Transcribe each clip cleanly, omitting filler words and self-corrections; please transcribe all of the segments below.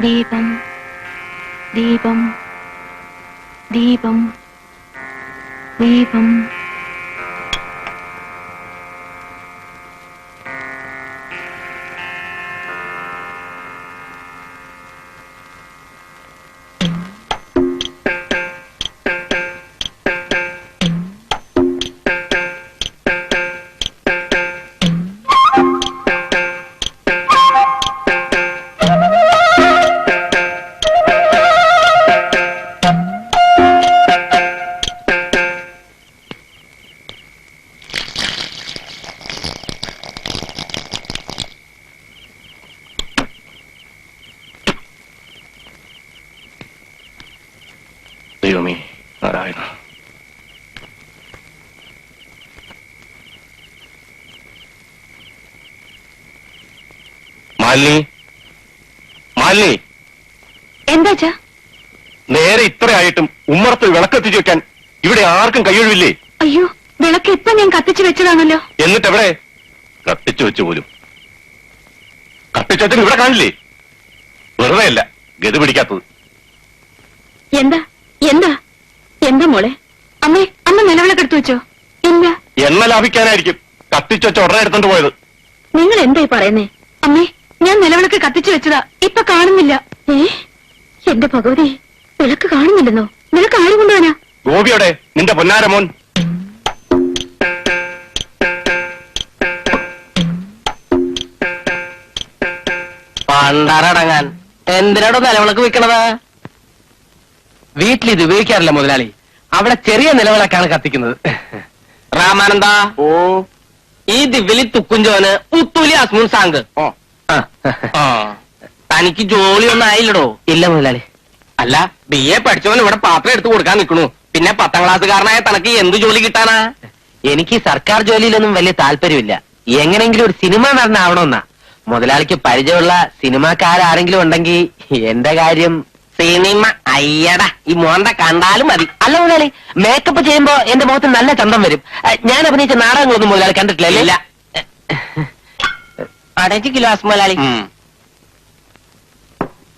ദീപം ദീപം ദീപം ദീപം ദൈവമേ നാരായണ. മാലിനി, മാലിനി, എന്താ? നേരെ ഇത്രയായിട്ടും ഉമ്മറത്ത് വിളക്കെത്തിച്ചു വെക്കാൻ ഇവിടെ ആർക്കും കയ്യൊഴിവില്ലേ? അയ്യോ, വിളക്ക് ഇപ്പൊ ഞാൻ കത്തിച്ചു വെച്ചതാണല്ലോ. എന്നിട്ട് എവിടെ കത്തിച്ചു വെച്ചു പോലും? കത്തിച്ചതിന് ഇവിടെ കാണില്ലേ? വെറുതെ അല്ല ഗതി പിടിക്കാത്തത്. എന്താ എന്താ എന്താ മോളെ? അമ്മേ, അമ്മ നിലവിളക്കെടുത്തു വെച്ചോ? ഇല്ല. എണ്ണ ലാഭിക്കാനായിരിക്കും കത്തിച്ചു വെച്ച ഉടനെ എടുത്തോണ്ട് പോയത്. നിങ്ങൾ എന്തായി പറയുന്നേ? അമ്മേ, ഞാൻ നിലവിളക്ക് കത്തിച്ചു വെച്ചതാ, ഇപ്പൊ കാണുന്നില്ല. എന്റെ ഭഗവതി, വിളക്ക് കാണുന്നില്ലെന്നോ? വിളക്ക് ആര് കൊണ്ടുപോനാ? ഗോപിയോടെ നിന്റെ പൊന്നാരമോൻ. പണ്ടാറടങ്ങാൻ എന്തിനാടോ നിലവിളക്ക് വെക്കണത്? വീട്ടിൽ ഇത് ഉപയോഗിക്കാറില്ല മുതലാളി. അവിടെ ചെറിയ നിലവിളക്കാണ് കത്തിക്കുന്നത്. രാമാനന്ദ, ഓ ഈ ദിവലി തുക്കുഞ്ചോന് ഉത്തൂലി അസ്മൂൻ സാങ്ക്. തനിക്ക് ജോലിയൊന്നും ആയില്ലടോ? ഇല്ല മുതലാളി. അല്ല, BA പഠിച്ചവൻ ഇവിടെ പാത്രം എടുത്തു കൊടുക്കാൻ നിൽക്കണു. പിന്നെ 10ാം ക്ലാസ്സുകാരനായ തനക്ക് എന്ത് ജോലി കിട്ടാനാ? എനിക്ക് സർക്കാർ ജോലിയിലൊന്നും വലിയ താല്പര്യമില്ല. എങ്ങനെങ്കിലും ഒരു സിനിമ നടനാവണമെന്നാ. മുതലാളിക്ക് പരിചയമുള്ള സിനിമാക്കാരെങ്കിലും ഉണ്ടെങ്കിൽ എന്റെ കാര്യം. സിനിമ അയ്യടാ, ഈ മോന്ത കണ്ടാലും മതി. അല്ല മുതലാളി, മേക്കപ്പ് ചെയ്യുമ്പോ എന്റെ മുഖത്ത് നല്ല ചന്തം വരും. ഞാൻ അഭിനയിച്ച നാടകങ്ങളൊന്നും മുതലാളി കണ്ടിട്ടില്ലല്ലേ? ഇല്ല. 5 കിലോ മുതലാളി.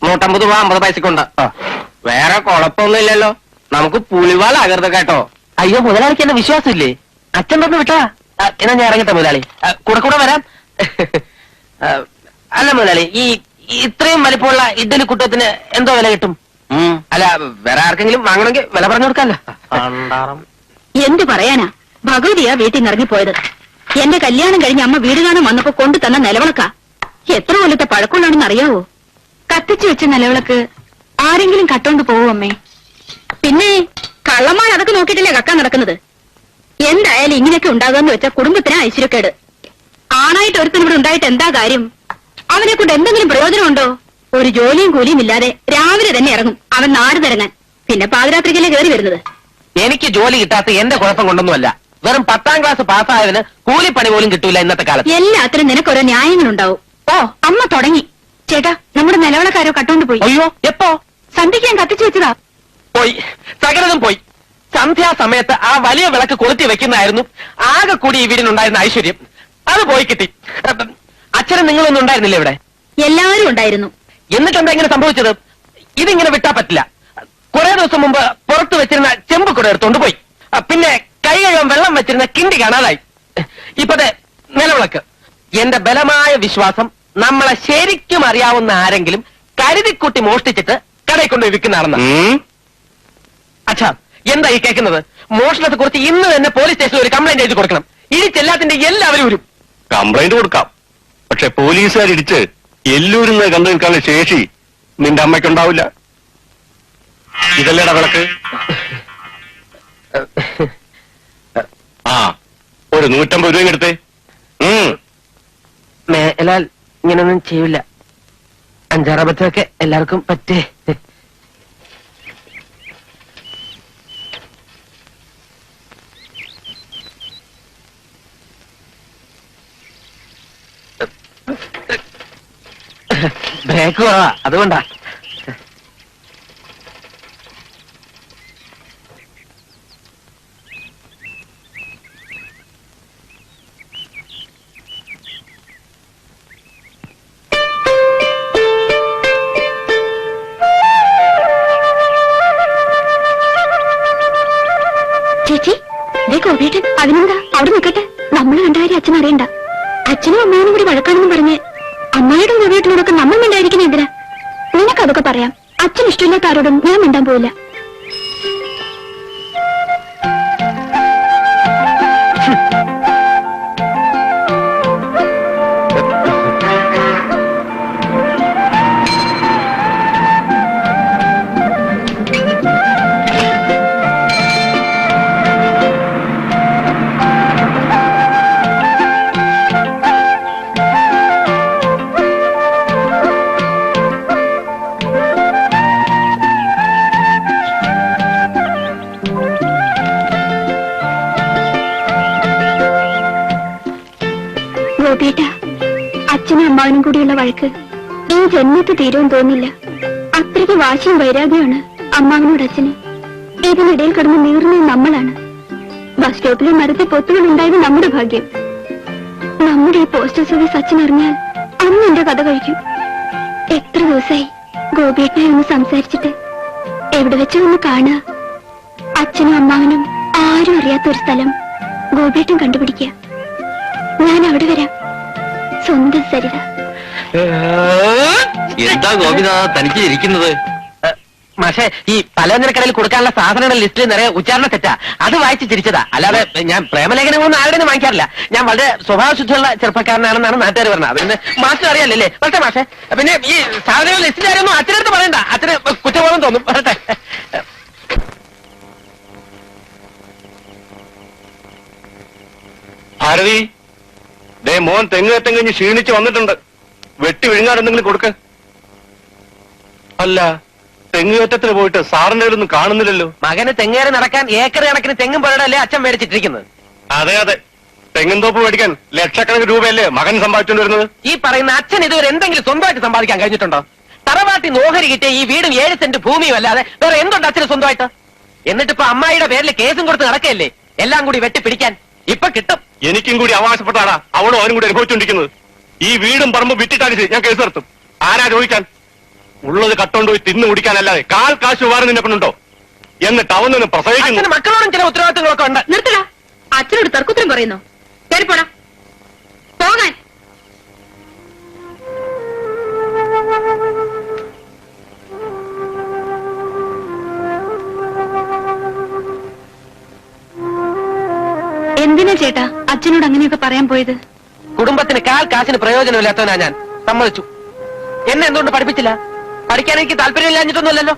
150 രൂപ 50 പൈസക്കുണ്ട്. വേറെ കുഴപ്പമൊന്നുമില്ലല്ലോ. നമുക്ക് പുലിവാലാകരുത് കേട്ടോ. അയ്യോ മുതലാളിക്ക് എന്നെ വിശ്വാസമില്ലേ? അച്ഛൻ പറഞ്ഞു വിട്ടാ. എന്നാ ഞാൻ ഇറങ്ങട്ടെ മുതലാളി, കൂടെ വരാം. അല്ല മുതലാളി, ഈ ഇത്രയും വലിപ്പമുള്ള ഇഡ്ഡലി കുട്ടത്തിന് എന്തോ വില കിട്ടും? അല്ല, വേറെ ആർക്കെങ്കിലും വാങ്ങണമെങ്കിൽ വില പറഞ്ഞു കൊടുക്കാല്ലോ. എന്ത് പറയാനാ, ഭഗവതിയാ വീട്ടിൽ നിന്ന് ഇറങ്ങിപ്പോയത്. എന്റെ കല്യാണം കഴിഞ്ഞ് അമ്മ വീട് കാണാൻ വന്നപ്പോ കൊണ്ടു തന്ന നിലവിളക്കാ. എത്ര കൊല്ലത്തെ പഴക്കമുള്ളാണെന്ന് അറിയാവോ? കത്തിച്ചു വെച്ച നിലവിളക്ക് ആരെങ്കിലും കട്ടോണ്ട് പോവോ അമ്മേ? പിന്നെ കള്ളന്മാർ അതൊക്കെ നോക്കിയിട്ടല്ലേ കക്കാൻ നടക്കുന്നത്. എന്തായാലും ഇങ്ങനെയൊക്കെ ഉണ്ടാകുമെന്ന് വെച്ചാൽ കുടുംബത്തിന് ഐശ്വര്യക്കേട്. ആണായിട്ട് ഒരുത്തൻ ഇവിടെ ഉണ്ടായിട്ട് എന്താ കാര്യം? അവനെ കൊണ്ട് എന്തെങ്കിലും പ്രയോജനമുണ്ടോ? ഒരു ജോലിയും കൂലിയും ഇല്ലാതെ രാവിലെ തന്നെ ഇറങ്ങും അവൻ നാട് തിരങ്ങാൻ. പിന്നെ പാതിരാത്രിക്കല്ലേ കയറി വരുന്നത്. എനിക്ക് ജോലി കിട്ടാത്ത എന്റെ കുഴപ്പം കൊണ്ടൊന്നുമല്ല. വെറും 10ാം ക്ലാസ് പാസ്സായതിന് കൂലിപ്പണി പോലും കിട്ടൂല ഇന്നത്തെ കാലത്ത്. എല്ലാത്തിനും നിനക്കൊരോ ന്യായങ്ങളുണ്ടാവും. ഓ, അമ്മ തുടങ്ങി. ചേട്ടാ, നമ്മുടെ നിലവിളക്കാരോ കട്ടുകൊണ്ട് പോയി. അയ്യോ, എപ്പോ? സന്ധ്യയ്ക്ക് ഞാൻ കത്തിച്ചു വെച്ചതാ. പോയി, സകലതും പോയി. സന്ധ്യാസമയത്ത് ആ വലിയ വിളക്ക് കൊളുത്തി വെക്കുന്നതായിരുന്നു ആകെ കൂടി ഈ വീടിനുണ്ടായിരുന്ന ഐശ്വര്യം. അത് പോയി കിട്ടി. അച്ഛനും നിങ്ങളൊന്നും ഉണ്ടായിരുന്നില്ല ഇവിടെ? എല്ലാവരും ഉണ്ടായിരുന്നു. എന്നിട്ടെന്താ ഇങ്ങനെ സംഭവിച്ചത്? ഇതിങ്ങനെ വിട്ടാ പറ്റില്ല. കുറെ ദിവസം മുമ്പ് പുറത്തു വെച്ചിരുന്ന ചെമ്പ് കൂടെ എടുത്തോണ്ട് പോയി. പിന്നെ കൈ കഴുകാൻ വെള്ളം വെച്ചിരുന്ന കിണ്ടി കാണാതായി. ഇപ്പത്തെ നിലവിളക്ക്. എന്റെ ബലമായ വിശ്വാസം നമ്മളെ ശരിക്കും അറിയാവുന്ന ആരെങ്കിലും കരുതിക്കുട്ടി മോഷ്ടിച്ചിട്ട് കടയിൽ കൊണ്ടുപോയി വിൽക്കുന്നതാണെന്ന്. അച്ഛാ, എന്താ ഈ കേൾക്കുന്നത്? മോഷണത്തെ കുറിച്ച് ഇന്ന് തന്നെ പോലീസ് സ്റ്റേഷനിൽ ഒരു കംപ്ലൈന്റ് എഴുതി കൊടുക്കണം. ഇടിച്ചെല്ലാത്തിന്റെ എല്ലാവരും വരും. കംപ്ലൈന്റ് കൊടുക്കാം. പക്ഷെ പോലീസുകാർ ഇടിച്ച് എല്ലൂരിന്ന് കണ്ടു നിൽക്കാനുള്ള ശേഷി നിന്റെ അമ്മയ്ക്കുണ്ടാവില്ല. ഇതല്ലേടാ വിളക്ക്? ആ, ഒരു 150 രൂപ എടുത്തേ. മേലാൽ ഇങ്ങനൊന്നും ചെയ്യില്ല. 5-6 അബദ്ധമൊക്കെ എല്ലാവർക്കും പറ്റേ. ബ്രേക്ക് കുറവാ, അതുകൊണ്ടാ. ചേച്ചി, ഗോപിയേട്ടൻ. അതിനെന്താ, അവിടെ നിൽക്കട്ടെ. നമ്മൾ കണ്ടാര്യം അച്ഛൻ അറിയണ്ട. അച്ഛനും അമ്മയോടും കൂടി വഴക്കാണെന്ന് പറഞ്ഞ് അമ്മയോടും ഗോപിയേട്ടനോടൊക്കെ നമ്മൾ മിണ്ടായിരിക്കുന്ന എന്തിനാ? നിനക്കതൊക്കെ പറയാം. അച്ഛൻ ഇഷ്ടമില്ലാത്ത ആരോടും ഞാൻ മിണ്ടാൻ പോയില്ല. ഗോപിയേട്ടാ, അച്ഛനും അമ്മാവനും കൂടിയുള്ള വഴക്ക് ഈ ജന്മത്ത് തീരുമെന്ന് തോന്നില്ല. അത്രയ്ക്ക് വാശിയും വൈരാഗ്യമാണ് അമ്മാവനോട് അച്ഛന്. ഇതിനിടയിൽ കിടന്ന് നീറുന്നത് നമ്മളാണ്. ബസ് സ്റ്റോപ്പിലെ മരത്തിൽ പൊത്തുകൾ ഉണ്ടായത് നമ്മുടെ ഭാഗ്യം. നമ്മുടെ ഈ പോസ്റ്റൽ സർവീസ് അച്ഛൻ അറിഞ്ഞാൽ അന്ന് എന്റെ കഥ കഴിക്കും. എത്ര ദിവസമായി ഗോപിയേട്ടനെ ഒന്ന് സംസാരിച്ചിട്ട്. എവിടെ വെച്ചോ ഒന്ന് കാണുക. അച്ഛനും അമ്മാവനും ആരും അറിയാത്ത ഒരു സ്ഥലം ഗോപിയേട്ടൻ കണ്ടുപിടിക്കുക. ഞാൻ അവിടെ വരാം. സ്വന്തം സരിത. എന്താ ഗോപിനാഥ തനിക്ക് ഇരിക്കുന്നത്? പക്ഷേ ഈ പലചരക്കടയിൽ കൊടുക്കാനുള്ള സാധനങ്ങളുടെ ലിസ്റ്റിൽ നിറയെ ഉച്ചാരണ തെറ്റാ. അത് വായിച്ച് ചിരിച്ചതാ. അല്ലാതെ ഞാൻ പ്രേമലേഖനങ്ങളൊന്നും ആരുടെയും വാങ്ങിക്കാറില്ല. ഞാൻ വളരെ സ്വഭാവശുദ്ധിയുള്ള ചെറുപ്പക്കാരനാണെന്നാണ് നാട്ടുകാർ പറഞ്ഞത്. അതിന് മാസ്റ്റർ അറിയാലല്ലേ? വരട്ടെ മാഷെ. പിന്നെ ഈ സാധനങ്ങളുടെ ലിസ്റ്റിൽ ആരൊന്നും അച്ഛനടുത്ത് പറയണ്ട. അച്ഛന് കുറ്റബോധം തോന്നും. വരട്ടെ. ഭാരതി, ദേ മോൻ തെങ്ങേറ്റം കഴിഞ്ഞ് ക്ഷീണിച്ച് വന്നിട്ടുണ്ട്. വെട്ടി വിഴുങ്ങാൻ എന്തെങ്കിലും കൊടുക്ക. അല്ല, തെങ്ങുകയറ്റത്തിന് പോയിട്ട് സാറിന്റെ ഒന്നും കാണുന്നില്ലല്ലോ. മകന് തെങ്ങേറി നടക്കാൻ ഏക്കർ കണക്കിന് തെങ്ങും പഴയല്ലേ അച്ഛൻ മേടിച്ചിട്ടിരിക്കുന്നത്? അതെ അതെ, തെങ്ങും തോപ്പ് മേടിക്കാൻ ലക്ഷക്കണക്കിന് രൂപയല്ലേ മകൻ സമ്പാദിച്ചുകൊണ്ട് വരുന്നത്. ഈ പറയുന്ന അച്ഛൻ ഇതുവരെ എന്തെങ്കിലും സ്വന്തമായിട്ട് സമ്പാദിക്കാൻ കഴിഞ്ഞിട്ടുണ്ടോ? തറവാട്ടി നോഹരി കിട്ടിയ ഈ വീടും 7 സെന്റ് ഭൂമിയും അല്ലാതെ വേറെ എന്തുണ്ട് അച്ഛന് സ്വന്തമായിട്ട്? എന്നിട്ടിപ്പോ അമ്മായിയുടെ പേരിൽ കേസും കൊടുത്ത് നടക്കല്ലേ എല്ലാം കൂടി വെട്ടിപ്പിടിക്കാൻ? ഇപ്പൊ കിട്ടും. എനിക്കും കൂടി അവകാശപ്പെട്ടാടാ അവളും അവനും കൂടി അനുഭവിച്ചുകൊണ്ടിരിക്കുന്നത്. ഈ വീടും പറമ്പും വിറ്റിട്ടാണ് ഞാൻ കേസ് നടത്തും. ആരാ ചോദിക്കാൻ? ഉള്ളത് കട്ടോണ്ടുപോയി തിന്നു കുടിക്കാനല്ലാതെ കാൽ കാശ് ഉപകാരം നിന്നെ കൊണ്ടുണ്ടോ? എന്നിട്ട് അവൻ നിന്ന് പ്രസവിക്കുന്നു. മക്കളോടും ചില ഉത്തരവാദിത്തങ്ങളൊക്കെ ഉണ്ട്. നിർത്തല. അച്ഛനോട് തർക്കുത്തരം പറയുന്നു. കേറിപ്പോടാ, പോകാൻ. എന്തിനാ ചേട്ടാ അച്ഛനോട് അങ്ങനെയൊക്കെ പറയാൻ പോയത്? കുടുംബത്തിന് കാൽ കാശിന് പ്രയോജനമില്ലാത്തവനാ ഞാൻ. സമ്മതിച്ചു. എന്നെ എന്തുകൊണ്ട് പഠിപ്പിച്ചില്ല? പഠിക്കാൻ എനിക്ക് താല്പര്യമില്ലാഞ്ഞിട്ടൊന്നുമല്ലല്ലോ.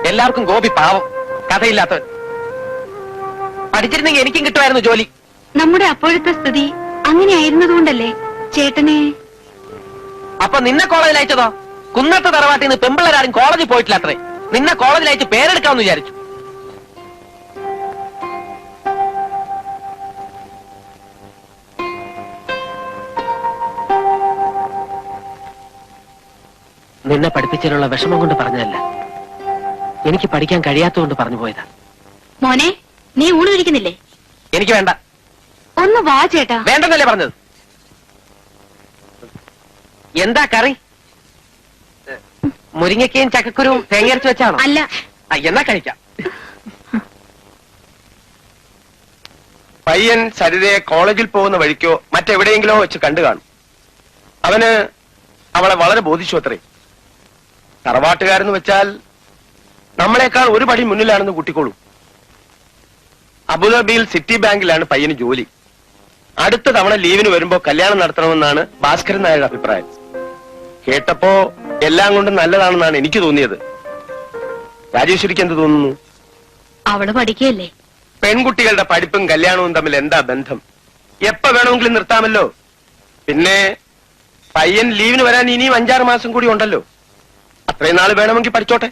എല്ലാവർക്കും ഗോപി പാവം, കഥയില്ലാത്തവൻ. പഠിച്ചിരുന്നെങ്കിൽ എനിക്കും കിട്ടുമായിരുന്നു ജോലി. നമ്മുടെ അപ്പോഴത്തെ സ്ഥിതി അങ്ങനെയായിരുന്നതുകൊണ്ടല്ലേ ചേട്ടനെ. അപ്പൊ നിന്നെ കോളേജിൽ അയച്ചതോ? കുന്നത്തെ തറവാട്ടിൽ നിന്ന് പെമ്പിള്ളേരാരും കോളേജിൽ പോയിട്ടില്ല അത്രേ. നിന്നെ കോളേജിൽ അയച്ച് പേരെടുക്കാമെന്ന് വിചാരിച്ചു. നിന്നെ പഠിപ്പിച്ചതിനുള്ള വിഷമം കൊണ്ട് പറഞ്ഞതല്ല, എനിക്ക് പഠിക്കാൻ കഴിയാത്തതുകൊണ്ട് പറഞ്ഞു പോയതാ. മോനെ, നീ ഊണ് കഴിക്കുന്നില്ലേ? എനിക്ക് വേണ്ട. ഒന്ന് വാ ചേട്ടാ. വേണ്ടെന്നല്ലേ പറഞ്ഞത്? എന്താ കറി? മുരിങ്ങക്കയും ചക്കക്കുരുവും തേങ്ങയരച്ച് വെച്ചാണോ? അല്ല. എന്നാ കഴിക്കാം. പയ്യൻ സരിതയെ കോളേജിൽ പോകുന്ന വഴിക്കോ മറ്റെവിടെയെങ്കിലോ വെച്ച് കണ്ടു കാണും. അവന് അവളെ വളരെ ബോധിച്ചു അത്രേ. തറവാട്ടുകാരെന്ന് വെച്ചാൽ നമ്മളെക്കാൾ ഒരു പടി മുന്നിലാണെന്ന് കൂട്ടിക്കോളൂ. അബുദാബിയിൽ സിറ്റി ബാങ്കിലാണ് പയ്യന് ജോലി. അടുത്ത തവണ ലീവിന് വരുമ്പോ കല്യാണം നടത്തണമെന്നാണ് ഭാസ്കരൻ നായരുടെ അഭിപ്രായം. കേട്ടപ്പോ എല്ലാം കൊണ്ടും നല്ലതാണെന്നാണ് എനിക്ക് തോന്നിയത്. രാജേശ്വരിക്ക് എന്ത് തോന്നുന്നു? അവള് പഠിക്കുകയല്ലേ. പെൺകുട്ടികളുടെ പഠിപ്പും കല്യാണവും തമ്മിൽ എന്താ ബന്ധം? എപ്പോ വേണമെങ്കിലും നിർത്താമല്ലോ. പിന്നെ പയ്യൻ ലീവിന് വരാൻ ഇനിയും 5-6 മാസം കൂടി ഉണ്ടല്ലോ. അത്രയും നാള് വേണമെങ്കിൽ പഠിച്ചോട്ടെ.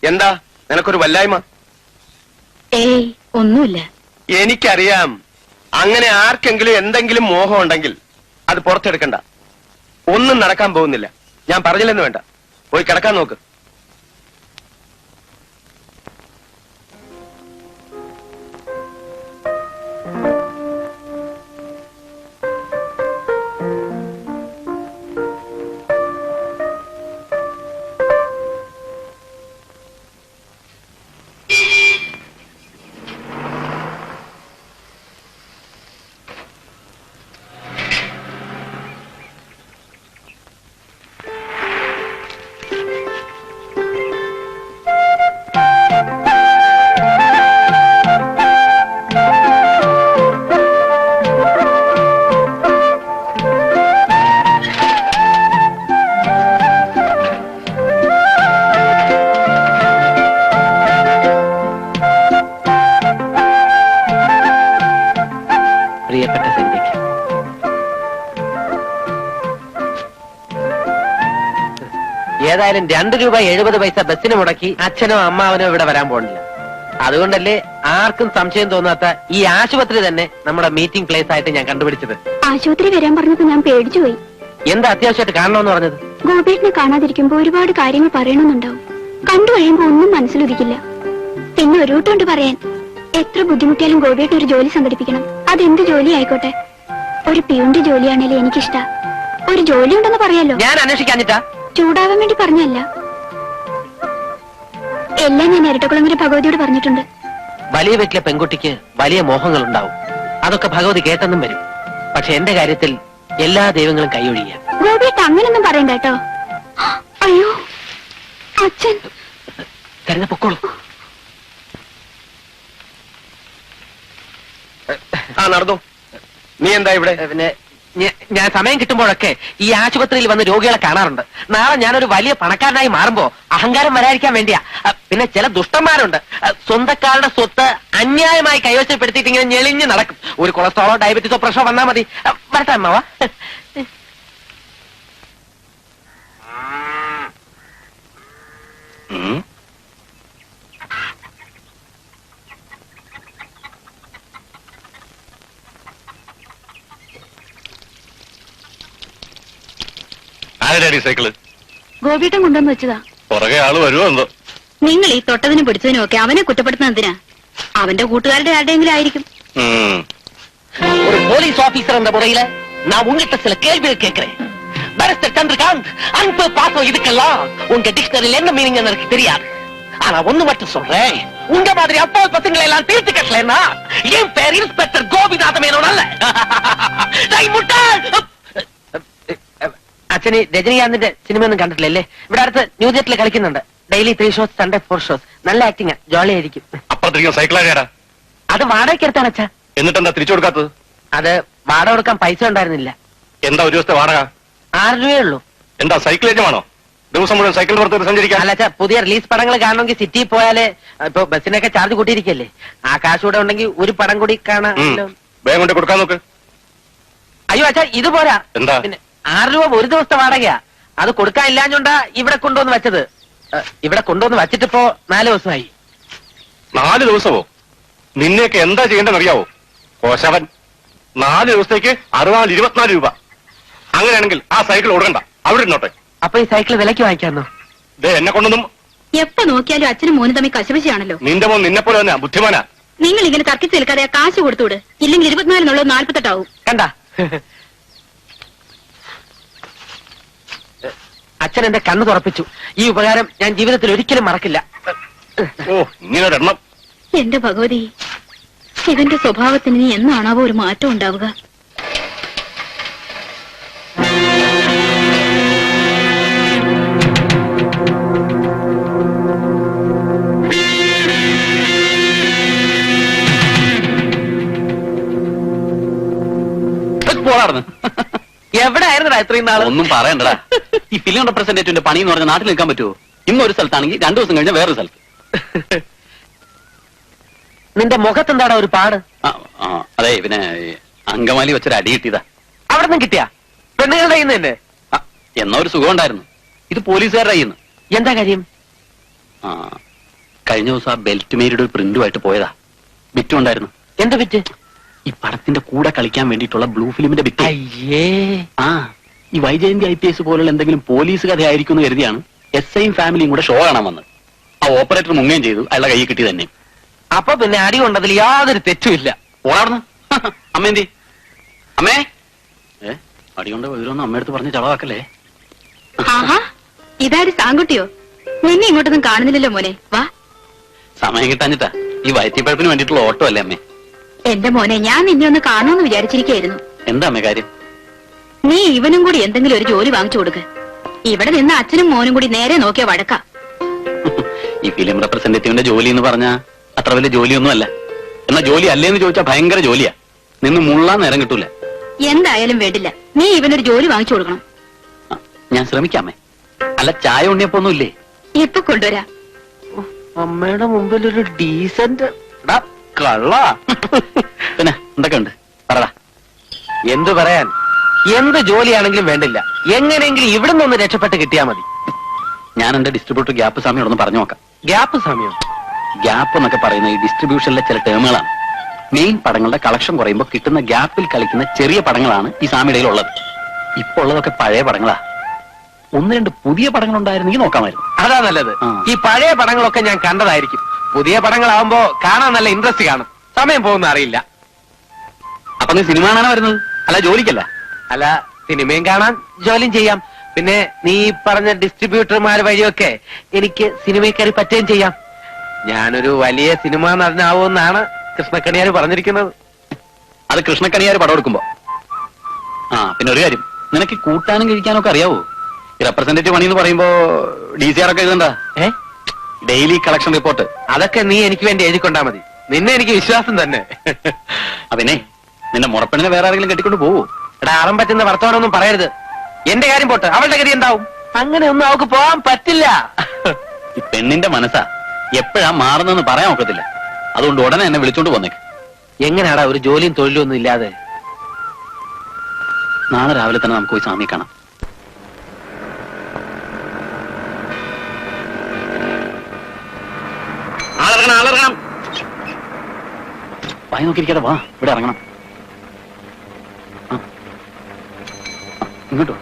എന്താ നിനക്കൊരു വല്ലായ്മ? ഏയ്, ഒന്നുമില്ല. എനിക്കറിയാം. അങ്ങനെ ആർക്കെങ്കിലും എന്തെങ്കിലും മോഹം ഉണ്ടെങ്കിൽ അത് പുറത്തെടുക്കണ്ട. ഒന്നും നടക്കാൻ പോകുന്നില്ല. ഞാൻ പറഞ്ഞില്ലെന്ന് വേണ്ട. പോയി കിടക്കാൻ നോക്ക്. പ്രിയപ്പെട്ട സന്ധ്യയ്ക്ക് ഏതായാലും 2 രൂപ 70 പൈസ ബസ്സിന് മുടക്കി അച്ഛനോ അമ്മാവനോ ഇവിടെ വരാൻ പോണില്ല. അതുകൊണ്ടല്ലേ ആർക്കും സംശയം തോന്നാത്ത ഈ ആശുപത്രി തന്നെ നമ്മുടെ മീറ്റിംഗ് പ്ലേസ് ആയിട്ട് ഞാൻ കണ്ടുപിടിച്ചത്. ആശുപത്രി വരാൻ പറഞ്ഞപ്പോ ഞാൻ പേടിച്ചുപോയി. എന്താ അത്യാവശ്യമായിട്ട് കാണണമെന്ന് പറഞ്ഞത്? ഗോപേട്ടിനെ കാണാതിരിക്കുമ്പോ ഒരുപാട് കാര്യങ്ങൾ പറയണമെന്നുണ്ടാവും. കണ്ടു കഴിയുമ്പോ ഒന്നും മനസ്സിലുദിക്കില്ല. പിന്നെ ഒരു കൂട്ടുണ്ട് പറയാൻ. എത്ര ബുദ്ധിമുട്ടിയാലും ഗോപേട്ട് ഒരു ജോലി സംഘടിപ്പിക്കണം. അതെന്ത് ജോലി ആയിക്കോട്ടെ. ഒരു പിയൂന്റെ ജോലിയാണേലും എനിക്കിഷ്ട. ഒരു ജോലി ഉണ്ടെന്ന് പറയാലോ. ഞാൻ അന്വേഷിക്കാഞ്ഞിട്ടാ? ചൂടാവാൻ വേണ്ടി പറഞ്ഞല്ല. എല്ലാം ഞാൻ ഇരട്ടക്കുളങ്ങര ഭഗവതിയോട് പറഞ്ഞിട്ടുണ്ട്. വലിയ വീട്ടിലെ പെൺകുട്ടിക്ക് വലിയ മോഹങ്ങൾ ഉണ്ടാവും. അതൊക്കെ ഭഗവതി കേട്ടെന്നും വരും. പക്ഷെ എന്റെ കാര്യത്തിൽ എല്ലാ ദൈവങ്ങളും കൈയൊഴിയാം. ഗോപേട്ട് അങ്ങനൊന്നും പറയണ്ട കേട്ടോ. അയ്യോ അച്ഛൻ. കരുത പൊക്കോളൂ. നടന്നു. നീ എന്താ ഇവിടെ? പിന്നെ ഞാൻ സമയം കിട്ടുമ്പോഴൊക്കെ ഈ ആശുപത്രിയിൽ വന്ന് രോഗികളെ കാണാറുണ്ട്. നാളെ ഞാനൊരു വലിയ പണക്കാരനായി മാറുമ്പോ അഹങ്കാരം വരാതിരിക്കാൻ വേണ്ടിയാ. പിന്നെ ചില ദുഷ്ടന്മാരുണ്ട്, സ്വന്തക്കാരുടെ സ്വത്ത് അന്യായമായി കൈവശപ്പെടുത്തിയിട്ട് ഇങ്ങനെ ഞെളിഞ്ഞ് നടക്കും. ഒരു കൊളസ്ട്രോളോ ഡയബറ്റീസോ പ്രഷറോ വന്നാ മതി. വരട്ടെ അമ്മാവാ. ആരുടെ സൈക്കിള്? ഗോപീട്ടം കൊണ്ടുവന്ന് വെച്ചതാ. പുറകെ ആള് വരുമോ എന്തോ. നിങ്ങൾ ഈ തൊട്ടതിനും പിടിച്ചതിനും ഒക്കെ അവനെ കുറ്റപ്പെടുത്തുന്ന എന്തിനാ? അവന്റെ കൂട്ടുകാരുടെ ആരുടെയെങ്കിലും ആയിരിക്കും. ஒரு போலீஸ் ஆபீசர் என்ற முறையில நான் உங்ககிட்ட சில கேள்விகள் கேட்கிறேன். பேரிஸ்டர் சந்திரகாந்த், அன்பு பாசம் இதுக்கெல்லாம் உங்க டிக்ஷனரியில் என்ன மீனிங் எனக்கு தெரியாது. ஆனா ஒண்ணு மட்டும் சொல்றேன், உங்க மாதிரி அப்பா பசங்களை எல்லாம் தீர்த்து கட்டலன்னா என் பேர் இன்ஸ்பெக்டர் கோபிநாத மேனோன் அல்ல. അച്ഛന് രജനീകാന്തിന്റെ സിനിമയൊന്നും കണ്ടിട്ടില്ലല്ലേ? ഇവിടെ അടുത്ത് ന്യൂജെറ്റിൽ കളിക്കുന്നുണ്ട്. Daily 3 shows, Sunday 4 shows. നല്ല ആക്ടിങ്, ജോളി ആയിരിക്കും. അപ്പുറത്തേക്ക് സൈക്കിളാരാ? അത് വാടകയ്ക്ക് എടുത്താണ് അച്ഛാ. എന്നിട്ടെന്താ തിരിച്ചു കൊടുക്കാത്തത്? അത് വാടക കൊടുക്കാൻ പൈസ ഉണ്ടായിരുന്നില്ല. എന്താ ഒരു ദിവസത്തെ വാടക? 6 രൂപയേ ഉള്ളൂ. എന്താ സൈക്കിൾ ഏജമാണോ? ദിവസം മുഴുവൻ സൈക്കിൾ പുറത്ത് സഞ്ചരിക്കാൻ? അല്ല അച്ഛാ, പുതിയ റിലീസ് പടങ്ങൾ കാണണമെങ്കിൽ സിറ്റിയിൽ പോയാലേ. ഇപ്പൊ ബസ്സിനൊക്കെ ചാർജ് കൂട്ടിയിരിക്കല്ലേ. ആ കാശ് കൂടെ ഉണ്ടെങ്കിൽ ഒരു പടം കൂടി കാണാം. വേഗം കൊണ്ട് കൊടുക്കാൻ നോക്ക്. അയ്യോ അല്ലല്ലോ അച്ഛാ, ഇത് പോരാ. എന്താ? പിന്നെ 6 രൂപ ഒരു ദിവസത്തെ വാടകയാ. അത് കൊടുക്കാനില്ലാഞ്ഞോണ്ടാ ഇവിടെ കൊണ്ടുവന്ന് വെച്ചത്. ഇവിടെ കൊണ്ടുവന്ന് വച്ചിട്ടിപ്പോ 4 ദിവസമായി. 4 ദിവസമോ? നിന്നെയൊക്കെ എന്താ ചെയ്യേണ്ടെന്ന് അറിയാവോ? കോശവൻ, 4 ദിവസത്തേക്ക് 24 രൂപ. അങ്ങനെയാണെങ്കിൽ ആ സൈക്കിൾ ഓടണ്ട, അവിടെ ഇരുന്നോട്ടെ. അപ്പൊ ഈ സൈക്കിൾ വിലക്ക് വാങ്ങിക്കാന്നോ? ദേ എന്നെ കൊണ്ടൊന്നും. എപ്പോ നോക്കിയാലും അച്ഛനും മോനും തമ്മിൽ കശപശയാണല്ലോ. നിന്റെ മോൻ നിന്നെ പോലെ തന്നെ ബുദ്ധിമാനാ. നിങ്ങൾ ഇങ്ങനെ തർക്കിച്ച് നിൽക്കാതെ ആ കാശ് കൊടുത്തുവിട്. ഇല്ലെങ്കിൽ 24 എന്നുള്ളത് 48 ആവും. കണ്ട അച്ഛൻ എന്റെ കണ്ണ് തുറപ്പിച്ചു. ഈ ഉപകാരം ഞാൻ ജീവിതത്തിൽ ഒരിക്കലും മറക്കില്ല. ഓ, ഇങ്ങനൊരെണ്ണം. എന്റെ ഭഗവതി, ഇവന്റെ സ്വഭാവത്തിന് ഇനി എന്നാണാവോ ഒരു മാറ്റം ഉണ്ടാവുക? പോളാർന്ന് എവിടെ ആയിരുന്നടാ ഇത്രയും നാള്? ഒന്നും പറയണ്ടടാ. ഈ ഫിലിം റെപ്രസെന്റേറ്റീവിന്റെ പണി എന്ന് പറഞ്ഞ നാട്ടിൽ നിൽക്കാൻ പറ്റുമോ? ഇന്നൊരു സ്ഥലത്താണെങ്കിൽ 2 ദിവസം കഴിഞ്ഞാൽ വേറൊരു സ്ഥലത്ത്. നിന്റെ മുഖത്തെന്താടാ ഒരു പാട്? അതെ, പിന്നെ അങ്കമാലി വെച്ചൊരു അടി കിട്ടിയതാ. അവിടെ നിന്ന് കിട്ടിയാ? പെണ്ണുങ്ങളുടെ കയ്യിൽ നിന്ന് തന്നെ? എന്നാ ഒരു സുഖം ഉണ്ടായിരുന്നു. ഇത് പോലീസുകാരുടെ കയ്യിൽ നിന്ന്. എന്താ കാര്യം? കഴിഞ്ഞ ദിവസം ആ ബെൽറ്റ് മേരിയുടെ ഒരു പ്രിന്റുമായിട്ട് പോയതാ. ബിറ്റും ഉണ്ടായിരുന്നു. എന്ത് ബിറ്റ്? ഈ പടത്തിന്റെ കൂടെ കളിക്കാൻ വേണ്ടിയിട്ടുള്ള ബ്ലൂ ഫിലിമിന്റെ ബിറ്റ്. അയ്യേ. ഈ വൈജയന്തി IPS പോലുള്ള എന്തെങ്കിലും പോലീസ് കഥയായിരിക്കും എന്ന് കരുതിയാണ് SIയും ഫാമിലിയും കൂടെ ഷോ കാണാൻ വന്നത്. ആ ഓപ്പറേറ്റർ മുങ്ങുകയും ചെയ്തു. അയാളുടെ കൈ കിട്ടി തന്നെ. അപ്പൊ പിന്നെ അടി കൊണ്ടതിൽ യാതൊരു തെറ്റുമില്ല. ഓടാർന്ന്. അമ്മ എന്തി? അമ്മേ, അടി കൊണ്ട് വിവരമൊന്നും അമ്മയടുത്ത് പറഞ്ഞ് ചളവാക്കല്ലേ. ആഹാ, ഇതാര് സാങ്കുട്ടിയോ? നിന്നെ ഇങ്ങോട്ടൊന്നും കാണുന്നില്ലല്ലോ മോനെ. വാ. സമയം കിട്ടാഞ്ഞിട്ടാ. ഈ വയറ്റിപ്പഴപ്പിന് വേണ്ടിയിട്ടുള്ള ഓട്ടോ അല്ലേ അമ്മേ? എന്റെ മോനെ, ഞാൻ നിന്നെ ഒന്ന് കാണുമെന്ന് വിചാരിച്ചിരിക്കായിരുന്നു. എന്താ അമ്മേ കാര്യം? നീ ഇവനും കൂടി എന്തെങ്കിലും ഒരു ജോലി വാങ്ങിച്ചു കൊടുക്ക്. ഇവിടെ നിന്ന് അച്ഛനും മോനും കൂടി നേരെ നോക്കിയ വഴക്കാ. ഈ ഫിലിം റെപ്രസെന്റേറ്റീവിന്റെ ജോലി എന്ന് പറഞ്ഞാ അത്ര വലിയ ജോലിയൊന്നും അല്ല. എന്നാ ജോലി അല്ലേന്ന് ചോദിച്ചാൽ ഭയങ്കര ജോലിയാ. നിന്ന് മുള്ളാൻ നേരം കിട്ടൂല. എന്തായാലും വേണ്ടില്ല, നീ ഇവനൊരു ജോലി വാങ്ങിച്ചു കൊടുക്കണം. ഞാൻ ശ്രമിക്കാമേ. അല്ല, ചായ ഉണ്ണിയപ്പൊന്നും ഇല്ലേ? ഇപ്പൊ കൊണ്ടുവരാ. അമ്മയുടെ മുമ്പിൽ ഒരു ഡീസന്റ് കള്ള. പിന്നെ എന്തൊക്കെ ഉണ്ട് പറടാ. എന്തു പറയാൻ? എന്ത് ജോലിയാണെങ്കിലും വേണ്ടില്ല, എങ്ങനെയെങ്കിലും ഇവിടെ നിന്ന് രക്ഷപ്പെട്ട് കിട്ടിയാ മതി. ഞാൻ എന്റെ ഡിസ്ട്രിബ്യൂട്ടർ ഗ്യാപ്പ് സ്വാമിയോടൊന്ന് പറഞ്ഞു നോക്കാം. ഗ്യാപ്പ് സമയം? ഗ്യാപ്പ് എന്നൊക്കെ പറയുന്ന ഈ ഡിസ്ട്രിബ്യൂഷനിലെ ചില ടേമുകളാണ്. മെയിൻ പടങ്ങളുടെ കളക്ഷൻ കുറയുമ്പോൾ കിട്ടുന്ന ഗ്യാപ്പിൽ കളിക്കുന്ന ചെറിയ പടങ്ങളാണ് ഈ സ്വാമിയുടെ ഉള്ളത്. ഇപ്പൊ ഉള്ളതൊക്കെ പഴയ പടങ്ങളാ. 1-2 പുതിയ പടങ്ങൾ ഉണ്ടായിരുന്നെങ്കിൽ നോക്കാമായിരുന്നു. അതാ നല്ലത്. ഈ പഴയ പടങ്ങളൊക്കെ ഞാൻ കണ്ടതായിരിക്കും. പുതിയ പടങ്ങളാവുമ്പോ കാണാൻ നല്ല ഇൻട്രസ്റ്റ് കാണും. സമയം പോകുന്ന അറിയില്ല. അപ്പൊ നീ സിനിമ കാണാനാ വരുന്നത്, അല്ല ജോലിക്കല്ല? അല്ല, സിനിമയും കാണാൻ ജോലിയും ചെയ്യാം. പിന്നെ നീ പറഞ്ഞ ഡിസ്ട്രിബ്യൂട്ടർമാർ വഴിയൊക്കെ എനിക്ക് സിനിമയിൽ കയറി പറ്റുകയും ചെയ്യാം. ഞാനൊരു വലിയ സിനിമ നടനാവുമെന്നാണ് കൃഷ്ണക്കണിയാർ പറഞ്ഞിരിക്കുന്നത്. അത് കൃഷ്ണക്കണിയാർ പടം എടുക്കുമ്പോ. പിന്നെ ഒരു കാര്യം, നിനക്ക് കൂട്ടാനും കഴിക്കാനും ഒക്കെ അറിയാവോ? ഈ റെപ്രസെന്റേറ്റീവ് പണി എന്ന് പറയുമ്പോ DCR ഒക്കെ എഴുതണ്ട. Daily collection report. അതൊക്കെ നീ എനിക്ക് വേണ്ടി എഴുതിക്കൊണ്ടാ മതി. നിന്നെ എനിക്ക് വിശ്വാസം തന്നെ. പിന്നെ നിന്റെ മുറപ്പെണ്ണിനെ വേറെ ആരെങ്കിലും കെട്ടിക്കൊണ്ട് പോവോ? എടാ, അറം പറ്റുന്ന വർത്തമാനമൊന്നും പറയരുത്. എന്റെ കാര്യം പോട്ടെ, അവളുടെ ഗതി എന്താവും? അങ്ങനെ ഒന്നും അവൾക്ക് പോകാൻ പറ്റില്ല. ഈ പെണ്ണിന്റെ മനസ്സാ എപ്പോഴാ മാറുന്നെന്ന് പറയാൻ ഒക്കത്തില്ല. അതുകൊണ്ട് ഉടനെ എന്നെ വിളിച്ചോണ്ട് പോന്നേക്ക്. എങ്ങനെയാടാ ഒരു ജോലിയും തൊഴിലും ഒന്നും ഇല്ലാതെ? നാളെ രാവിലെ തന്നെ നമുക്ക് പോയി സ്വാമിയെ കാണാം. ആളിറങ്ങണം. വായി നോക്കിയിരിക്കാതെ വാ, ഇവിടെ ഇറങ്ങണം. ഇങ്ങോട്ടോ.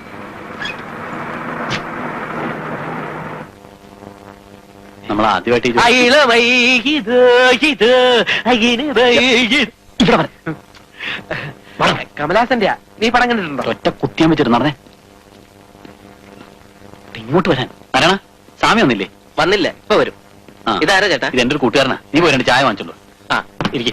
നമ്മൾ ആദ്യമായിട്ട് കമലാസന്റെ നീ പടം കണ്ടിട്ടുണ്ടോ? ഒറ്റ കുത്തിയാൻ വെച്ചിട്ട് നടന്നേ. ഇങ്ങോട്ട് വരാൻ വരണ. സ്വാമി വന്നില്ലേ? വന്നില്ല, ഇപ്പൊ വരും. ഇതാരാ ചേട്ടാ? ഇത് എന്റെ ഒരു കൂട്ടുകാരനാ. നീ പോയി 2 ചായ വാങ്ങിച്ചോളൂ. ഇരിക്കെ.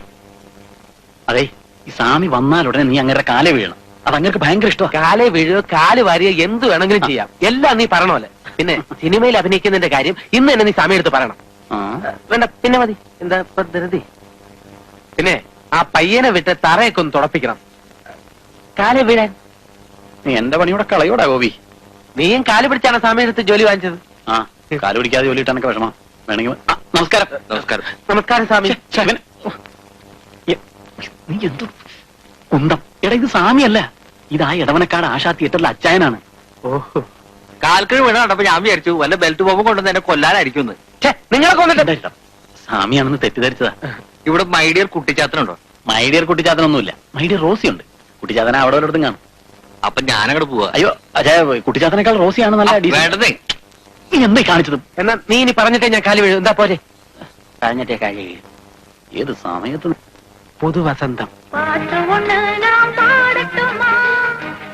അതെ, ഈ സ്വാമി വന്നാലുടനെ നീ അങ്ങനെ കാലേ വീഴണം. അത് അങ്ങനെ ഭയങ്കര ഇഷ്ടമാണ്. കാലേ വീഴുക, കാല് വാരിയോ, എന്ത് വേണമെങ്കിലും ചെയ്യാം. എല്ലാം നീ പറഞ്ഞോലെ. പിന്നെ സിനിമയിൽ അഭിനയിക്കുന്നതിന്റെ കാര്യം ഇന്ന് തന്നെ നീ സമയം എടുത്ത് പറയണം. വേണ്ട, പിന്നെ മതി. എന്താ ഇപ്പൊ ധൃതി? പിന്നെ ആ പയ്യനെ വിട്ട് തറയൊക്കെ ഒന്ന് തുടപ്പിക്കണം. കാലേ വീഴാൻ. നീ എന്റെ പണിയോടെ കളയോടാ ഗോപി. നീയും കാല് പിടിച്ചാണ് സമയം എടുത്ത് ജോലി വാങ്ങിച്ചത്. കാല് പിടിക്കാതെ ജോലി ഇട്ടാനൊക്കെ വിഷമം. വേണമെങ്കിൽ നമസ്കാരം. നമസ്കാരം. നമസ്കാരം സ്വാമി. നീ എന്തു കുന്തം? എടാ, ഇത് സ്വാമിയല്ല, ഇതാ ഇടവനക്കാട് ആശാ തിയേറ്ററിലെ അച്ചായനാണ്. ഓഹോ, കാൽക്കിഴ് വീണ കണ്ടപ്പോ ഞാൻ വിചാരിച്ചു വല്ല ബെൽറ്റ് ബോംബ് കൊണ്ടുവന്ന് എന്നെ കൊല്ലാനായിരിക്കും. നിങ്ങളെ കൊന്നിട്ട് സ്വാമിയാണെന്ന് തെറ്റിദ്ധരിച്ചതാ. ഇവിടെ മൈഡിയർ കുട്ടിച്ചാത്തനുണ്ടോ? മൈഡിയർ കുട്ടിച്ചാത്തനൊന്നുമില്ല, മൈഡിയർ റോസി ഉണ്ട്. കുട്ടിച്ചാത്തന അവിടെ വല്ലയിടത്തും കാണും. അപ്പൊ ഞാനങ്ങോട്ട് പോവാ. അയ്യോ അജയ, കുട്ടിച്ചാത്തനേക്കാൾ റോസിയാണ് നല്ല വേണ്ടതേ. നീ എന്തായി കാണിച്ചത്? എന്നാ നീ ഇനി പറഞ്ഞിട്ടേ ഞാൻ കാലി വീഴും. എന്താ പോരെ? കഴിഞ്ഞിട്ടേ കാലി വീഴും. ഏത് സമയത്ത്? പുതുവസന്തം. பாட்டு ஒண்ணு நாம் பாடட்டுமா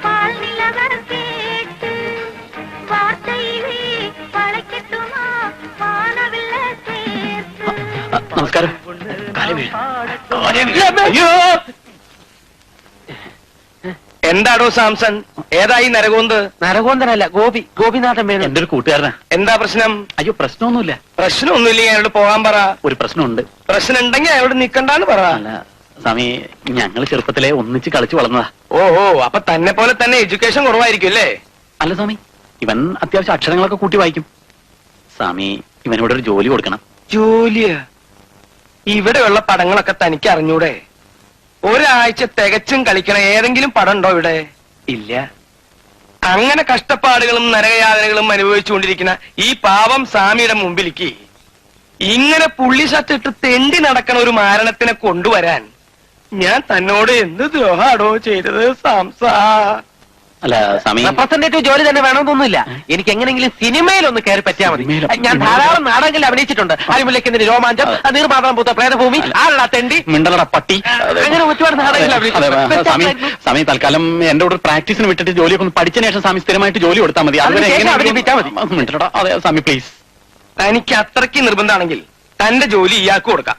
பால் நிலவர் கேட்டு வார்த்தையிலே பழைக்கட்டுமா வானவில்ல சேர்த்து. നമസ്കാരം. കാലി വീഴും. അയ്യോ! എന്താടോ സാംസൺ, ഏതായി നരകോന്ത്? നരകോന്തനല്ല, ഗോപിനാഥൻ വേണം. എന്റെ ഒരു കൂട്ടുകാരനാ. എന്താ പ്രശ്നം? അയ്യോ പ്രശ്നമൊന്നുമില്ല. പ്രശ്നമൊന്നുമില്ലെങ്കിൽ അയാളോട് പോകാൻ പറ. ഒരു പ്രശ്നമുണ്ട്. പ്രശ്നം ഉണ്ടെങ്കിൽ അയാളോട് നിക്കണ്ടാന്ന് പറ. അല്ല സ്വാമി, ഞങ്ങൾ ചെറുപ്പത്തിലെ ഒന്നിച്ച് കളിച്ചു വളർന്നതാ. ഓഹോ, അപ്പൊ തന്നെ പോലെ തന്നെ എഡ്യൂക്കേഷൻ കുറവായിരിക്കും അല്ലേ? അല്ല സ്വാമി, ഇവൻ അത്യാവശ്യം അക്ഷരങ്ങളൊക്കെ കൂട്ടി വായിക്കും. സ്വാമി, ഇവനിവിടെ ഒരു ജോലി കൊടുക്കണം. ജോലിയാ? ഇവിടെയുള്ള പടങ്ങളൊക്കെ തനിക്ക് അറിഞ്ഞൂടെ? ഒരാഴ്ച തികച്ചും കളിക്കണ ഏതെങ്കിലും പടം ഉണ്ടോ ഇവിടെ? ഇല്ല. അങ്ങനെ കഷ്ടപ്പാടുകളും നരകയാതനകളും അനുഭവിച്ചുകൊണ്ടിരിക്കുന്ന ഈ പാവം സ്വാമിയുടെ മുമ്പിലേക്ക് ഇങ്ങനെ പുള്ളി ഷർട്ടിട്ട് തെണ്ടി നടക്കണ ഒരു മാരണത്തിനെ കൊണ്ടുവരാൻ ഞാൻ തന്നോട് എന്ത് ദ്രോഹാടോ ചെയ്തത് സാംസാ? അല്ല സ്വാമി, റെപ്രസെന്റേറ്റീവ് ജോലി തന്നെ വേണമെന്നൊന്നുമില്ല. എനിക്ക് എങ്ങനെയെങ്കിലും സിനിമയിലൊന്ന് കയറി പറ്റിയാൽ മതി. സിനിമയിലോ? ഞാൻ ധാരാളം നാടകങ്ങളിൽ അഭിനയിച്ചിട്ടുണ്ട്. അരിമുല്ലയ്ക്കെതിരെ രോമാഞ്ചം, നീർമാതളം പൂത്ത പ്രേതഭൂമി, ആരടാ തെണ്ടി, മിണ്ടലട പട്ടി. അങ്ങനെ ഒരുപാട് നാടകങ്ങളിൽ അതെ, സ്വാമി, സ്വാമി തൽക്കാലം എന്റെ കൂടെ പ്രാക്ടീസിന് വിട്ടിട്ട് ജോലിയൊക്കെ ഒന്ന് പഠിച്ചതിന് ശേഷം സ്വാമി സ്ഥിരമായിട്ട് ജോലി കൊടുത്താൽ മതി. അതിന് അതുവരെ ശേഷം എങ്ങനെ അവതരിപ്പിച്ചാൽ മതി. മിണ്ടലടാ. അതെ സ്വാമി പ്ലീസ്. തനിക്ക് അത്രയ്ക്ക് നിർബന്ധമാണെങ്കിൽ തന്റെ ജോലി ഇയാൾക്ക് കൊടുക്കാം.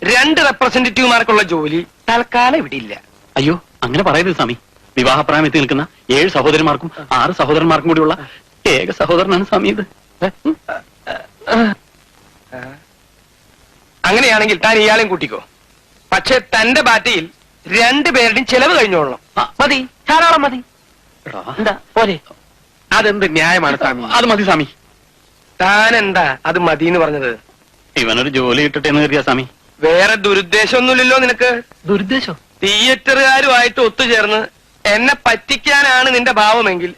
2 റെപ്രസെന്റേറ്റീവുമാർക്കുള്ള ജോലി തൽക്കാലം ഇവിടെ ഇല്ല. അയ്യോ അങ്ങനെ പറയരുത് സ്വാമി. വിവാഹപ്രായമെത്തി നിൽക്കുന്ന 7 സഹോദരന്മാർക്കും 6 സഹോദരന്മാർക്കും കൂടിയുള്ള ഏക സഹോദരനാണ് സ്വാമി ഇത്. അങ്ങനെയാണെങ്കിൽ താൻ ഇയാളെയും കൂട്ടിക്കോ. പക്ഷെ തന്റെ ബാറ്റയിൽ 2 പേരുടെയും ചെലവ് കഴിഞ്ഞോളണം. മതി, ധാരാളം മതി. എടാ, എന്താ പോരെ? അതെന്ത് ന്യായമാണ് സ്വാമി? അത് മതി സ്വാമി. താൻ എന്താ അത് മതി എന്ന് പറഞ്ഞത്? ഇവനൊരു ജോലി കിട്ടട്ടെ എന്ന് കരുതിയ സ്വാമി. വേറെ ദുരുദ്ദേശമൊന്നുമില്ലല്ലോ നിനക്ക്? ദുരുദ്ദേശം? തിയേറ്ററുകാരുമായിട്ട് ഒത്തുചേർന്ന് എന്നെ പറ്റിക്കാനാണ് നിന്റെ ഭാവമെങ്കിൽ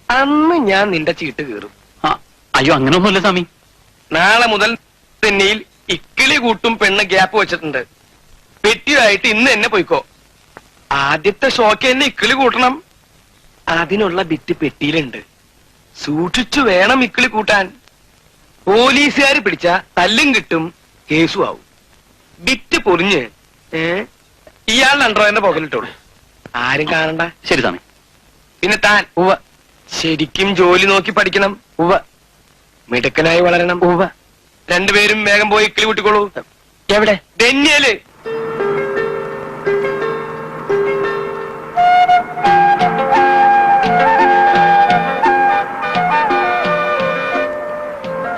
അന്ന് ഞാൻ നിന്റെ ചീട്ട് കീറും. അയ്യോ അങ്ങനെയൊന്നുമില്ല സ്വാമി. നാളെ മുതൽ പിന്നിൽ ഇക്കിളി കൂട്ടും പെണ്ണ് ഗ്യാപ്പ് വെച്ചിട്ടുണ്ട്. പെട്ടിയായിട്ട് ഇന്ന് എന്നെ പോയിക്കോ. ആദ്യത്തെ ഷോക്ക് എന്നെ ഇക്കിളി കൂട്ടണം. അതിനുള്ള ബിറ്റ് പെട്ടിയിലുണ്ട്. സൂക്ഷിച്ചു വേണം ഇക്കിളി കൂട്ടാൻ. പോലീസുകാർ പിടിച്ച തല്ലും കിട്ടും, കേസും ആവും. ബിറ്റ് പൊറിഞ്ഞ് ഇയാളുടെ അണ്ടർവെയറിന്റെ പോകലിട്ടോളൂ. ആരും കാണണ്ട. ശരി സ്വാമി. പിന്നെ താൻ ശരിക്കും ജോലി നോക്കി പഠിക്കണം. മിടുക്കനായി വളരണം. 2 പേരും വേഗം പോയി ഇക്കിളി കൂട്ടിക്കോളൂ. എവിടെ? ഡെന്നിയല്.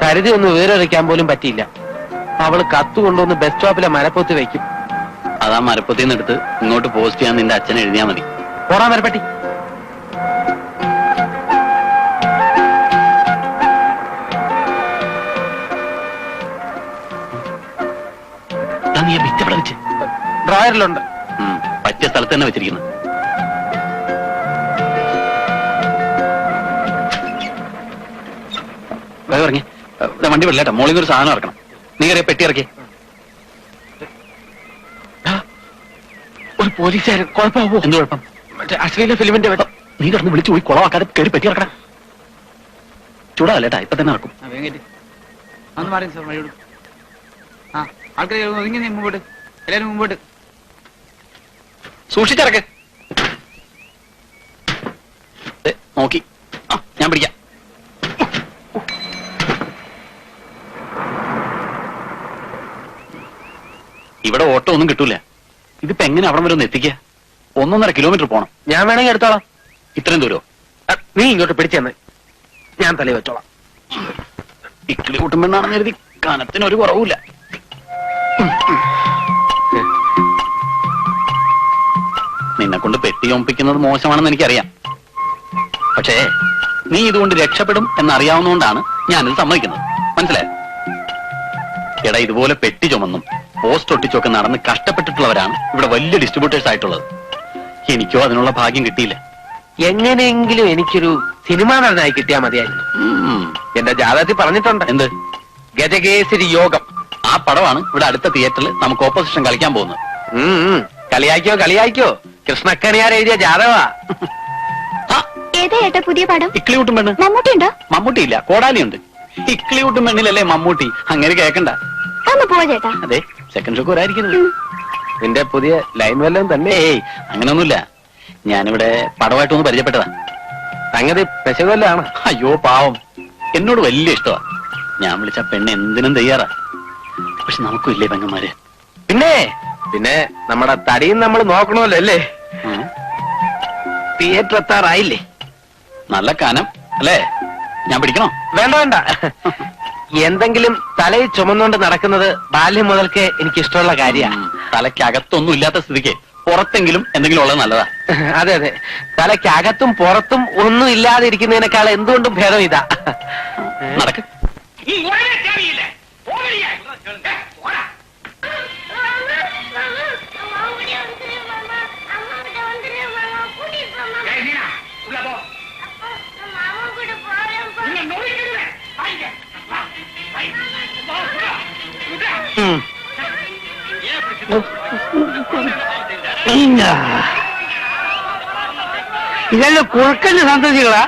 സരിത ഒന്ന് വേറൊരയ്ക്കാൻ പോലും പറ്റിയില്ല. അവള് കത്ത് കൊണ്ടുവന്ന് ബസ് സ്റ്റോപ്പിലെ മരപ്പൊത്ത് വെക്കും. അതാ മരപ്പത്തിൽ നിന്ന് എടുത്ത് ഇങ്ങോട്ട് പോസ്റ്റ് ചെയ്യാൻ നിന്റെ അച്ഛനെ എഴുതിയാ മതി. പോടാ മരപ്പട്ടി. നീ ബിറ്റവിടെ വെച്ച് ഡ്രോയറിലുണ്ട്. പറ്റിയ സ്ഥലത്ത് തന്നെ വെച്ചിരിക്കുന്നു. വേഗം ഇറങ്ങി. വണ്ടി വിടലേട്ടാ, മോളിൽ നിന്ന് ഒരു സാധനം ഇറക്കണം. നീ കയറിയ പെട്ടി ഇറക്കി. ഒരു പോലീസുകാരൻ. കുഴപ്പമാവോ? എന്ത് കുഴപ്പം? മറ്റേ അശ്ലീല ഫിലിമിന്റെ നീ കിടന്ന് വിളിച്ചു പോയി കുളവാക്കാതെ കയറി പെട്ടി ഇറക്കണം. ചൂടാവല്ലേട്ടാ, ഇപ്പൊ തന്നെ ഇറക്കും. ആൾക്കാർ മുമ്പോട്ട്, എല്ലാരും മുമ്പോട്ട്. സൂക്ഷിച്ചിറക്ക്. നോക്കി. ഞാൻ പിടിക്കാം. ഇവിടെ ഓട്ടോ ഒന്നും കിട്ടൂല. ഇതിപ്പോ എങ്ങനെ അവിടെ വരെ ഒന്ന് എത്തിക്കുക? 1.5 കിലോമീറ്റർ പോണം. ഞാൻ വേണമെങ്കിൽ എടുത്തോളാം. ഇത്രയും ദൂരോ? നീ ഇങ്ങോട്ട് പിടിച്ചെന്ന് ഞാൻ തലയിൽ വെച്ചോളാം. ഇക്കിളി കൂട്ടുമ്പോഴാണെന്ന് കരുതി കനത്തിനൊരു കുറവുമില്ല. നിന്നെ കൊണ്ട് പെട്ടി ഒമ്പിക്കുന്നത് മോശമാണെന്ന് എനിക്കറിയാം. പക്ഷേ നീ ഇതുകൊണ്ട് രക്ഷപ്പെടും എന്നറിയാവുന്നതുകൊണ്ടാണ് ഞാനിത് സമ്മതിക്കുന്നത്. മനസ്സിലായോ? എടാ, ഇതുപോലെ പെട്ടി ചുമന്നും പോസ്റ്റ് ഒട്ടിച്ചൊക്കെ നടന്ന് കഷ്ടപ്പെട്ടിട്ടുള്ളവരാണ് ഇവിടെ വലിയ ഡിസ്ട്രിബ്യൂട്ടേഴ്സ് ആയിട്ടുള്ളത്. എനിക്കോ അതിനുള്ള ഭാഗ്യം കിട്ടിയില്ല. എങ്ങനെയെങ്കിലും എനിക്കൊരു സിനിമാ നടനായി കിട്ടിയാ മതിയായിരുന്നു. എന്റെ ജാതകത്തിൽ പറഞ്ഞിട്ടുണ്ട് എന്ത്? ഗജകേസരി യോഗം. ആ പടമാണ് ഇവിടെ അടുത്ത തിയേറ്ററിൽ നമുക്ക് ഓപ്പോസിഷൻ കളിക്കാൻ പോകുന്നത്. കളിയാക്കോ കളിയാക്കോ, കൃഷ്ണക്കണിയാർ എഴുതിയ ജാതകമാ. ഏതാ ഏട്ടാ പുതിയ പടം? ഇക്ലിയൂട്ടും പെണ്ണ്. മമ്മൂട്ടി ഉണ്ടോ? മമ്മൂട്ടി ഇല്ല, കോടാലിയുണ്ട്. ഇക്ലിയൂട്ടും പെണ്ണിലല്ലേ മമ്മൂട്ടി. അങ്ങനെ കേക്കണ്ട. ഒന്ന് പോവാ ചേട്ടാ. അതെ, സെക്കൻഡ് ഷോക്ക് വരായിരിക്കുന്നത്. നിന്റെ പുതിയ ലൈൻ വല്ലതും തന്നെ? ഏയ് അങ്ങനൊന്നുമില്ല, ഞാനിവിടെ പടമായിട്ടൊന്ന് പരിചയപ്പെട്ടതാ. സംഗതി പെശകല്ലാണ്. അയ്യോ പാവം, എന്നോട് വലിയ ഇഷ്ടമാ. ഞാൻ വിളിച്ച പെണ്ണ് എന്തിനും തയ്യാറാ. പക്ഷെ നമുക്കും ഇല്ലേ പെങ്ങന്മാര്? പിന്നെ പിന്നെ നമ്മുടെ തടിയും നമ്മൾ നോക്കണമല്ലോ അല്ലേ? തിയേറ്റർ എത്താറായില്ലേ? നല്ല കാനം അല്ലേ? ഞാൻ പിടിക്കണോ? വേണ്ട വേണ്ട. എന്തെങ്കിലും തലയിൽ ചുമന്നുകൊണ്ട് നടക്കുന്നത് ബാല്യം മുതൽക്കേ എനിക്ക് ഇഷ്ടമുള്ള കാര്യമാണ്. തലയ്ക്കകത്തൊന്നും ഇല്ലാത്ത സ്ഥിതിക്ക് പുറത്തെങ്കിലും എന്തെങ്കിലും ഉള്ളത് നല്ലതാ. അതെ അതെ, തലയ്ക്കകത്തും പുറത്തും ഒന്നും ഇല്ലാതെ ഇരിക്കുന്നതിനേക്കാൾ എന്തുകൊണ്ടും ഭേദം ഇതാ. നടക്ക്. ഇതെല്ലാം കുറുക്കന്റെ സന്തതികളാ.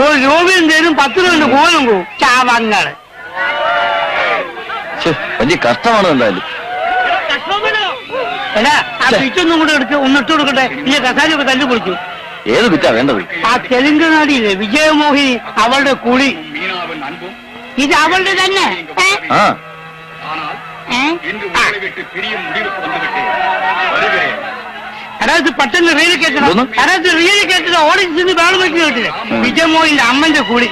ഒരു രൂപയും തരും, 10 രൂപ പോലും പോവും. ചാവങ്ങള് വലിയ കഷ്ടമാണ് എന്തായാലും. എടാ, ആ പിറ്റൊന്നും കൂടെ എടുത്ത് ഒന്നിട്ട് കൊടുക്കട്ടെ. ഈ കസാലൊക്കെ തല്ലു പൊളിച്ചു. ഏത് പിറ്റാ വേണ്ടത്? ആ തെലുങ്ക് നാടിയില്ലേ വിജയമോഹിനി, അവളുടെ കുളി. ഇത് അവളുടെ തന്നെ. ആ എടാ, ഇത് പെട്ടെന്ന് റീല് കേട്ടണം. എടാ, ഇത് റീല് കേട്ടിട്ട് ഓഡിയൻസിന് വേണം വെച്ച് കേട്ടില്ലേ? വിജയമോഹിന്റെ അമ്മന്റെ കുളി.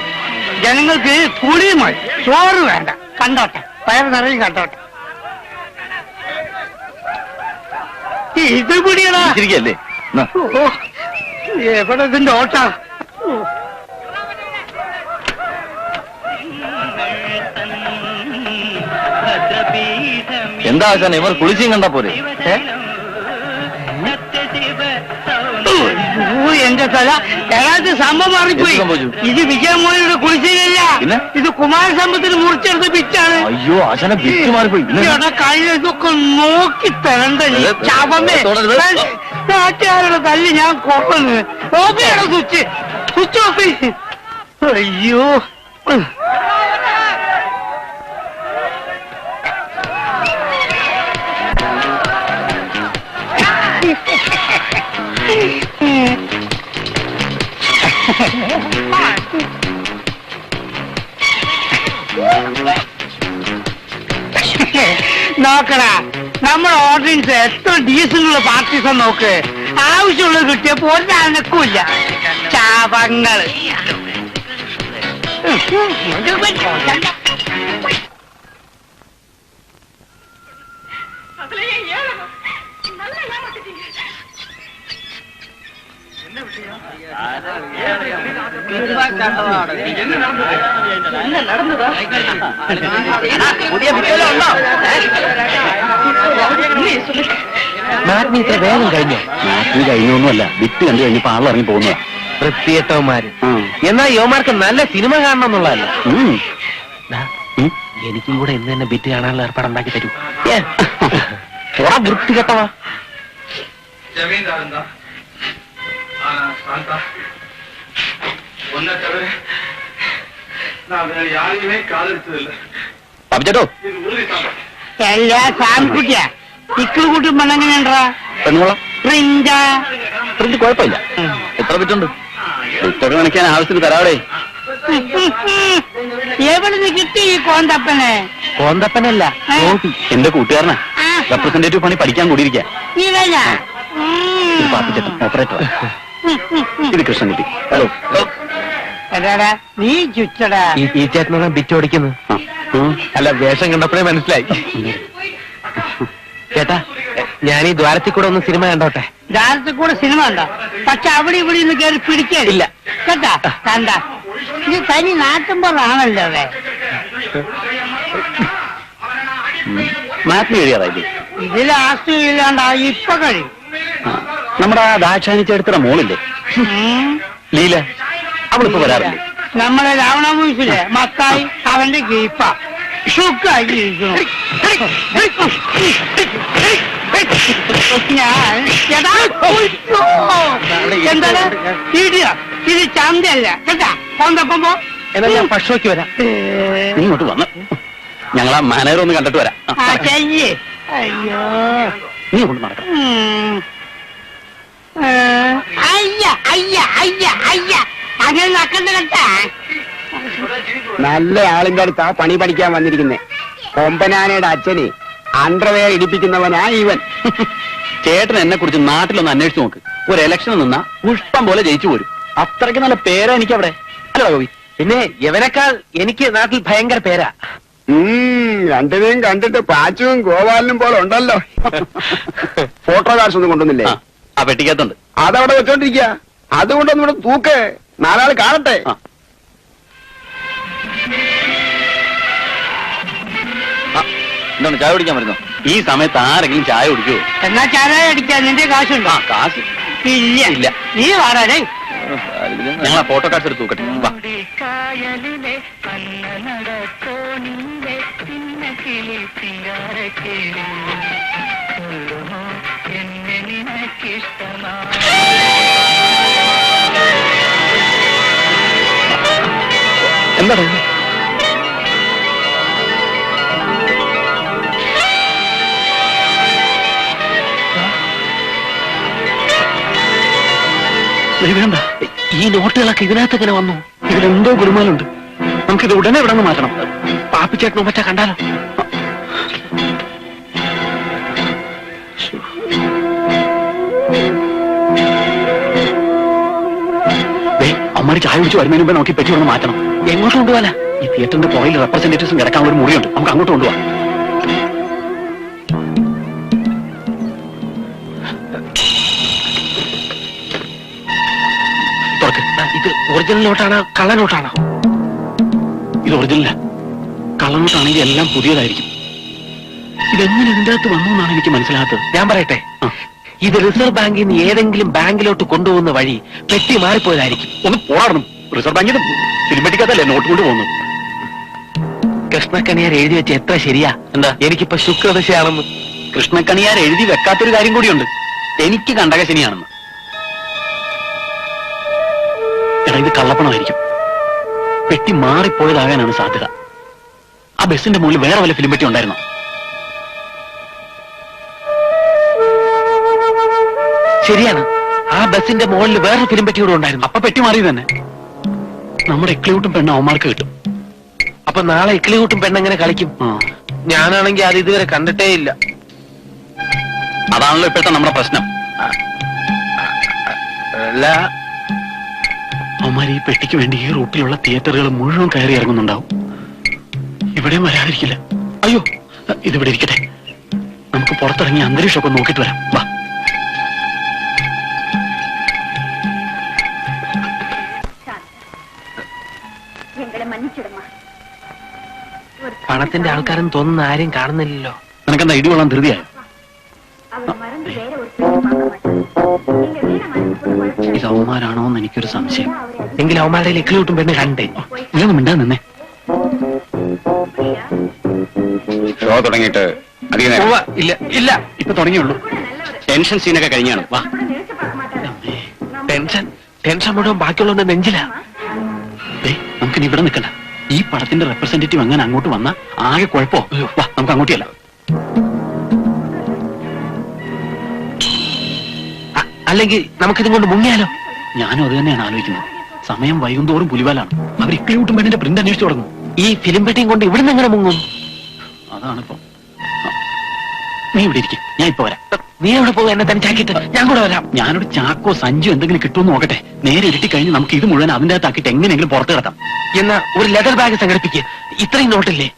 ജനങ്ങൾക്ക് കുളി മതി, ചോറ് വേണ്ട. കണ്ടോട്ടെ, പയർ നിറയും കണ്ടോട്ടെ. ഇത് പിടിയടാ. ഇരിക്കല്ലേ? ഓ, എവിടെ ഇതിന്റെ ഓട്ടാ? എന്താ ആശാന, ഇവർ കുളിച്ചും കണ്ടാ പോരെ? എന്റെ തല. എടാത് സംഭവം മാറിപ്പോയി. എന്ത് സംഭവിച്ചു? ഇത് വിജയമോഹനയുടെ കുളിച്ചില്ല, പിന്നെ? ഇത് കുമാരസമ്പത്തിന് മുറിച്ചെടുത്ത പിച്ചാണ്. അയ്യോ ആശാന, ബിറ്റ് മാറിപ്പോയി. എടാ, കഴിഞ്ഞ ഇതൊക്കെ നോക്കി തരണ്ട നീ. ചവമേ, നാട്ടുകാരുടെ തല്ലി ഞാൻ കൊള്ളുന്നു. ഓഫിയുടെ സ്വിച്ച് സ്വിച്ച് ഓഫ്. അയ്യോ, നോക്കടാ, നമ്മുടെ ഓഡിയൻസ് എത്ര ഡീസന്റുള്ള പാർട്ടീസാ നോക്ക്. ആവശ്യമുള്ളത് കിട്ടിയപ്പോ ഒരനക്കൂല്ല. ചാപങ്ങള്. പുതിയ വിദ്യാലയം ഉണ്ടോ? മാറ്റിനി ഇത്ര വേഗം കഴിഞ്ഞോ? നാട്ടിൽ കഴിഞ്ഞൊന്നുമല്ല, വിറ്റ് കണ്ടു കഴിഞ്ഞപ്പോ ആളിറങ്ങി പോകുന്നതാ. വൃത്തിയേട്ടവന്മാര്. എന്നാ യുവമാർക്ക് നല്ല സിനിമ കാണണം എന്നുള്ളതല്ല. എനിക്കും കൂടെ ഇന്ന് തന്നെ ബിറ്റ് കാണാനുള്ള ഏർപ്പാടുണ്ടാക്കി തരൂ. വൃത്തികെട്ടവാ. പാപ്പിച്ചേട്ടോ, എല്ലാ സാമിക്കുട്ടിയാ ഇക്കിള് കൂട്ടും പെണ്ണെങ്ങനെയാണ്ടാ? പെണ്ണുകൊള്ളാം. പ്രിന്റ പ്രിന്റ് കുഴപ്പമില്ല. എത്ര ബിറ്റുണ്ട്? ബിറ്റൊക്കെ കണക്കാൻ ആവശ്യത്തിന് തരാവടേ. എവിടുന്ന് കിട്ടി ഈ കോന്തപ്പനെ? കോന്തപ്പനല്ല, എന്റെ കൂട്ടുകാരനാ. റെപ്രസെന്റേറ്റീവ് പണി പഠിക്കാൻ കൂടിയിരിക്കാ. ഇവനാ? ഇത് പാപ്പിച്ചേട്ടൻ, ഓപ്പറേറ്റർ. ഇത് കൃഷ്ണൻകുട്ടി. ഹലോ. എടാടാ, നീ ചുറ്റടാ. ഈ ചേട്ടനാണ് ബിറ്റ് ഓടിക്കുന്നത്. അല്ല, വേഷം കണ്ടപ്പോഴേ മനസ്സിലായി. ചേട്ടാ, ഞാൻ ഈ ദ്വാരത്തിൽ കൂടെ ഒന്ന് സിനിമ കണ്ടോട്ടെ. ദ്വാരത്തിൽ കൂടെ സിനിമ ഉണ്ടോ? പക്ഷെ അവിടെ ഇവിടെ നിന്ന് കയറി പിടിക്കാനില്ല കേട്ടാ. കണ്ട, ഇത് തനി നാട്ടുമ്പോഴാണല്ലോ. മാപ്പിന് കഴിയാറായില്ലേ? ഇതിൽ ആസ്തിയില്ലാണ്ടാ ഇപ്പൊ കഴിയും. നമ്മുടെ ദാക്ഷായണി ചേട്ടത്തിന്റെ മോളില്ലേ, ലീല അവളിപ്പോ വരാറില്ലേ? നമ്മളെ രാവണമൂസിലെ മത്തായി അവന്റെ കീപ്പ സുഖായിരിക്കുന്നു. ഞാൻ എടാ, ഉയ്യോ. എന്താണ് ഇടിയ ഇത് ചന്തയല്ല കേട്ടാ. കൊണ്ടപ്പം പോ. എന്നാ ഞാൻ ഭക്ഷണക്ക് വരാം. നീ ഇങ്ങോട്ട് വന്ന് ഞങ്ങൾ ആ മാനേജർ ഒന്ന് കണ്ടിട്ട് വരാം. ആ ചെയ്യേ. അയ്യോ. നീ കൊണ്ട് നടക്കാം. അയ്യ അയ്യ അയ്യ അയ്യ അങ്ങനെ നക്കണ്ട കേട്ടാ. നല്ല ആളിന്റെ അടുത്താ പണി പഠിക്കാൻ വന്നിരിക്കുന്നേ. കൊമ്പനാനയുടെ അച്ഛന് അണ്ടർവെയർ ഇടിപ്പിക്കുന്നവനാ ഇവൻ. ചേട്ടൻ എന്നെ കുറിച്ച് നാട്ടിലൊന്ന് അന്വേഷിച്ച് നോക്ക്. ഒരു ഇലക്ഷൻ നിന്നാ പുഷ്പം പോലെ ജയിച്ചു പോരും. അത്രയ്ക്ക് നല്ല പേരാ എനിക്ക് അവിടെ. അല്ല ഗോപി? പിന്നെ ഇവനേക്കാൾ എനിക്ക് നാട്ടിൽ ഭയങ്കര പേരാ. രണ്ടിനെയും കണ്ടിട്ട് പാച്ചുവും ഗോപാലനും പോലെ ഉണ്ടല്ലോ. ഫോട്ടോ കാർഡ്സ് ഒന്നും കൊണ്ടുവന്നില്ലേ? ആ പെട്ടിക്കകത്തുണ്ട്. അതവിടെ വെച്ചോണ്ടിരിക്ക. അതുകൊണ്ടൊന്നും ഇവിടെ തൂക്ക്, നാലാൾ കാണട്ടെ. ആ. എന്താണ് ചായ കുടിക്കാൻ വരുന്നോ? ഈ സമയത്ത് ആരെങ്കിലും ചായ കുടിക്കുവോ? എന്നാ ചായ അടിക്കാൻ നിന്റെ കാശുണ്ടോ? ആ കാശ് ഇല്ല ഇല്ല. നീ വാടാനേ. ഞങ്ങൾ ആ ഫോട്ടോ കാർഡ്സ് എടുത്ത് നോക്കട്ടെ. വാ. എന്താണ് വേണ്ട, ഈ നോട്ടുകളൊക്കെ ഇതിനകത്ത് എങ്ങനെ വന്നു? ഇതിലെന്തോ ഗുരുമാലുണ്ട്. നമുക്കിത് ഉടനെ ഇവിടെ നിന്ന് മാറ്റണം. പാപ്പിച്ചേട്ടനോ മറ്റാ കണ്ടാലോ? അമ്മമാര് ചായ കുടിച്ച് വരുന്നതിന് മുമ്പ് നമുക്ക് പെറ്റി ഇവിടെ മാറ്റണം. എങ്ങോട്ട് കൊണ്ടുപോകാനാ? ഈ തിയേറ്ററിന്റെ പുറയിൽ റെപ്രസെന്റേറ്റീവ്സും കിടക്കാൻ ഒരു മുറിയുണ്ട്. നമുക്ക് അങ്ങോട്ട് കൊണ്ടുപോകാം. തുറക്ക്. ഇത് ഒറിജിനൽ നോട്ടാണോ കള്ള നോട്ടാണോ? ഇത് ഒറിജിനലാ. കള്ളനോട്ടാണെങ്കിൽ എല്ലാം പുതിയതായിരിക്കും. ഇതെങ്ങനെ ഇതിന്റെ അകത്ത് വന്നു എന്നാണ് എനിക്ക് മനസ്സിലാകാത്തത്. ഞാൻ പറയട്ടെ, ആ. ഇത് റിസർവ് ബാങ്കിൽ നിന്ന് ഏതെങ്കിലും ബാങ്കിലോട്ട് കൊണ്ടുപോകുന്ന വഴി പെട്ടി മാറിപ്പോയതായിരിക്കും. ഒന്ന് പോരാടണം. റിസർവ് ബാങ്കിൽ നിന്ന് സിനിമറ്റിക്കകത്തല്ലേ നോട്ട് കൊണ്ട് പോകുന്നു. കൃഷ്ണക്കണിയാർ എഴുതി വെച്ച എത്ര ശരിയാ? എന്താ? എനിക്കിപ്പോ ശുക്രദശയാണെന്ന്. കൃഷ്ണക്കണിയാർ എഴുതി വെക്കാത്തൊരു കാര്യം കൂടിയുണ്ട്. എനിക്ക് കണ്ടകശനിയാണെന്ന്. എടാ ഇത് കള്ളപ്പണമായിരിക്കും. പെട്ടി മാറിപ്പോയതാകാനാണ് സാധ്യത. ആ ബസിന്റെ മുകളിൽ വേറെ വല്ല ഫിലിം പെട്ടി ഉണ്ടായിരുന്നോ? ശരിയാണ്, ആ ബസിന്റെ മുകളിൽ വേറൊരു ഫിലിം പെട്ടി കൂടെ ഉണ്ടായിരുന്നു. അപ്പൊ പെട്ടി മാറി തന്നെ. നമ്മുടെ എക്ലിയൂട്ടും പെണ്ണ അവന്മാർക്ക് കിട്ടും. അപ്പൊ നാളെ ഇക്ലികൂട്ടും പെണ്ണെങ്ങനെ കളിക്കും? ആ ഞാനാണെങ്കിൽ അത് ഇതുവരെ കണ്ടിട്ടേ ഇല്ല. അതാണല്ലോ ഇപ്പോഴത്തെ നമ്മുടെ പ്രശ്നം. അല്ല, അവന്മാർ ഈ പെട്ടിക്ക് വേണ്ടി ഈ റൂട്ടിലുള്ള തിയേറ്ററുകൾ മുഴുവൻ കയറി ഇറങ്ങുന്നുണ്ടാവും. ഇവിടെയും വരാതിരിക്കില്ല. അയ്യോ, ഇതിവിടെ ഇരിക്കട്ടെ. നമുക്ക് പുറത്തിറങ്ങി അന്തരീക്ഷമൊക്കെ നോക്കിയിട്ട് വരാം. വാ. പണത്തിന്റെ ആൾക്കാരെന്ന് തോന്നുന്ന ആരെയും കാണുന്നില്ലല്ലോ. നിനക്കെന്താ ഇടിവെള്ളം ധൃതിയായോ? ഇത് അവന്മാരാണോ എന്ന് എനിക്കൊരു സംശയം. എങ്കിലും അവന്മാരുടെ ഇക്ലികൂട്ടും പെണ്ണ് കണ്ടേ. ഇതൊന്നും മിണ്ടാ നിന്നെ. ഷോ തുടങ്ങിയിട്ട് അധികം നേരം ഇല്ല ഇല്ല, ഇപ്പൊ തുടങ്ങിയുള്ളൂ. ടെൻഷൻ സീനൊക്കെ കഴിഞ്ഞാണ്. വാ. ടെൻഷൻ മുഴുവൻ ബാക്കിയുള്ളവന്റെ നെഞ്ചിലാ. നമുക്കിനി ഇവിടെ നിൽക്കണ്ട. ഈ പടത്തിന്റെ റെപ്രസെന്റേറ്റീവ് അങ്ങനെ അങ്ങോട്ട് വന്ന ആകെ കുഴപ്പോ. വാ, നമുക്ക് അങ്ങോട്ടല്ല. അല്ലെങ്കിൽ നമുക്കിതും കൊണ്ട് മുങ്ങിയാലോ? ഞാനും അത് തന്നെയാണ് ആലോചിക്കുന്നത്. സമയം വൈകുന്തോറും പുലിവാലാണ്. അവർ ഇക്ലിയൂട്ടും പെണ്ണിന്റെ പ്രിന്റ് അന്വേഷിച്ചു തുടങ്ങും. ഈ ഫിലിം പെട്ടിയും കൊണ്ട് ഇവിടുന്ന് എങ്ങനെ മുങ്ങും? അതാണിപ്പോ. നീ ഇവിടെ ഇരിക്കും, ഞാൻ ഇപ്പൊ വരാം. നീ എവിടെ പോകും? എന്നെ തനിച്ചാക്കിയിട്ട് ഞാൻ കൂടെ വരാം. ഞാനൊരു ചാക്കോ സഞ്ചു എന്തെങ്കിലും കിട്ടുമെന്ന് നോക്കട്ടെ. നേരെ ഇരുട്ടി കഴിഞ്ഞ് നമുക്ക് ഇത് മുഴുവൻ അതിന്റെ അകത്താക്കിയിട്ട് എങ്ങനെയെങ്കിലും പുറത്ത് കിടത്താം. എന്നാ ഒരു ലെതർ ബാഗ് സംഘടിപ്പിക്കുക. ഇത്രയും നോട്ടില്ലേ?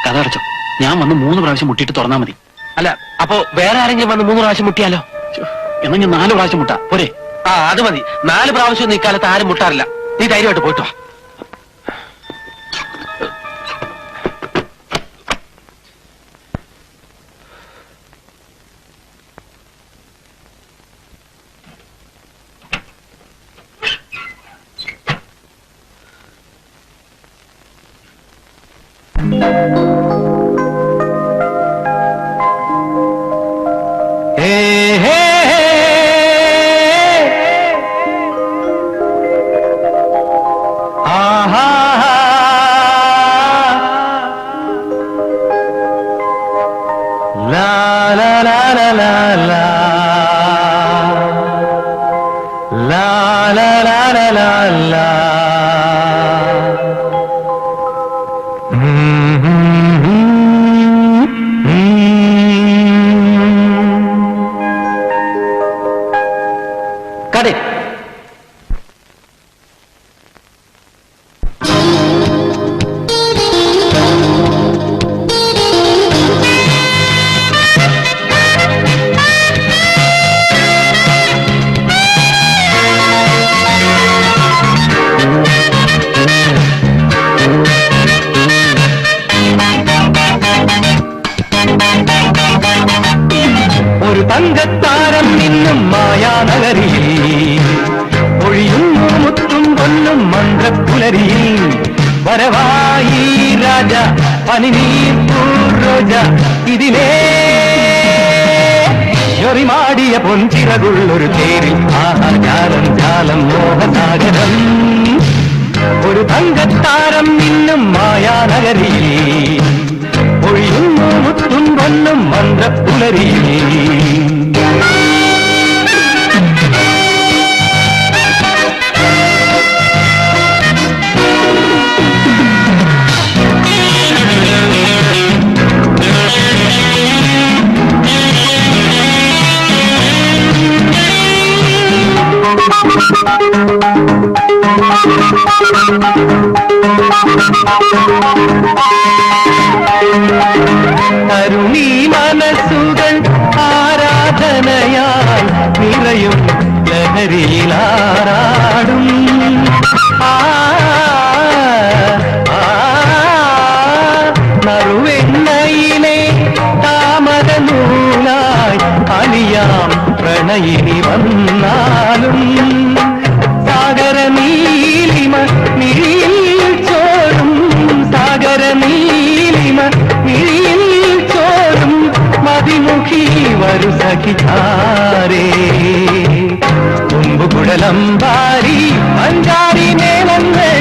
കഥ അടച്ചോ. ഞാൻ വന്ന് 3 പ്രാവശ്യം മുട്ടിയിട്ട് തുറന്നാ മതി. അല്ല, അപ്പോ വേറെ ആരെങ്കിലും വന്ന് 3 പ്രാവശ്യം മുട്ടിയാലോ? എന്നാ ഞാൻ 4 പ്രാവശ്യം മുട്ടാ പോരെ? ആ, അത് മതി. 4 പ്രാവശ്യം ഈ കാലത്ത് ആരും മുട്ടാറില്ല. നീ ധൈര്യമായിട്ട് പോയിട്ടോ. ഒരു തങ്കത്താരം നിന്നും മായാനഗരിയിൽ ഒഴിയുന്നു മുത്തും പൊന്നും മന്ത്രപ്പുലരിയിൽ വരവായി രാജ പനിനീർ പൂർരോജ ഇതിലേ ഞൊറിമാടിയ പൊൻചിറകുള്ളൊരു തേരിൽ ആഹാ ജാലം ജാലം മോഹസാഗരം ഒരു തങ്കത്താരം നിന്നും മായാനഗരിയിൽ ഒഴിയുന്നു മുത്തും പൊന്നും മന്ത്രപ്പുലരിയിൽ തരുണീ മനസ്സുകൾ ആരാധനയാൽ നിറയും ലഹരിയിലാറാടും നറുവെണ്ണയിലെ താമര നൂലായി അലിയാം പ്രണയിനി വന്നാലും സാഗര നീലിമ മിഴിയിൽ ചോരും സാഗര നീലിമ മിഴിയിൽ ചോരും മതിമുഖി വരു സഖിതാരേ കുമ്പുകുഴലമ്പാരി പഞ്ചാരി മേളങ്ങൾ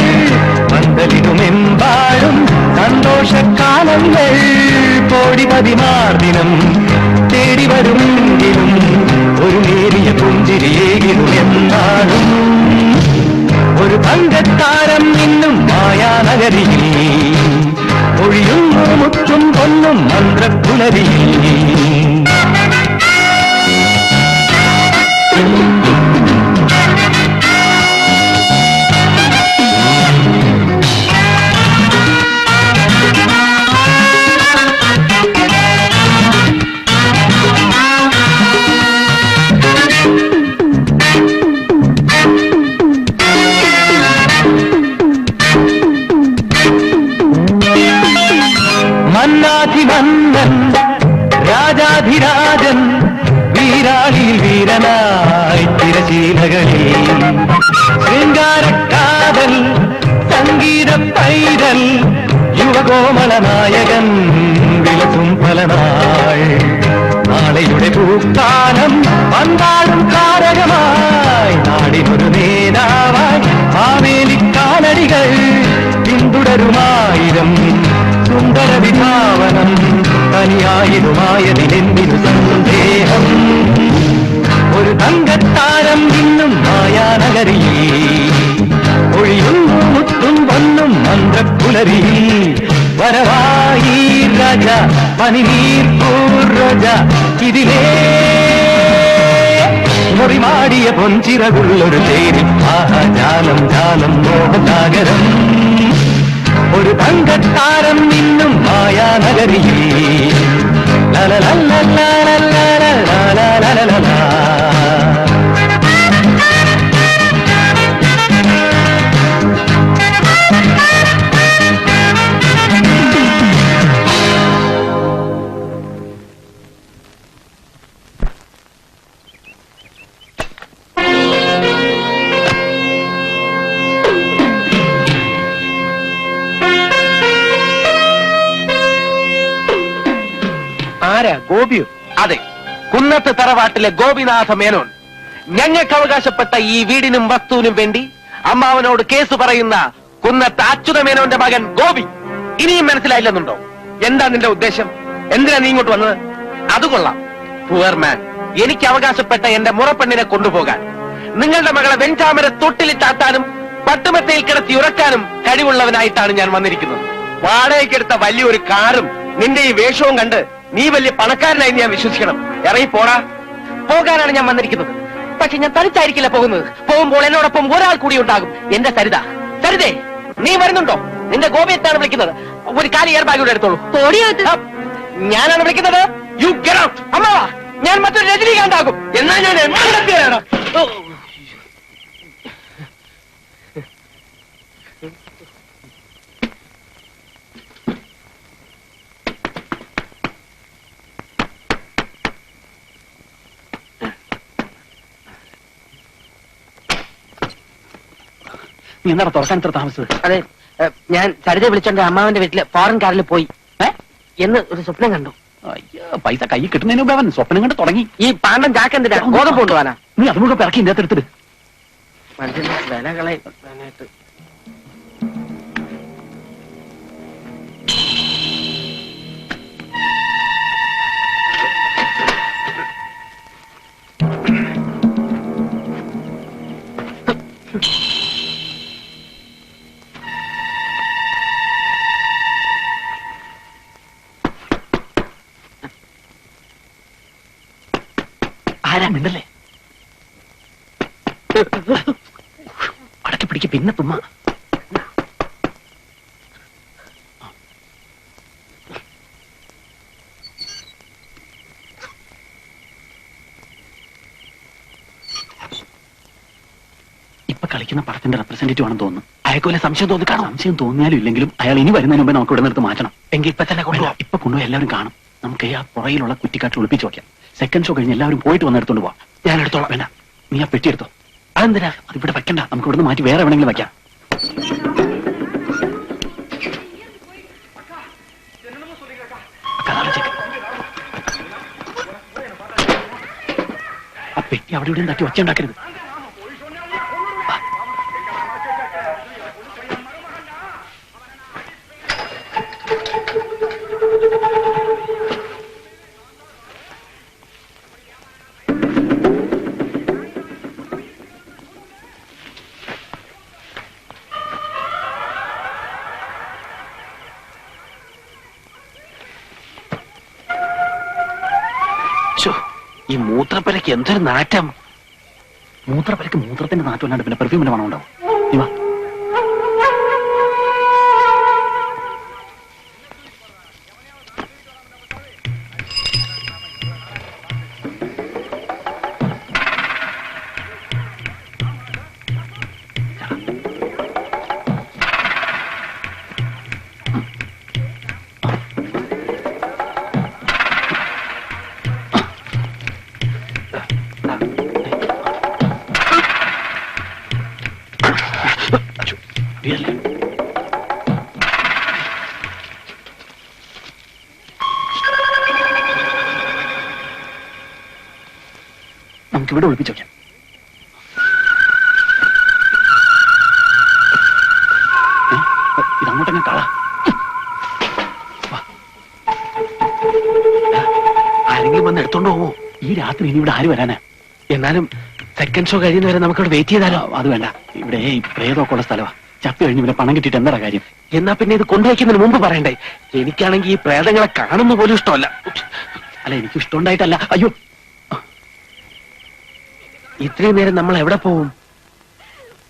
പന്തലിടുമെമ്പാടും സന്തോഷക്കാലങ്ങൾ കോടി പതിമാർദിനം തേടി വരുമെങ്കിലും ഒരു നേരിയ പുഞ്ചിരിയേകിടുമെന്നാളും ഒരു തങ്കത്താരം നിന്നും മായാനഗരിയിൽ ഒഴിയുന്നു മുത്തും പൊന്നും മന്ത്രപ്പുലരിയിൽ മന്നാധിമന്നൻ രാജാധിരാജൻ വീരാളിയിൽ വീരനായി തിരശീലകളിൽ ശൃംഗാരക്കാതൽ സംഗീത പൈതൽ യുവകോമള നായകൻ വിലസും പലനാൾ നാളെയുടെ പൂക്കാലം പന്താടും താരകമായി നാടിനൊരു നേതാവായി മാവേലിക്കാലടികൾ പിന്തുടരുമായിരം സുന്ദര വിഭാവനം തനിയായതുമായതിലെന്തിനു സന്ദേഹം ഒരു തങ്കത്താരം ഇന്നും മായാനഗരിയിൽ ഒഴിയുന്നു മുത്തും പൊന്നും മന്ത്രപ്പുലരിയിൽ വരവായി രാജ പനിനീർ പൂർരോജ ഇതിലേ മുറിമാടിയ പൊൻചിറകുള്ളൊരു തേരി ആഹാ ജാലം ജാലം മോഹസാഗരം ഒരു തങ്കത്താരം ഇന്നും മായാനഗരിയിൽ ലലലലലലലലലലലലലലല ആരാ? ഗോപിയോ? അതെ, കുന്നത്ത് തറവാട്ടിലെ ഗോപിനാഥ മേനോൻ. ഞങ്ങൾക്ക് അവകാശപ്പെട്ട ഈ വീടിനും വസ്തുവിനും വേണ്ടി അമ്മാവനോട് കേസ് പറയുന്ന കുന്നത്ത് അച്യുത മേനോന്റെ മകൻ ഗോപി. ഇനിയും മനസ്സിലായില്ലെന്നുണ്ടോ? എന്താ നിന്റെ ഉദ്ദേശം? എന്തിനാ നീ ഇങ്ങോട്ട് വന്നത്? അത് കൊള്ളാം, പുവർ മാൻ. എനിക്ക് അവകാശപ്പെട്ട എന്റെ മുറപ്പെണ്ണിനെ കൊണ്ടുപോകാൻ, നിങ്ങളുടെ മകളെ വെഞ്ചാമര തൊട്ടിലിട്ടാത്താനും പട്ടുമെത്തയിൽ കിടത്തി ഉറക്കാനും കഴിവുള്ളവനായിട്ടാണ് ഞാൻ വന്നിരിക്കുന്നത്. വാടകയ്ക്കെടുത്ത വലിയൊരു കാറും നിന്റെ ഈ വേഷവും കണ്ട് നീ വലിയ പണക്കാരനായി ഞാൻ വിശ്വസിക്കണം. ഇറങ്ങി പോടാ. പോകാനാണ് ഞാൻ വന്നിരിക്കുന്നത്. പക്ഷെ ഞാൻ തനിച്ചായിരിക്കില്ല പോകുന്നത്. പോകുമ്പോൾ എന്നോടൊപ്പം ഒരാൾ കൂടി ഉണ്ടാകും, എന്റെ സരിത. സരിതേ, നീ വരുന്നുണ്ടോ? നിന്റെ ഗോപിയത്താണ് വിളിക്കുന്നത്. ഒരു കാലി എയർ ബാഗ് എടുത്തോളൂ. ഞാനാണ് വിളിക്കുന്നത്. You get out. അമ്മാവാ, ഞാൻ മറ്റൊരു രജനീകാന്താകും. എന്നാ ഞാൻ നീ എന്താ തുറക്കാൻ ഇത്ര താമസിച്ചത്? അതെ, ഞാൻ സരിതയെ വിളിച്ചോണ്ട് അമ്മാവന്റെ വീട്ടില് ഫോറിൻ കാറിൽ പോയി എന്ന് ഒരു സ്വപ്നം കണ്ടു. അയ്യോ, പൈസ കൈ കിട്ടുന്നതിന് മുമ്പ് അവൻ സ്വപ്നം കണ്ട് തുടങ്ങി. ഈ പാണ്ടം ചാക്ക് എന്തിനാ? ഗോതമ്പ് കൊണ്ടുപോകാനാ? നീ അത് മുഴുവൻ പിറക്കി ഇതിനകത്ത് എടുത്തിട്ട്. മനുഷ്യന്റെ വിലകളെ വെക്കാനായിട്ട്. ആരാ മിണ്ടല്ലേ? അടക്കി പിടിക്ക്, പിന്നെ തുമ്മ. ഇപ്പൊ കളിക്കുന്ന പടത്തിന്റെ റെപ്രസെന്റേറ്റീവ് ആണെന്ന് തോന്നുന്നു. അയാൾക്കൊരു സംശയം തോന്നി കാണും. സംശയം തോന്നിയാലും ഇല്ലെങ്കിലും അയാൾ ഇനി വരുന്നതിന് മുമ്പേ നമുക്ക് ഇവിടെ നിർത്ത് മാറ്റണം. എങ്കിൽ ഇപ്പൊ തന്നെ കൊണ്ടുപോകാം. ഇപ്പൊ കൊണ്ടുപോയി എല്ലാവരും കാണും. നമുക്ക് ആ പുറയിലുള്ള കുറ്റിക്കാട്ടിൽ ഒളിപ്പിച്ച് വെക്കാം. സെക്കൻഡ് ഷോ കഴിഞ്ഞ് എല്ലാവരും പോയിട്ട് വന്ന് എടുത്തോണ്ട് പോവാം. ഞാൻ എടുത്തോളാം. വേണ്ട, നീ ആ പെട്ടി എടുത്തോ. അതെന്തിനാ? അതിവിടെ വെക്കണ്ട, നമുക്ക് ഇവിടുന്ന് മാറ്റി വേറെ എവിടെയെങ്കിലും വെക്കാം. ആ പെട്ടി അവിടെ ഇവിടെ തട്ടി ഒച്ച ഉണ്ടാക്കരുത്. ഈ മൂത്രപ്പരക്ക് എന്തൊരു നാറ്റം. മൂത്രപ്പരക്ക് മൂത്രത്തിന്റെ നാറ്റം അല്ലാണ്ട് പിന്നെ പെർഫ്യൂമിന്റെ മണം ഉണ്ടാവും. നീ വാ. നമുക്കിവിടെ ഒളിപ്പിച്ചു വയ്ക്കാം. ഇതങ്ങോട്ടങ്ങ് കള. ആരെങ്കിലും വന്ന് എടുത്തോണ്ട് പോവോ? ഈ രാത്രി ഇനി ഇവിടെ ആര് വരാനാ? എന്നാലും സെക്കൻഡ് ഷോ കഴിയുന്നവരെ നമുക്കിവിടെ വെയിറ്റ് ചെയ്താലോ? അത് വേണ്ട, ഇവിടെ ഈ പ്രേതമൊക്കെ ഉള്ള സ്ഥലമാ. ചപ്പി കഴിഞ്ഞ് പിന്നെ പണം കിട്ടിയിട്ട് എന്താ കാര്യം? എന്നാ പിന്നെ ഇത് കൊണ്ടുവയ്ക്കുന്നതിന് മുമ്പ് പറയണ്ടേ? എനിക്കാണെങ്കിൽ ഈ പ്രേതങ്ങളെ കാണുന്ന പോലും ഇഷ്ടമല്ല. അല്ല, എനിക്ക് ഇഷ്ടമുണ്ടായിട്ടല്ല. അയ്യോ, ഇത്രയും നേരം നമ്മൾ എവിടെ പോവും?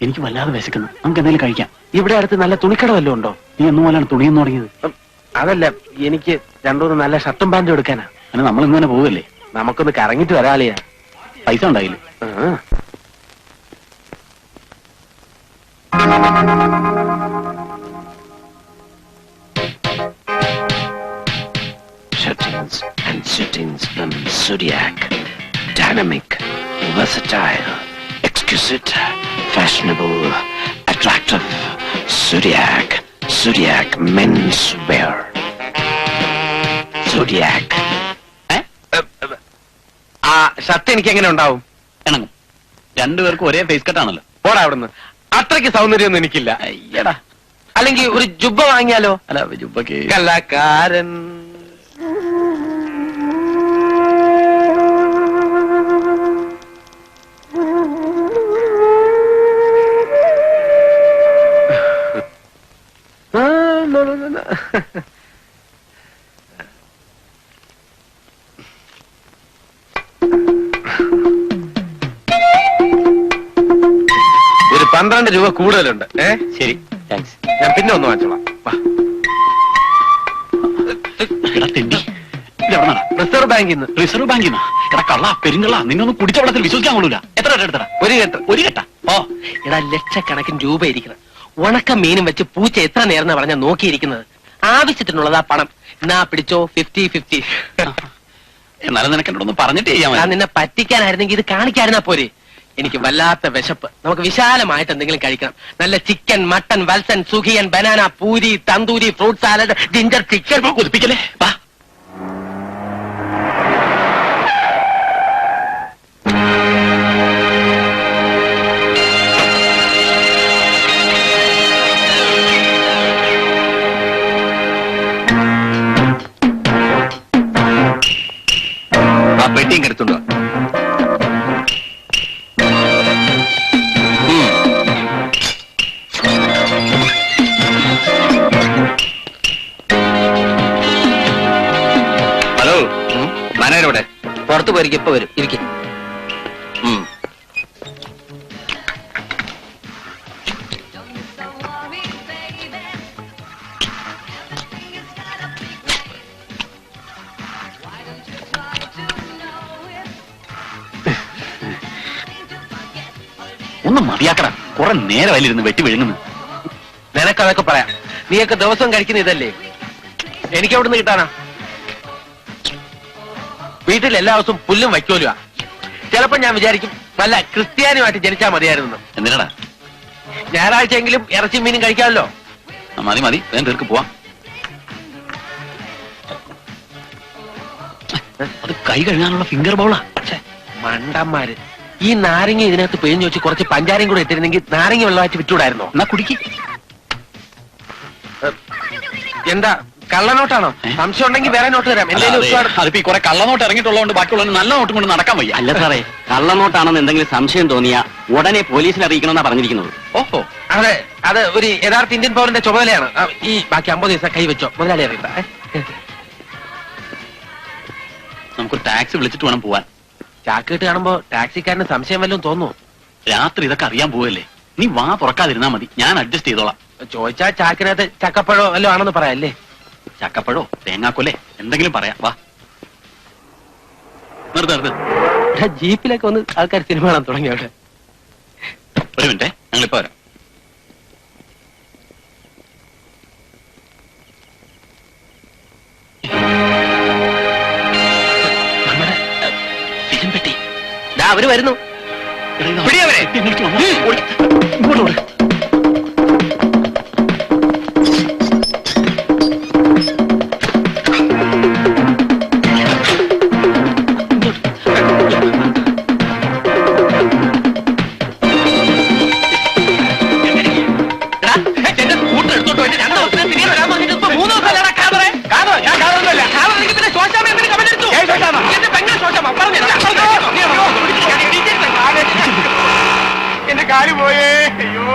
എനിക്ക് വല്ലാതെ വിശക്കുന്നു. നമുക്ക് എന്തെങ്കിലും കഴിക്കാം. ഇവിടെ അടുത്ത് നല്ല തുണിക്കട വല്ലതും ഉണ്ടോ? നീ എന്നു പോലാണ് തുണിയെന്ന് തുടങ്ങിയത്? അതല്ല, എനിക്ക് രണ്ടൂന്ന് നല്ല ഷർട്ടും പാന്റും എടുക്കാനാ. അങ്ങനെ നമ്മൾ ഇന്ന് തന്നെ പോവല്ലേ? നമുക്കൊന്ന് കറങ്ങിട്ട് വരാളിയാ. പൈസ ഉണ്ടായില്ലേ? Shuttings and sittings from Zodiac. Dynamic, versatile, exquisite, fashionable, attractive. Zodiac. Zodiac men's wear. Zodiac. Shirt എനിക്ക് എങ്ങനെ ഉണ്ടാവും? ഇണങ്ങും. രണ്ടുപേർക്കും ഒരേ ഫേസ് കട്ടാണല്ലോ. പോടാ അവിടുന്ന്. അത്രയ്ക്ക് സൗന്ദര്യമൊന്നും എനിക്കില്ല. അയ്യടാ. അല്ലെങ്കിൽ ഒരു ജുബ്ബ വാങ്ങിയാലോ? അല്ല ജുബ്ബക്ക് കലാകാരൻ. ഒരു 12 രൂപ കൂടുതലുണ്ട്. ശരി, താങ്ക്സ്. ഞാൻ പിന്നെ ഒന്ന് വാങ്ങിച്ചോളാം. വാ. എടാ തെണ്ടി, ഇതെവിടെന്നാണ്? റിസർവ് ബാങ്കിൽ നിന്ന്. റിസർവ് ബാങ്കിൽ നിന്നാ? എടാ കള്ള, പെരുങ്കള്ള, നിന്നൊന്നും കുടിച്ച വെള്ളത്തിൽ വിശ്വസിക്കാൻ കൊള്ളൂല. എത്ര കെട്ട എടുത്തടാ? ഒരു കെട്ട്. ഒരു കെട്ട? ഓ എടാ, ലക്ഷക്കണക്കിന് രൂപ ഇരിക്കണം. ഉണക്ക മീനും വെച്ച് പൂച്ച എത്ര നേരം പറഞ്ഞാ നോക്കിയിരിക്കുന്നത്. ആവശ്യത്തിനുള്ളതാ പണം. എന്നാ പിടിച്ചോ, 50-50. എന്നാലും നിനക്ക് എന്നോടൊന്ന് പറഞ്ഞിട്ട് ചെയ്യാൻ ഞാൻ നിന്നെ പറ്റിക്കാനായിരുന്നെങ്കിൽ ഇത് കാണിക്കായിരുന്നാ പോരെ. എനിക്ക് വല്ലാത്ത വിശപ്പ്. നമുക്ക് വിശാലമായിട്ട് എന്തെങ്കിലും കഴിക്കണം. നല്ല ചിക്കൻ, മട്ടൻ, വത്സൻ, സുഖിയൻ, banana, puri, tandoori, fruit salad, ginger chicken. കൊതിപ്പിക്കല്ലേ? വാ. ആ പെട്ടിയും എടുത്തുണ്ടോ? ഹലോ, മാനേജരോടെ? പുറത്തു പോയിരിക്കും, ഇപ്പൊ വരും. ഇരിക്കും. ഒന്ന് മതിയാക്കടാ, കുറെ നേരമായിരുന്ന് വെട്ടി വിഴുങ്ങുന്നു. നിനക്കതൊക്കെ പറയാം. നീയൊക്കെ ദിവസം കഴിക്കുന്ന ഇതല്ലേ. എനിക്ക് എവിടെ നിന്ന് കിട്ടാനാ? വീട്ടിൽ എല്ലാ ദിവസവും പുല്ലും വയ്ക്കോലുവാ. ചിലപ്പോ ഞാൻ വിചാരിക്കും വല്ല ക്രിസ്ത്യാനിയുമായിട്ട് ജനിച്ചാൽ മതിയായിരുന്നു. എന്തിനാടാ? ഞായറാഴ്ചയെങ്കിലും ഇറച്ചി മീനും കഴിക്കാമല്ലോ. മതി മതി, വേഗം തീർക്ക് പോവാം. അത് കൈ കഴുകാനുള്ള ഫിംഗർ ബൗളാ. മണ്ടന്മാര്. ഈ നാരങ്ങ ഇതിനകത്ത് പിഴിഞ്ഞു വെച്ച് കുറച്ച് പഞ്ചാരയും കൂടെ ഇട്ടിരുന്നെങ്കിൽ നാരങ്ങ വെള്ളമായിട്ട് വിട്ടുകൂടായിരുന്നോ? എന്നാ കുടിക്ക്. എന്താ കള്ളനോട്ടാണോ? സംശയം ഉണ്ടെങ്കിൽ വേറെ നോട്ട് തരാം. എന്തെങ്കിലും അതിപ്പോ കുറെ കള്ളനോട്ട് ഇറങ്ങിയിട്ടുള്ളതുകൊണ്ട് ബാക്കിയുള്ള നല്ല നോട്ടും കൊണ്ട് നടക്കാൻ വയ്യ. അല്ല സാറേ, കള്ളനോട്ടാണെന്ന് എന്തെങ്കിലും സംശയം തോന്നിയാ ഉടനെ പോലീസിൽ അറിയിക്കണമെന്നാ പറഞ്ഞിരിക്കുന്നത്. ഓഹോ, അതെ, അത് ഒരു യഥാർത്ഥ ഇന്ത്യൻ പൗരന്റെ ചുമതലയാണ്. ഈ ബാക്കി 50 ദിവസം കൈവച്ചോ, മുതലാളി അറിയണ്ട. നമുക്കൊരു ടാക്സി വിളിച്ചിട്ട് വേണം പോവാൻ. ചാക്കിട്ട് കാണുമ്പോ ടാക്സിക്കാരന് സംശയം വല്ലതും തോന്നുന്നു. രാത്രി ഇതൊക്കെ അറിയാൻ പോവല്ലേ? നീ വാ തുറക്കാതിരുന്നാ മതി, ഞാൻ അഡ്ജസ്റ്റ് ചെയ്തോളാം. ചോദിച്ചാ ചാക്കിനകത്ത് ചക്കപ്പഴോ വല്ലതും ആണെന്ന് പറയാല്ലേ. ചക്കപ്പഴോ തേങ്ങാക്കൊല്ലേ എന്തെങ്കിലും പറയാം. വാ, നിർത്ത്. ജീപ്പിലൊക്കെ ഒന്ന് ആൾക്കാർ സിനിമ കാണാൻ തുടങ്ങിയോട്ടെ. ഒരു മിനിറ്റ്, ഞങ്ങളിപ്പോ വരാം. നമ്മുടെ ഫിലിം പെട്ടി. അവര് വരുന്നു. പിടിയവരെ. ഇങ്ങോട്ട് ഓട്. എന്റെ കാല് പോയേ. അയ്യോ.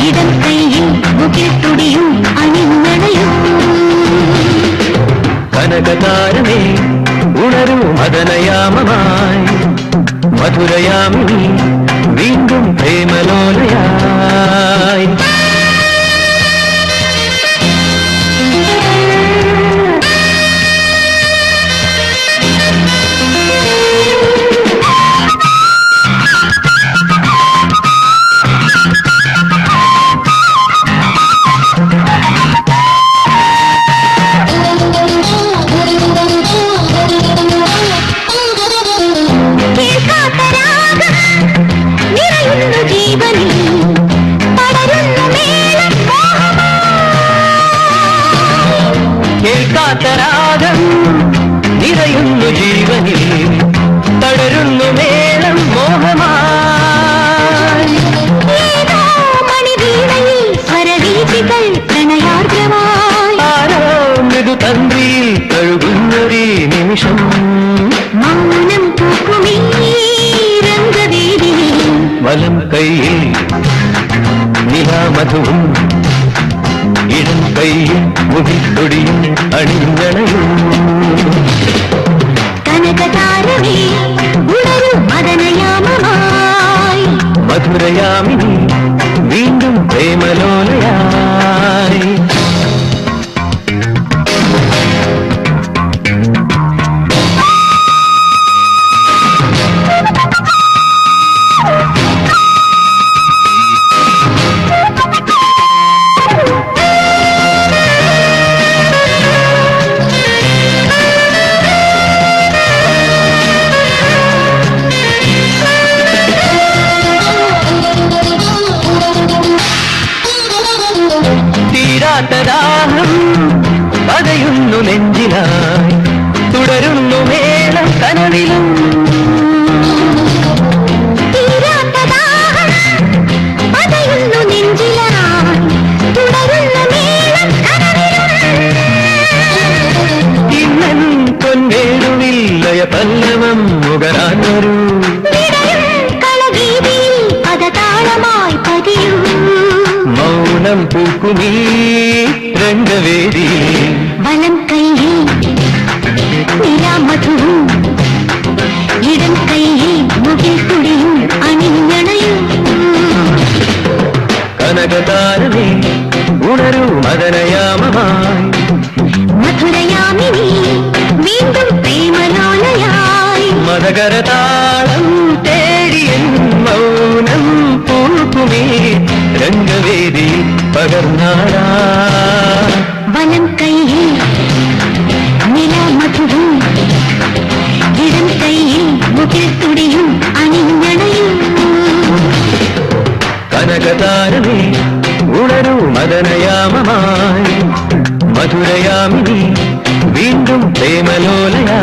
ഇടം കൈയിൽ മുകിൽ തുടിയും അണിമണയും കനകതാരമേ ഉണരൂ മദനയാമമായി മധുരയാമിനി വീണ്ടും പ്രേമലോലയായി കേൾക്കാത്തരാഗം നിറയുന്നു ജീവനിൽ തളരുന്നു മേളം മോഹമായി സ്വരവീതികൾ പ്രണയാർദ്രമായി ആരോ മൃദു തന്ത്രിയിൽ കഴുകുന്നൊരു നിമിഷം മൗനം പൂക്കുമീ രംഗവേദി വലം കൈയിൽ നിലാമധുവും ഇടം കൈയിൽ മുകിൽത്തൊടിയും അണിഞ്ഞണയും കനകതാരമേ ഉണരൂ മദനയാമമായി മധുരയാമിനി വീണ്ടും പ്രേമലോലയായി തീരാത്തദാഹം പതയുന്നു നെഞ്ചിലായി തുടരുന്നു മേളം കനവിലും പതയുന്നു നെഞ്ചിലായി തുടരുന്ന മേളം ഇന്നൻ പൊൻവേടുവിൽ ലയ പല്ലവം മുകരാനൊരു കളഗീതിയിൽ പദതാളമായി പതിയൂ മൗനം പൂക്കുമീ രംഗവേദി വലം കൈയിൽ നിലാമധുവും ഇടം കൈയിൽ മുകിൽ തുടിയും അണിഞ്ഞണയും കനകതാരമേ ഉണരൂ മദനയാമമായി മധുരയാമിനി വീണ്ടും പ്രേമലോലയായി മതകരതാളം തേടിയൻ മൗനം പൂക്കുമീ രംഗവേദി പകർന്നാടാ വലം കൈയിൽ നിലാമധുവും ഇടം കൈയിൽ മുകിൽ തുടിയും അണിഞ്ഞണയും കനകതാരമേ ഉണരൂ മദനയാമമായി മധുരയാമിനി വീണ്ടും പ്രേമലോലയായി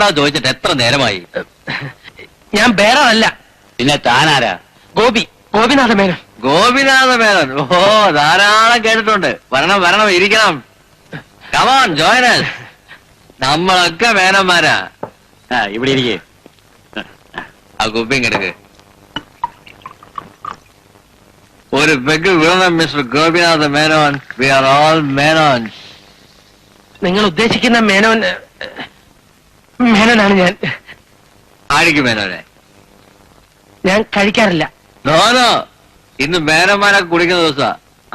ആരാടാ ചോദിച്ചിട്ട് എത്ര നേരമായി? ഞാൻ ബേറല്ല, പിന്നെ താനാരാ? ഗോപി, ഗോപിനാഥ മേനോൻ. ഗോപിനാഥ മേനോൻ. ഓ, ധാരാളം കേട്ടിട്ടുണ്ട്. വരണം വരണം, ഇരിക്കണം. Come on join us. നമ്മളൊക്കെ മേനന്മാരാ. ഇവിടെ ഇരിക്കേ. ആ കുപ്പിയും കിടക്ക്. ഒരു പെഗ് വീണം mister Gopinatha Menon. We are all Menons. നിങ്ങൾ ഉദ്ദേശിക്കുന്ന മേനോനാണ് ഞാൻ. ആയിരിക്കും മേനോനെ? ഞാൻ കഴിക്കാറില്ല. നോനോ, ഇന്ന് മേനന്മാരെ കുടിക്കുന്ന ദിവസാ.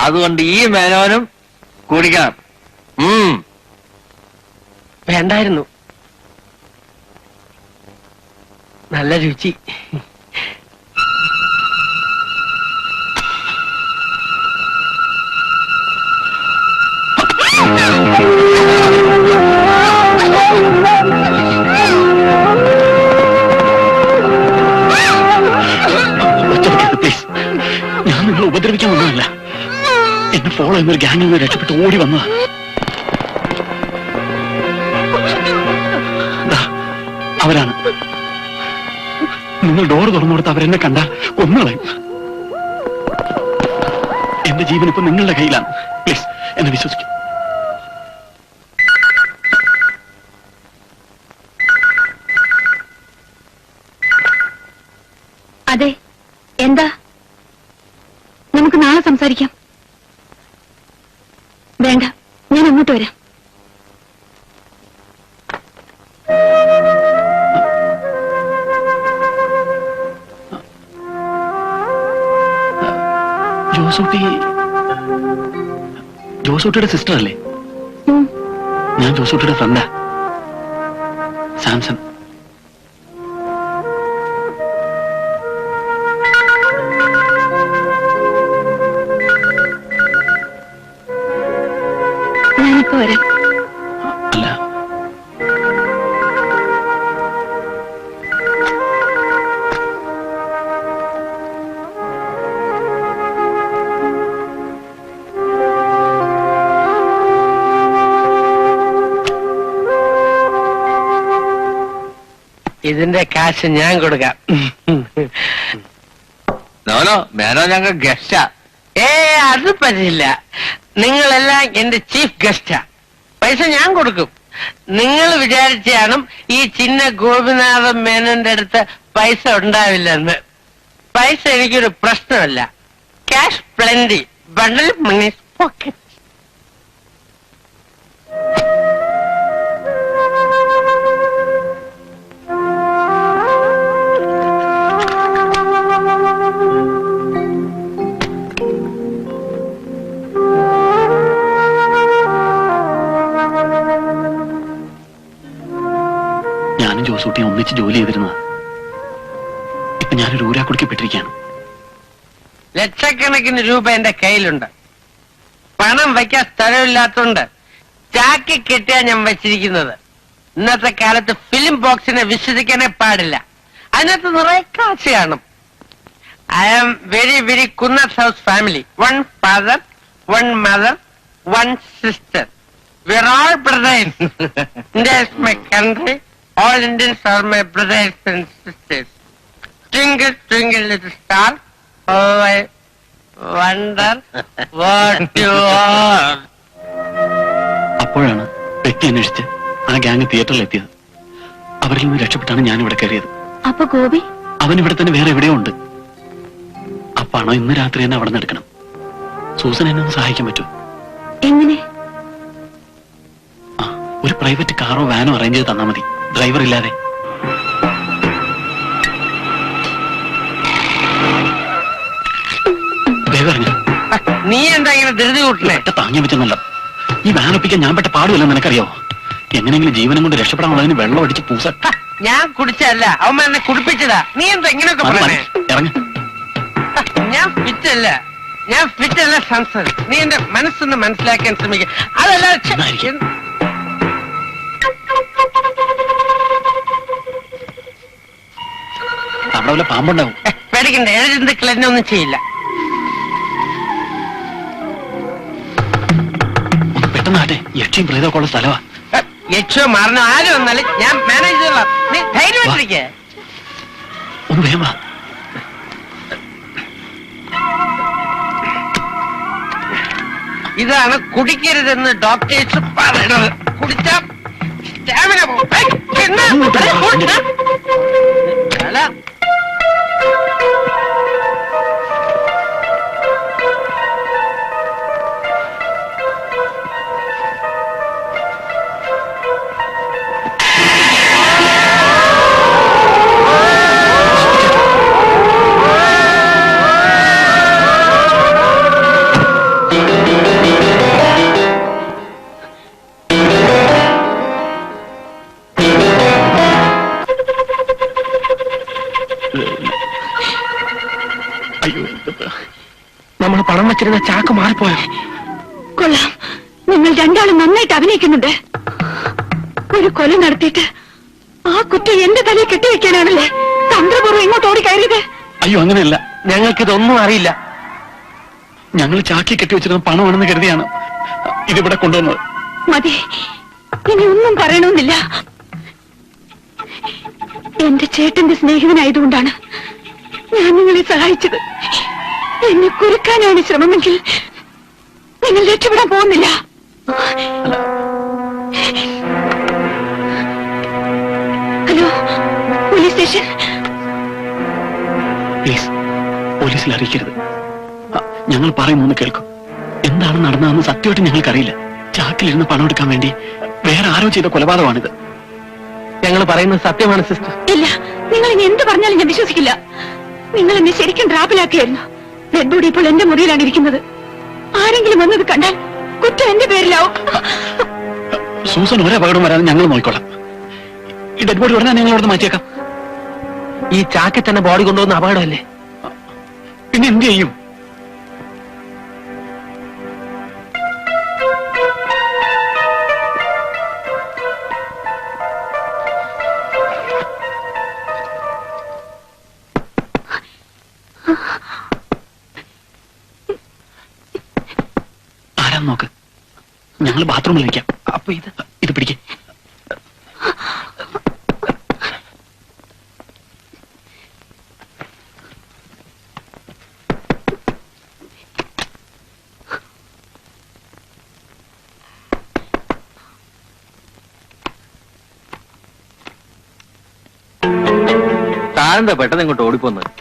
അതുകൊണ്ട് ഈ മേനോനും കുടിക്കണം. വേണ്ടായിരുന്നു, നല്ല രുചി. പ്ലീസ്, ഞാൻ നിങ്ങളെ ഉപദ്രവിക്കാൻ വന്നതല്ല. എന്നെ ഫോളോ ചെയ്യുന്നൊരു ഗ്യാങ്ങിൽ നിന്ന് രക്ഷപ്പെട്ട് ഓടി വന്നതാ. അവരാണ്. നിങ്ങൾ ഡോർ തുറന്നു കൊടുത്ത് അവരെന്നെ കണ്ടാൽ കൊന്നുകളയും. എന്റെ ജീവൻ ഇപ്പൊ നിങ്ങളുടെ കയ്യിലാണ്. പ്ലീസ്, എന്നെ വിശ്വസിക്കും. അതെ, എന്താ? നമുക്ക് നാളെ സംസാരിക്കാം. വേണ്ട, ഞാൻ അങ്ങോട്ട് വരാം. ജോസൂട്ടിയുടെ സിസ്റ്റർ അല്ലേ? ഞാൻ ജോസൂട്ടിയുടെ ഫ്രണ്ടാ, സാംസൺ. ഞാനിപ്പോ വരാം. അല്ല, ഇതിന്റെ കാശ് ഞാൻ കൊടുക്കാം. നോനോ, മേനോ ഞങ്ങൾ ഗസ്റ്റാ. അത് പറ്റില്ല. നിങ്ങളെല്ലാം എന്റെ ചീഫ് ഗസ്റ്റാ. പൈസ ഞാൻ കൊടുക്കും. നിങ്ങൾ വിചാരിച്ചാണ് ഈ ചിന്ന ഗോപിനാഥ മേനോന്റെ അടുത്ത് പൈസ ഉണ്ടാവില്ലെന്ന്. പൈസ എനിക്കൊരു പ്രശ്നമല്ല. ക്യാഷ് പ്ലന്റി, ബണ്ടിൽ മണി പോക്കറ്റ്. ഞാനും ജോസൂട്ടിയും ഒന്നിച്ച് ജോലി ചെയ്തിരുന്നതാ. ഇപ്പൊ ഞാനൊരു ഊരാക്കുടുക്കപ്പെട്ടിരിക്കുകയാണ്. ലക്ഷക്കണക്കിന് രൂപ എന്റെ കയ്യിലുണ്ട്. പണം വയ്ക്കാൻ സ്ഥലമില്ലാത്തോണ്ട് ചാക്കി കെട്ടിയാ ഞാൻ വെച്ചിരിക്കുന്നത്. ഇന്നത്തെ കാലത്ത് ഫിലിം ബോക്സിനെ വിശ്വസിക്കാനേ പാടില്ല. അതിനകത്ത് നിറയെ കാശ് കാണും. I am very very Kunnath house family. 1 father, 1 mother, 1 sister. We are all brothers. India is my country. All Indians are my brothers and sisters. Twinkle, twinkle, little star. Oh, I wonder what you are. അപ്പോഴാണ് പെട്ടി അന്വേഷിച്ച് ആ gang തിയേറ്ററിൽ എത്തിയത്. അവരിൽ നിന്ന് രക്ഷപ്പെട്ടാണ് ഞാൻ ഇവിടെ കയറിയത്. അപ്പൊ ഗോപി അവൻ ഇവിടെ തന്നെ വേറെ എവിടെയോ ഉണ്ട്. ആ പണം ഇന്ന് രാത്രി തന്നെ അവിടെ നിന്ന് എടുക്കണം. സൂസൻ എന്നെ ഒന്ന് സഹായിക്കാൻ പറ്റുമോ? എങ്ങനെ? ആ, ഒരു പ്രൈവറ്റ് കാറോ വാനോ അറേഞ്ച് ചെയ്ത് തന്നാ മതി, ഡ്രൈവർ ഇല്ലാതെ. നീ എന്താ ഇങ്ങനെ ധൃതി കൂട്ടണേ? താങ്ങിയ പറ്റുന്നല്ല. ഈ വാൻ ഒപ്പിക്കാൻ ഞാൻ പെട്ട പാടുമല്ലോ നിനക്കറിയോ? എങ്ങനെയെങ്കിലും ജീവനം കൊണ്ട് രക്ഷപ്പെടാനുള്ളതിന് വെള്ളം അടിച്ച് പൂസ. ഞാൻ കുടിച്ചല്ല, അവൻ എന്നെ കുടിപ്പിച്ചതാ. നീ എന്താ ഇങ്ങനെയൊക്കെ പറയണേ? ഇറങ്ങ. ഞാൻ ഫിറ്റല്ല, ഞാൻ ഫിറ്റല്ല സംസാരം. നീ എന്റെ മനസ്സൊന്ന് മനസ്സിലാക്കാൻ ശ്രമിക്കുക. അതല്ല അവിടെ വല്ല പാമ്പുണ്ടാവും. പേടിക്കണ്ട, ഏഴ് എന്നെ ഒന്നും ചെയ്യില്ല. ഒന്ന് പെട്ടെന്നാട്ടെ, യക്ഷിയും പ്രേതമൊക്കെ ഉള്ള സ്ഥലമാ. യക്ഷോ മരണം ആരും വന്നാലും ഞാൻ മാനേജ് ചെയ്തോളാം. നീ ധൈര്യമായിട്ടിരിക്കേ. ഒന്ന് വേഗം വാ. ഇതാണ് കുടിക്കരുതെന്ന് ഡോക്ടേഴ്സ് പറയുന്നത്. കുടിച്ചാ സ്റ്റാമിന പോകും. അല്ല നമ്മൾ പണം വെച്ചിരുന്ന ചാക്ക് മാറിപ്പോയോ? കൊള്ളാം, നിങ്ങൾ രണ്ടാളും നന്നായിട്ട് അഭിനയിക്കുന്നുണ്ട്. ഒരു കൊല നടത്തിയിട്ട് ആ കുറ്റം എന്റെ തലയിൽ കെട്ടിവെക്കാനാണല്ലേ തന്ത്രപൂർവ്വം ഇങ്ങോട്ട് ഓടി കയറിയത്? അയ്യോ, അങ്ങനെയല്ല. ഞങ്ങൾക്കിതൊന്നും അറിയില്ല. ഞങ്ങൾ ചാക്കി കെട്ടിവെച്ചിരുന്ന പണമാണെന്ന് കരുതിയാണ് ഇതിവിടെ കൊണ്ടുവന്നത്. മതി, ഇനി ഒന്നും പറയണമെന്നില്ല. എന്റെ ചേട്ടന്റെ സ്നേഹിതനായതുകൊണ്ടാണ് ഞാൻ നിങ്ങളെ സഹായിച്ചത്. എന്നെ കുരുക്കാനാണ് ശ്രമമെങ്കിൽ നിങ്ങൾ രക്ഷപ്പെടാൻ പോകുന്നില്ല. Hello, police station. പ്ലീസ്, പോലീസിൽ അറിയിക്കരുത്. ഞങ്ങൾ പറയുന്നൊന്ന് കേൾക്കും. എന്താണ് നടന്നതെന്ന് സത്യമായിട്ട് ഞങ്ങൾക്കറിയില്ല. ചാക്കിലിരുന്ന് പണം എടുക്കാൻ വേണ്ടി വേറെ ആരോ ചെയ്ത കൊലപാതകമാണിത്. ഞങ്ങൾ പറയുന്നത് സത്യമാണ് സിസ്റ്റർ. ഇല്ല, നിങ്ങൾ ഇനി എന്ത് പറഞ്ഞാലും ഞാൻ വിശ്വസിക്കില്ല. നിങ്ങൾ എന്നെ ശരിക്കും ട്രാപ്പിലാക്കിയായിരുന്നു. ഡെഡ് ബോഡി ഇപ്പോൾ എന്റെ മുറിയിലാണ് ഇരിക്കുന്നത്. ആരെങ്കിലും വന്നത് കണ്ടാൽ കുറ്റം എന്റെ പേരിലാവും. സൂസൻ ഒരു അപകടം വരാതെ ഞങ്ങൾ നോക്കിക്കോളാം. ഈ ഡെഡ് ബോഡി ഉടനെ ഞങ്ങൾ അവിടെ മാറ്റിയേക്കാം. ഈ ചാക്കിൽ തന്നെ ബോഡി കൊണ്ടുവന്ന അപകടമല്ലേ? പിന്നെ എന്ത് ചെയ്യും? ആരാന്ന് നോക്ക്. ഞങ്ങൾ ബാത്റൂമിൽ ഇരിക്കാം. അപ്പൊ ഇത് പിടിക്കേ. താഴെ പെട്ടെന്ന് ഇങ്ങോട്ട് ഓടിപ്പോന്നത്.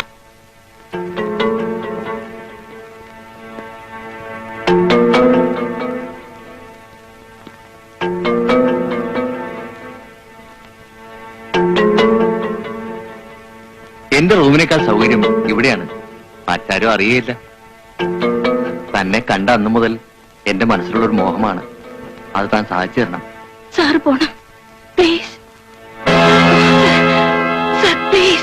എന്റെ റൂമിനേക്കാൾ സൗകര്യം ഇവിടെയാണ്. മറ്റാരും അറിയില്ല. തന്നെ കണ്ട അന്നു മുതൽ എന്റെ മനസ്സിലുള്ളൊരു മോഹമാണ്. അത് താൻ സാധിച്ചു തരണം. സാർ പോണം, പ്ലീസ്. Sir, please.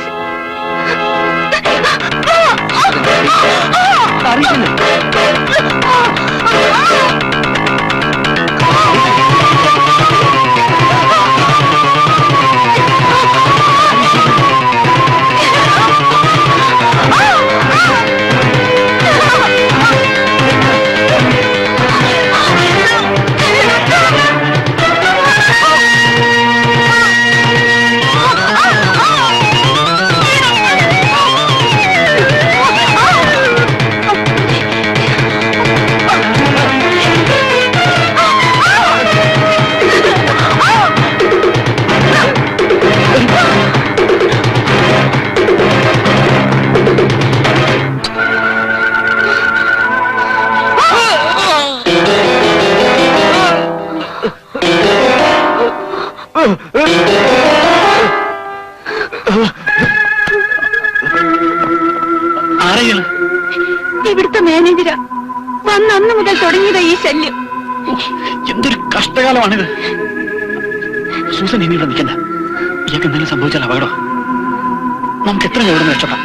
ഇവിടുത്തെ മാനേജരാ. വന്ന് അന്ന് മുതൽ തുടങ്ങിയതാ ഈ ശല്യം. എന്തൊരു കഷ്ടകാലമാണിത്. സൂസൻ ഇനി ഇവിടെ നിൽക്കണ്ട. ഇയാൾക്ക് എന്തെങ്കിലും സംഭവിച്ചാൽ അപകടം. നമുക്ക് എത്ര എവിടെ നിന്ന് രക്ഷപ്പെടാം.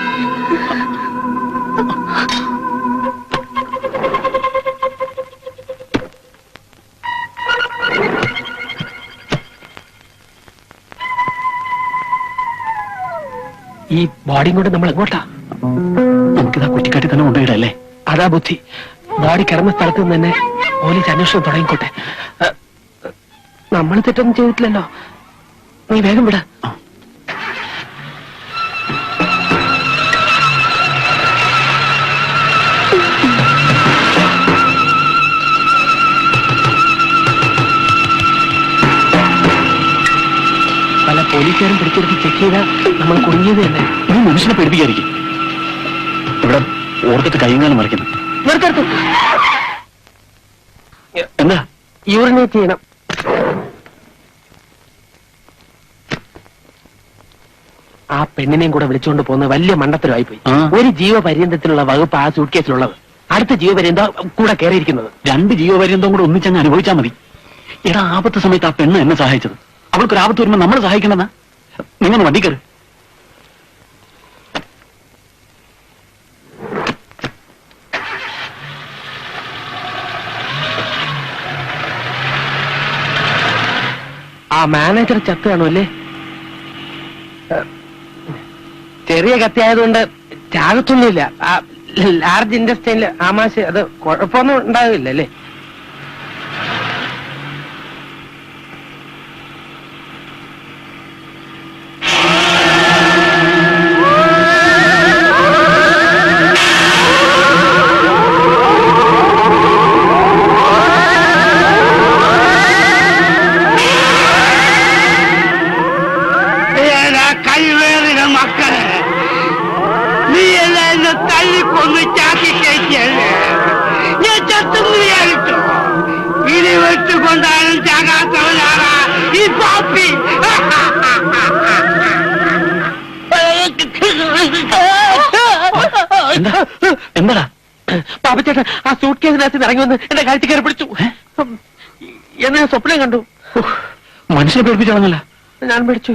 ഈ ബോഡിയും കൊണ്ട് നമ്മൾ എങ്ങോട്ടാ? നമുക്കിതാ കുറ്റിക്കാട്ടി തന്നെ കൊണ്ടുപോയിടല്ലേ? അതാ ബുദ്ധി. ബോഡി കിടന്ന സ്ഥലത്ത് നിന്ന് തന്നെ പോലീസ് അന്വേഷണം തുടങ്ങിക്കോട്ടെ. നമ്മൾ തെറ്റൊന്നും ചെയ്തിട്ടില്ലല്ലോ. നീ വേഗം വിട. പല പോലീസുകാരും പിടിച്ചെടുത്ത് ചെക്ക് ചെയ്താൽ നമ്മൾ കുടുങ്ങിയത് തന്നെ. നീ മനുഷ്യനെ പേടിപ്പിക്കാതിരിക്കും. ഇവിടെ ഓർത്തിട്ട് കൈകാലം മറിക്കുന്നു. നിർത്തടുത്ത് എന്താ? യൂറിനേറ്റ് ചെയ്യണം. ആ പെണ്ണിനെയും കൂടെ വിളിച്ചുകൊണ്ട് പോകുന്ന വലിയ മണ്ടത്തരമായി പോയി. ആ. ഒരു ജീവപര്യന്തത്തിനുള്ള വകുപ്പ് ആ സൂട്ട് കേസിലുള്ളത്. അടുത്ത ജീവപര്യന്തം കൂടെ കയറിയിരിക്കുന്നത്. 2 ജീവപര്യന്തം കൂടെ ഒന്നിച്ചങ്ങ് അനുഭവിച്ചാൽ മതി. എടാ, ആപത്ത് സമയത്ത് ആ പെണ്ണ് എന്നെ സഹായിച്ചത്. അവൾക്കൊരു ആപത്ത് വരുമ്പോൾ നമ്മൾ സഹായിക്കണമെന്നാ. നിങ്ങൾ വണ്ടി കയറി. ആ മാനേജർ ചത്ത് കാണുമല്ലേ? ചെറിയ കത്തിയായതുകൊണ്ട് ചാകത്തൊന്നുമില്ല. ആ ലാർജ് ഇൻഡസ്ട്രിയില് ആമാശ അത് കുഴപ്പമൊന്നും ഉണ്ടാവില്ല അല്ലേ? കഴിവേറിന മക്കളെ, നീ എല്ലാം എന്നെ തല്ലിക്കൊന്ന് ചാക്കി കയറ്റിയല്ലേ? ഞാൻ ചത്തെന്ന് വിചാരിച്ചോ? ഇനി വെട്ടുകൊണ്ടാലും ചാകാത്തവനാണ് ഈ പാപ്പി. എന്താടാ? പാപ്പച്ചേട്ടൻ ആ സൂട്ട് കേസിനകത്ത് ഇറങ്ങി വന്ന് എന്റെ കഴുത്തിൽ കയറി പിടിച്ചു. എന്നെ സ്വപ്നം കണ്ടു. മനുഷ്യനെ പേടിപ്പിച്ചാണെന്നല്ല. ഞാൻ പിടിച്ചു.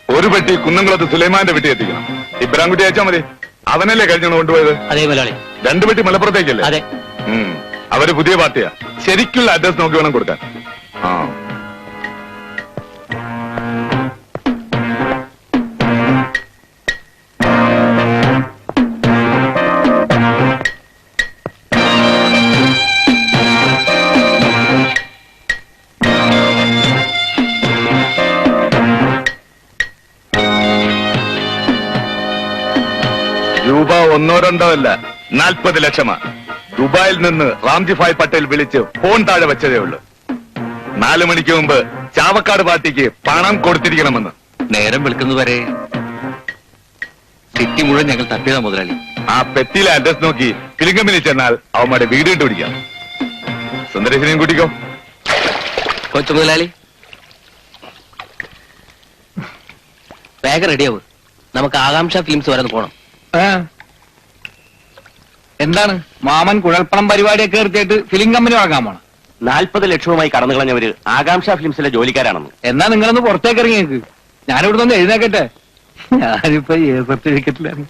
ഒരു പെട്ടി കുന്നംകുളത്ത് സുലൈമാന്റെ വീട്ടിൽ എത്തിക്കണം. ഇബ്രാൻകുട്ടി അയച്ചാ മതി. അവനല്ലേ കഴിഞ്ഞാണ് കൊണ്ടുപോയത്? അതേ മുതലാളി. 2 പെട്ടി മലപ്പുറത്തേക്കല്ലേ? അതെ. അവര് പുതിയ പാർട്ടിയാ. ശരിക്കുള്ള അഡ്രസ് നോക്കി വേണം കൊടുക്കാൻ. ആ, രൂപ 1 2 അല്ല, 40 ലക്ഷമാ. ദുബായിൽ നിന്ന് റാംജി ഭായ് പട്ടേൽ വിളിച്ച് ഫോൺ താഴെ വെച്ചതേ ഉള്ളൂ. 4 മണിക്ക് മുമ്പ് ചാവക്കാട് പാർട്ടിക്ക് പണം കൊടുത്തിരിക്കണമെന്ന്. നേരം വെളുക്കുന്നവരെ സിറ്റി മുഴുവൻ ഞങ്ങൾ തപ്പിയതാ മുതലാളി. ആ പെട്ടിയിലെ അഡ്രസ് നോക്കി കിളിങ്കമ്പിനി ചെന്നാൽ അവന്മാരുടെ വീട് കണ്ടുപിടിക്കാം. സുന്ദരേശനെയും കൂട്ടിക്കോ. കൊച്ചു മുതലാളി വേഗം റെഡിയാവും. നമുക്ക് ആകാംക്ഷ ഫിലിംസ് വരെ പോണം. എന്താണ് മാമൻ കുഴൽപ്പണം പരിപാടിയൊക്കെ നിർത്തിയിട്ട് ഫിലിം കമ്പനി വാങ്ങാൻ പോണം? 40 ലക്ഷവുമായി കടന്നു കളഞ്ഞവര് ആകാംക്ഷ ഫിലിംസിലെ ജോലിക്കാരാണെന്ന്. എന്നാ നിങ്ങളൊന്ന് പുറത്തേക്ക് ഇറങ്ങി നിൽക്ക്. ഞാനിവിടെ നിന്ന് എഴുന്നേക്കട്ടെ. ഞാനിപ്പോ സർട്ടിഫിക്കറ്റിലാണ്.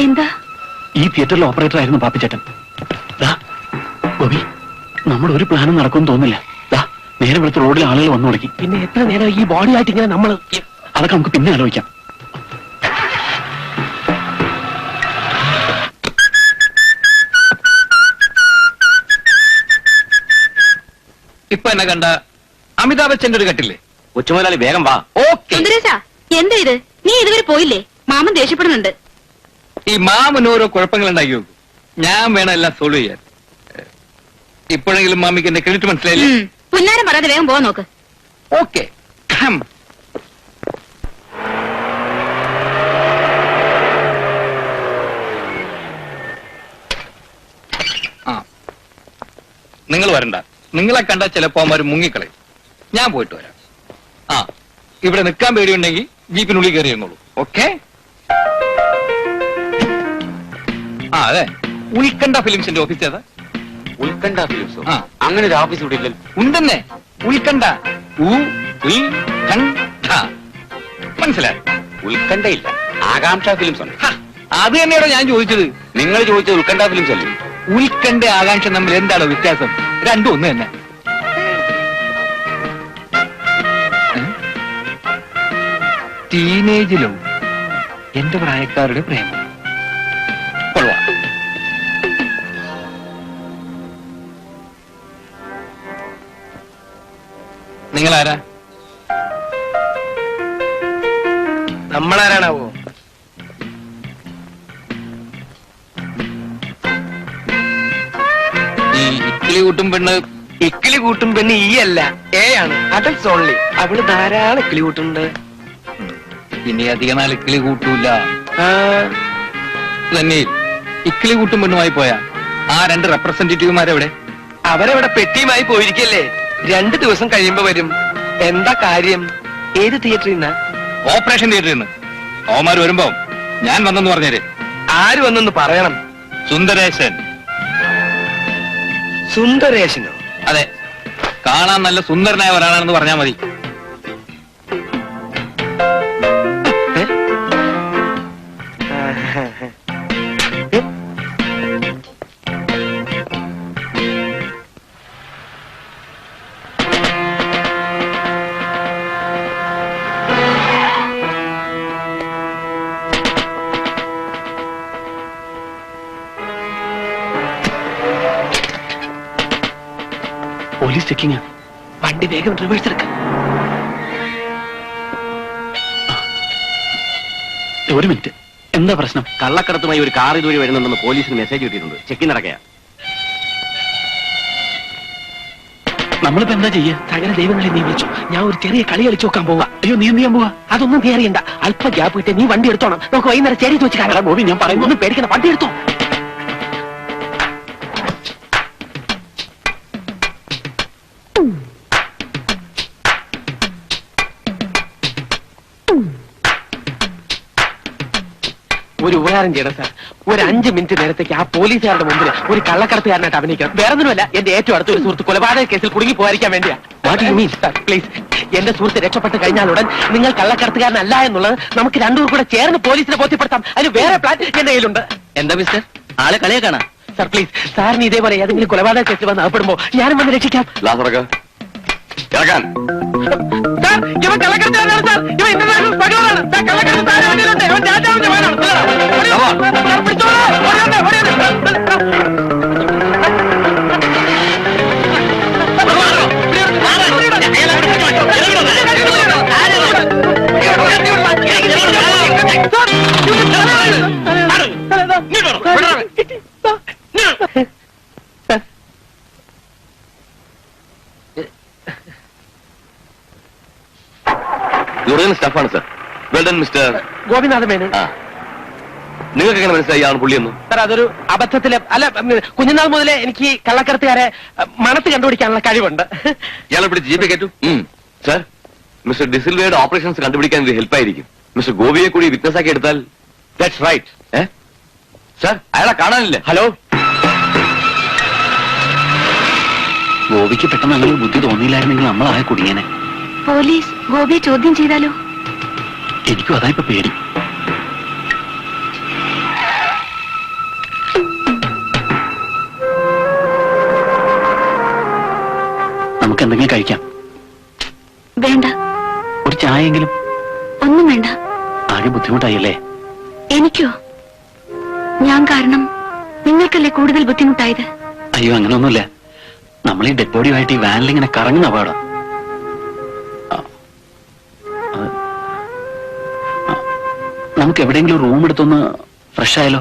എന്താ? ഈ തിയേറ്ററിലെ ഓപ്പറേറ്റർ ആയിരുന്നു പാപ്പിച്ചേട്ടൻ. ഗോപി, നമ്മുടെ ഒരു പ്ലാനും നടക്കുമെന്ന് തോന്നില്ല. നേരെ വെളുത്ത റോഡിൽ ആളുകൾ വന്നു തുടങ്ങി. പിന്നെ എത്ര നേരം ഈ ബോഡി ആയിട്ട് ഇങ്ങനെ നമ്മൾ അതൊക്കെ നമുക്ക് പിന്നെ ആലോചിക്കാം. ഇപ്പൊ എന്നെ കണ്ട അമിതാഭ് ബച്ചന്റെ ഒരു കട്ടില്ലേ? കൊച്ചുമുതലാളി വേഗം വാ. ഓക്കെ. സുന്ദരേശാ, എന്താ ഇത്? നീ ഇതുവരെ പോയില്ലേ? മാമൻ ദേഷ്യപ്പെടുന്നുണ്ട്. ഈ മാമന് ഓരോ കുഴപ്പങ്ങൾ ഉണ്ടാക്കി നോക്കും. ഞാൻ വേണം എല്ലാം സോൾവ് ചെയ്യാൻ. ഇപ്പോഴെങ്കിലും മാമിക്ക് എന്റെ ക്രെഡിറ്റ് മനസ്സിലായില്ലേ? പുന്നാരം പറയാതെ വേഗം പോവാൻ നോക്ക്. ഓക്കെ. നിങ്ങൾ വരണ്ട. നിങ്ങളെ കണ്ട ചിലപ്പോ അവന്മാര് മുങ്ങിക്കളയും. ഞാൻ പോയിട്ട് വരാം. ഇവിടെ നിൽക്കാൻ പേടിയുണ്ടെങ്കിൽ ജീപ്പിനുള്ളിൽ കയറി ഇരുന്നോളൂ. ഓക്കെ. അതെ, ഉത്കണ്ഠ ഫിലിംസിന്റെ ഓഫീസ് ഏതാ? ഉത്കണ്ഠ ഫിലിംസോ? ആ. അങ്ങനെ ഒരു ഓഫീസ് ഇവിടെ ഇല്ലല്ലോ. ഉണ്ടെന്നെ, ഉത്കണ്ഠ. ഉത്കണ്ഠ. മനസ്സിലായി? ഉത്കണ്ഠയില്ല, ആകാംക്ഷ ഫിലിംസ് ഉണ്ട്. ഹ, അത് തന്നെയാണോ ഞാൻ ചോദിച്ചത്. നിങ്ങൾ ചോദിച്ചത് ഉത്കണ്ഠ ഫിലിംസ് അല്ലേ? ഉത്കണ്ഠ ആകാംക്ഷ തമ്മിൽ എന്താണോ വ്യത്യാസം? രണ്ടും ഒന്ന് തന്നെ. ടീനേജിലോ എന്റെ പ്രായക്കാരുടെ പ്രേമം കൊള്ളാം. നിങ്ങളാരാ? നമ്മളാരാണാവോ? ഈ ഇക്കിളി കൂട്ടും പെണ്ണ്. ഇക്കിളി കൂട്ടും പെണ്ണ് ഈ അല്ല, എ ആണ്. Adults only. അവള് ധാരാളം ഇക്കിളി കൂട്ടുണ്ട്. ഇനി അധിക നാൾ ഇക്കിളി കൂട്ടൂല. തന്നെ ഇക്കിളി കൂട്ടും പെണ്ണുമായി പോയാ ആ രണ്ട് റെപ്രസെന്റേറ്റീവുമാരെവിടെ? അവരവിടെ പെട്ടിയുമായി പോയിരിക്കല്ലേ. 2 ദിവസം കഴിയുമ്പോ വരും. എന്താ കാര്യം? ഏത് തിയേറ്ററിൽ നിന്നാ? ഓപ്പറേഷൻ തിയേറ്ററിൽ നിന്ന്. ഓമാര് വരുമ്പോ ഞാൻ വന്നെന്ന് പറഞ്ഞേര്. ആര് വന്നെന്ന് പറയണം. സുന്ദരേശൻ. സുന്ദരേശനോ? അതെ, കാണാൻ നല്ല സുന്ദരനായ ഒരാളാണെന്ന് പറഞ്ഞാൽ മതി. Police checking. വണ്ടി വേഗം റിവേഴ്സ് എടുക്ക. ഒരു മിനിറ്റ്, എന്താ പ്രശ്നം? കള്ളക്കടത്തുമായി ഒരു കാർ ഇതുവഴി വരുന്നുണ്ടെന്ന് പോലീസിന് മെസ്സേജ് കിട്ടിയിട്ടുണ്ട്. ചെക്കിൻ നടക്കുക. നമ്മളിപ്പോ എന്താ ചെയ്യാ? സകല ദൈവങ്ങളെ നീ വിളിച്ചോ. ഞാൻ ഒരു ചെറിയ കളി കളിച്ചു നോക്കാൻ പോവാ. അയ്യോ, നീ എന്ത് ചെയ്യാൻ പോവാ? അതൊന്നും നീ അറിയണ്ട. അല്പ ഗ്യാപ്പ് കിട്ടിയ നീ വണ്ടി എടുത്തോണം. നമുക്ക് വൈകുന്നേരം ചേരി വെച്ച് കാണാം. ബോബി, ഞാൻ പറയുന്നു. ഒന്നും പേടിക്കണ്ട, വണ്ടി എടുത്തോ. ഒരു ഉപകാരം ചെയ്യണം സാർ. ഒരു 5 മിനിറ്റ് നേരത്തേക്ക് ആ പോലീസുകാരുടെ മുമ്പിൽ ഒരു കള്ളക്കടത്തുകാരനായിട്ട് അഭിനയിക്കണം. വേറെ ഒന്നുമല്ല, എന്റെ ഏറ്റവും അടുത്ത ഒരു സുഹൃത്ത് കൊലപാതക കേസിൽ കുടുങ്ങി പോകാതിരിക്കാൻ വേണ്ടിയാ. പ്ലീസ്, എന്റെ സുഹൃത്ത് രക്ഷപ്പെട്ട് കഴിഞ്ഞാലുടൻ നിങ്ങൾ കള്ളക്കടത്തുകാരനല്ല എന്നുള്ളത് നമുക്ക് രണ്ടുപേർ കൂടെ ചേർന്ന് പോലീസിനെ ബോധ്യപ്പെടുത്താം. അതിന് വേറെ പ്ലാൻ എന്റെ കയ്യിലുണ്ട്. എന്താ മിസ്റ്റർ, ആളെ കളിയെ കാണാ? സാർ പ്ലീസ്, സാറിന് ഇതേപോലെ ഏതെങ്കിലും കൊലപാതക കേസിൽ വന്ന് അകപ്പെടുമ്പോ ഞാനും വന്ന് രക്ഷിക്കാം. ഇറക്കാൻ സാർ, ഇവൻ കള്ളക്കടത്തുകാരനാണ് സാർ. ഇവൻ ഇന്റർനാഷണൽ സ്മഗ്ലറാണ്. സാർ, കള്ളക്കടത്ത് താഴെ വണ്ടിയിലുണ്ട്. ഇവൻ രാജാവിന്റെ മകനാണ്. സാർ, പിടിച്ചോളൂ. ഓടിയോട്ടെ, സ്റ്റാഫാണ് sir. Well done mister Gopinatha Menon. നിങ്ങൾക്ക് എങ്ങനെ മനസ്സിലായി ആണ് പുള്ളിയെന്ന്? സാർ, അതൊരു അബദ്ധത്തില് അല്ല, കുഞ്ഞുനാൾ മുതലേ എനിക്ക് കള്ളക്കടത്തുകാരെ മണത്ത് കണ്ടുപിടിക്കാനുള്ള കഴിവുണ്ട്. ഇയാളെ പിടിച്ച് ജീപ്പേ കയറ്റു. സാർ, മിസ്റ്റർ ഡിസിൽവയുടെ ഓപ്പറേഷൻസ് കണ്ടുപിടിക്കാൻ ഇത് ഹെൽപ്പായിരിക്കും. മിസ്റ്റർ ഗോപിയെ കൂടി വിറ്റ്നസ് ആക്കി എടുത്താൽ. That's right. സാർ, അയാളെ കാണാനില്ല. ഹലോ, ഗോപിക്ക് പെട്ടെന്ന് അങ്ങനെ ബുദ്ധി തോന്നിയില്ലായിരുന്നെങ്കിൽ നമ്മളായ കുടിയനെ. പോലീസ് ഗോപിയെ ചോദ്യം ചെയ്താലോ? എനിക്കും അതാ ഇപ്പൊ പേടി. നമുക്ക് എന്തെങ്കിലും കഴിക്കാം. വേണ്ട. ഒരു ചായയെങ്കിലും. ഒന്നും വേണ്ട. ആകെ ബുദ്ധിമുട്ടായല്ലേ? എനിക്കോ? ഞാൻ കാരണം നിങ്ങൾക്കല്ലേ കൂടുതൽ ബുദ്ധിമുട്ടായത്? അയ്യോ, അങ്ങനെയൊന്നുമില്ല. നമ്മൾ ഈ ഡെഡ് ബോഡിയുമായിട്ട് ഈ വാനിലിങ്ങനെ കറങ്ങുന്ന അപകടം. നമുക്ക് എവിടെയെങ്കിലും റൂം എടുത്തൊന്ന് ഫ്രഷ് ആയാലോ?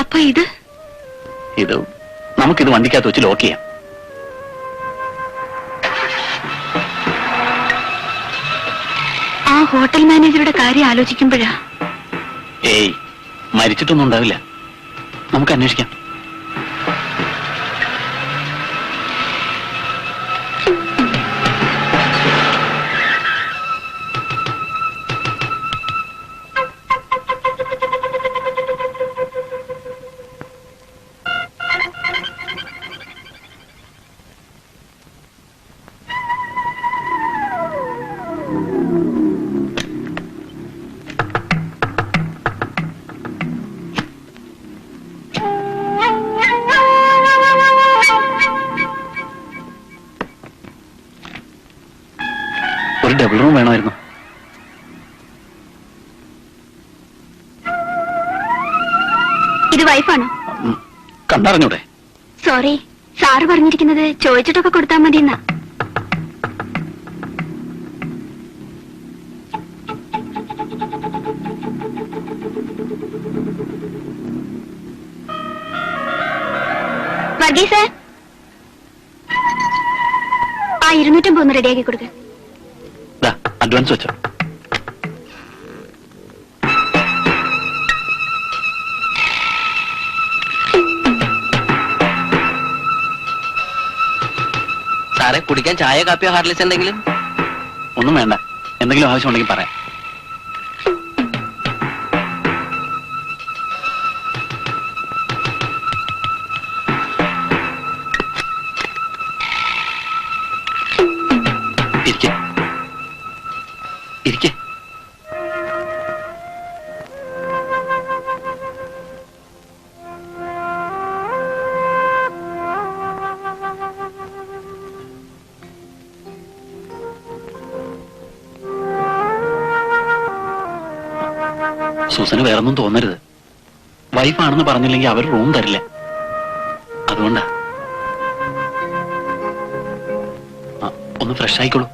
അപ്പൊ ഇത് നമുക്കിത് വണ്ടിക്കകത്ത് വെച്ച് ലോക്ക് ചെയ്യാം. ആ ഹോട്ടൽ മാനേജറുടെ കാര്യം ആലോചിക്കുമ്പോഴാ. ഏയ്, മരിച്ചിട്ടൊന്നും ഉണ്ടാവില്ല. നമുക്ക് അന്വേഷിക്കാം. ഡബിൾ റൂം വേണമായിരുന്നു. ഇത് വൈഫാണോ? കണ്ടറിഞ്ഞൂടെ? സോറി, സാറ് പറഞ്ഞിരിക്കുന്നത് ചോദിച്ചിട്ടൊക്കെ കൊടുത്താൽ മതിയെന്നാ. വർഗീസ്, ആ 250 റെഡിയാക്കി കൊടുക്ക. അഡ്വാൻസ് വെച്ചോ. സാറേ, കുടിക്കാൻ ചായ കാപ്പിയോ ഹാർലിക്സ് എന്തെങ്കിലും? ഒന്നും വേണ്ട, എന്തെങ്കിലും ആവശ്യമുണ്ടെങ്കിൽ പറയാം. ഇരിക്കെ ഇരിക്കെ. സൂസന് വേറൊന്നും തോന്നരുത്. വൈഫാണെന്ന് പറഞ്ഞില്ലെങ്കിൽ അവർ റൂം തരില്ല. അതുകൊണ്ടാ. ഒന്ന് ഫ്രഷ് ആയിക്കോളൂ.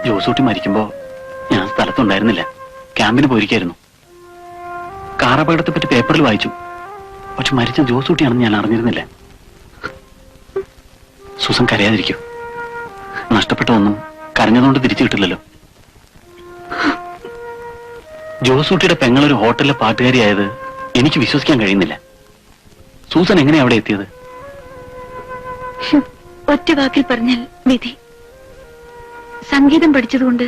ജോസൂട്ടി മരിക്കുമ്പോ ഞാൻ സ്ഥലത്തുണ്ടായിരുന്നില്ല. ക്യാമ്പിന് പോയിരിക്കായിരുന്നു. കാർ അപകടത്തെ പറ്റി പേപ്പറിൽ വായിച്ചു. പക്ഷെ മരിച്ച ജോസൂട്ടിയാണെന്ന് ഞാൻ അറിഞ്ഞിരുന്നില്ല. സൂസൻ കരയാതിരിക്കൂ. നഷ്ടപ്പെട്ടതൊന്നും കരഞ്ഞതുകൊണ്ട് തിരിച്ചു കിട്ടില്ലല്ലോ. ജോസൂട്ടിയുടെ പെങ്ങളൊരു ഹോട്ടലിലെ പാട്ടുകാരിയായത് എനിക്ക് വിശ്വസിക്കാൻ കഴിയുന്നില്ല. സൂസൻ എങ്ങനെയാ അവിടെ എത്തിയത്? ഒറ്റ വാക്കിൽ പറഞ്ഞാൽ വിധി. സംഗീതം പഠിച്ചതുകൊണ്ട്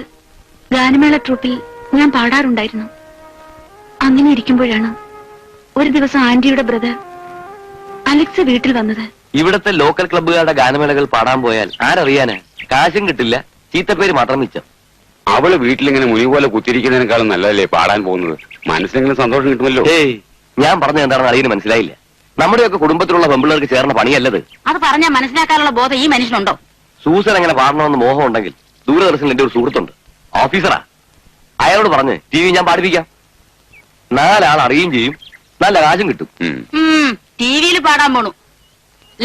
ഗാനമേള ട്രൂപ്പിൽ ഞാൻ പാടാറുണ്ടായിരുന്നു. അങ്ങനെ ഇരിക്കുമ്പോഴാണ് ഒരു ദിവസം ആന്റിയുടെ ബ്രദർ അലക്സ് വീട്ടിൽ വന്നത്. ഇവിടത്തെ ലോക്കൽ ക്ലബ്ബുകാരുടെ ഗാനമേളകൾ പാടാൻ പോയാൽ ആരറിയാന്? കാശും കിട്ടില്ല, ചീത്തപ്പേര് മാത്രം മിച്ചം. അവള് വീട്ടിലിങ്ങനെ മുനി പോലെ കുത്തിരിക്കുന്നതിനേക്കാളും നല്ലതല്ലേ പാടാൻ പോകുന്നത്? മനസ്സിനെങ്കിലും സന്തോഷം കിട്ടുമല്ലോ. ഏയ്, ഞാൻ പറഞ്ഞത് എന്താണെന്ന് അറിയുന്നു മനസ്സിലായില്ല. നമ്മുടെയൊക്കെ കുടുംബത്തിലുള്ള പെമ്പിള്ളേർക്ക് ചേർന്ന പണിയല്ലത്. അത് പറഞ്ഞാൽ മനസ്സിലാക്കാനുള്ള ബോധം ഈ മനുഷ്യനുണ്ടോ? സൂസൻ എങ്ങനെ പാടണമെന്ന് മോഹം ഉണ്ടെങ്കിൽ ദൂരദർശനിൽ എന്റെ ഒരു സുഹൃത്തുണ്ട്, ഓഫീസറാ. അയാളോട് പറഞ്ഞ് ടി വി ഞാൻ പാടിപ്പിക്കാം. 4 ആൾ അറിയുകയും ചെയ്യും, നല്ല കാശും കിട്ടും. ടി വിയിൽ പാടാൻ പോണു.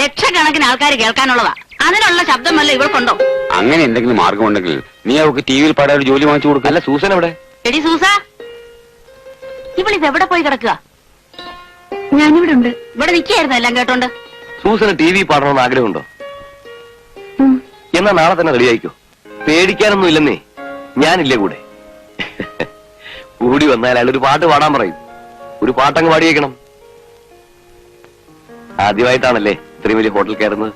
ലക്ഷക്കണക്കിന് ആൾക്കാർ കേൾക്കാനുള്ളതാ. അതിനുള്ള ശബ്ദമല്ല ഇവൾക്കുണ്ടോ? അങ്ങനെ എന്തെങ്കിലും മാർഗമുണ്ടെങ്കിൽ നീ അവർക്ക് ടി വിയിൽ പാടാൻ ഒരു ജോലി വാങ്ങിച്ചു കൊടുക്കും. അല്ല, സൂസൻ എവിടെ? എടി സൂസ, ഇവളിത് എവിടെ പോയി കിടക്കുക? ഞാനിവിടെ ഉണ്ട്. ഇവിടെ നിൽക്കായിരുന്നു എല്ലാം കേട്ടോണ്ട്. സൂസന് ടി വി പാടണമെന്ന് ആഗ്രഹമുണ്ടോ? എന്നാ നാളെ തന്നെ റെഡിയായിക്കോ. പേടിക്കാനൊന്നും ഇല്ലെന്നേ, ഞാനില്ലേ കൂടെ. കൂടി വന്നാൽ അയാൾ ഒരു പാട്ട് പാടാൻ പറയും. ഒരു പാട്ടങ്ങ് പാടിയേക്കണം. ആദ്യമായിട്ടാണല്ലേ ഇത്രയും വലിയ ഹോട്ടൽ കയറുന്നത്.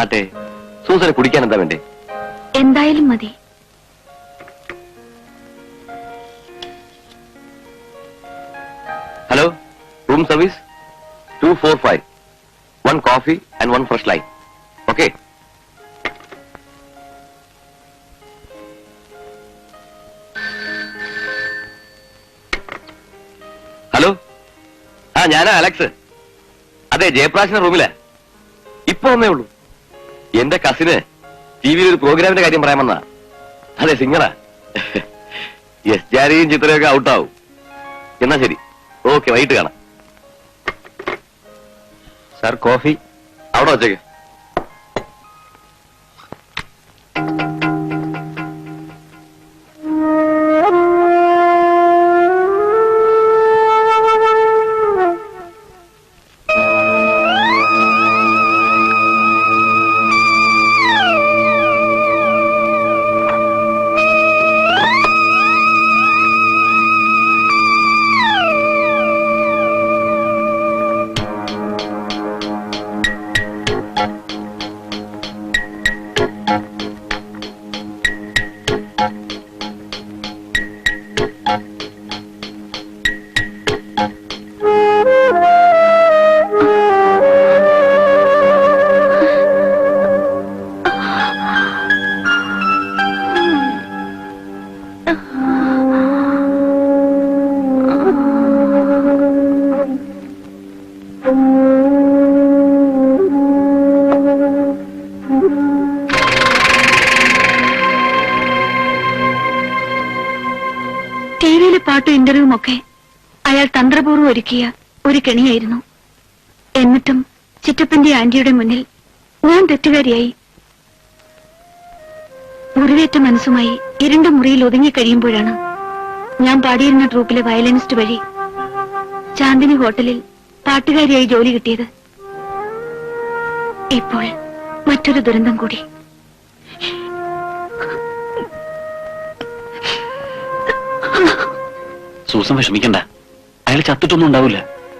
ആട്ടെ, സൂസനെ കുടിക്കാൻ എന്താ വേണ്ടേ? എന്തായാലും മതി. Hello, room service 245. 1 coffee and 1 fresh line. Okay. Hello, ഞാനാ അലക്സ്. അതെ, ജയപ്രാശിന്റെ റൂമിലാ. ഇപ്പൊ വന്നേ ഉള്ളൂ. എന്റെ കസിന് ടി വിയിൽ ഒരു പ്രോഗ്രാമിന്റെ കാര്യം പറയാൻ വന്നാ. അതെ, സിംഗറാ. യെസ്, ജാരിയും ചിത്രയൊക്കെ ഔട്ടാവും. എന്നാ ശരി, ഓക്കെ, വൈകിട്ട് കാണാം. സാർ, കോഫി അവിടെ വച്ചേക്ക്. ടിവിയിലെ പാട്ടും ഇന്റർവ്യൂവും ഒക്കെ അയാൾ തന്ത്രപൂർവ്വം ഒരുക്കിയ ഒരു കെണിയായിരുന്നു. എന്നിട്ടും ചിറ്റപ്പന്റെ ആന്റിയുടെ മുന്നിൽ ഞാൻ തെറ്റുകാരിയായി. മുറിവേറ്റ മനസ്സുമായി ഇരുണ്ട മുറിയിൽ ഒതുങ്ങിക്കഴിയുമ്പോഴാണ് ഞാൻ പാടിയിരുന്ന ട്രൂപ്പിലെ വയലിനിസ്റ്റ് വഴി ചാന്ദിനി ഹോട്ടലിൽ പാട്ടുകാരിയായി ജോലി കിട്ടിയത്. ഇപ്പോൾ മറ്റൊരു ദുരന്തം കൂടി. സൂസൻ വിഷമിക്കണ്ട, അയാൾ ചത്തിട്ടൊന്നും ഉണ്ടാവില്ല.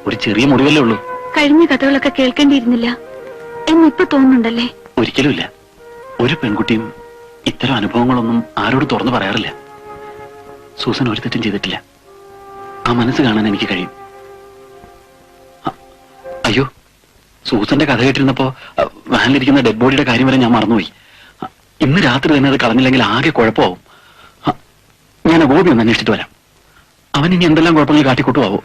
ഒരു ചെറിയ മുറിവല്ലേ ഉള്ളൂ. കഴിഞ്ഞ കഥകളൊക്കെ കേൾക്കേണ്ടിയിരുന്നില്ല എന്നിപ്പോ തോന്നുന്നുണ്ടല്ലേ? ഒരിക്കലുമില്ല. ഒരു പെൺകുട്ടിയും ഇത്തരം അനുഭവങ്ങളൊന്നും ആരോട് തുറന്നു പറയാറില്ല. സൂസൻ ഒരു തെറ്റും ചെയ്തിട്ടില്ല. ആ മനസ്സ് കാണാൻ എനിക്ക് കഴിയും. അയ്യോ, സൂസന്റെ കഥ കേട്ടിരുന്നപ്പോ വാനിലിരിക്കുന്ന ഡെഡ് ബോഡിയുടെ കാര്യം വരെ ഞാൻ മറന്നുപോയി. ഇന്ന് രാത്രി തന്നെ അത് കളഞ്ഞില്ലെങ്കിൽ ആകെ കുഴപ്പമാവും. ഞാൻ ഗോപി ഒന്ന് അന്വേഷിച്ചിട്ട് വരാം. അവൻ ഇനി എന്തെല്ലാം കുഴപ്പങ്ങൾ കാട്ടിക്കൂട്ടുമാവോ?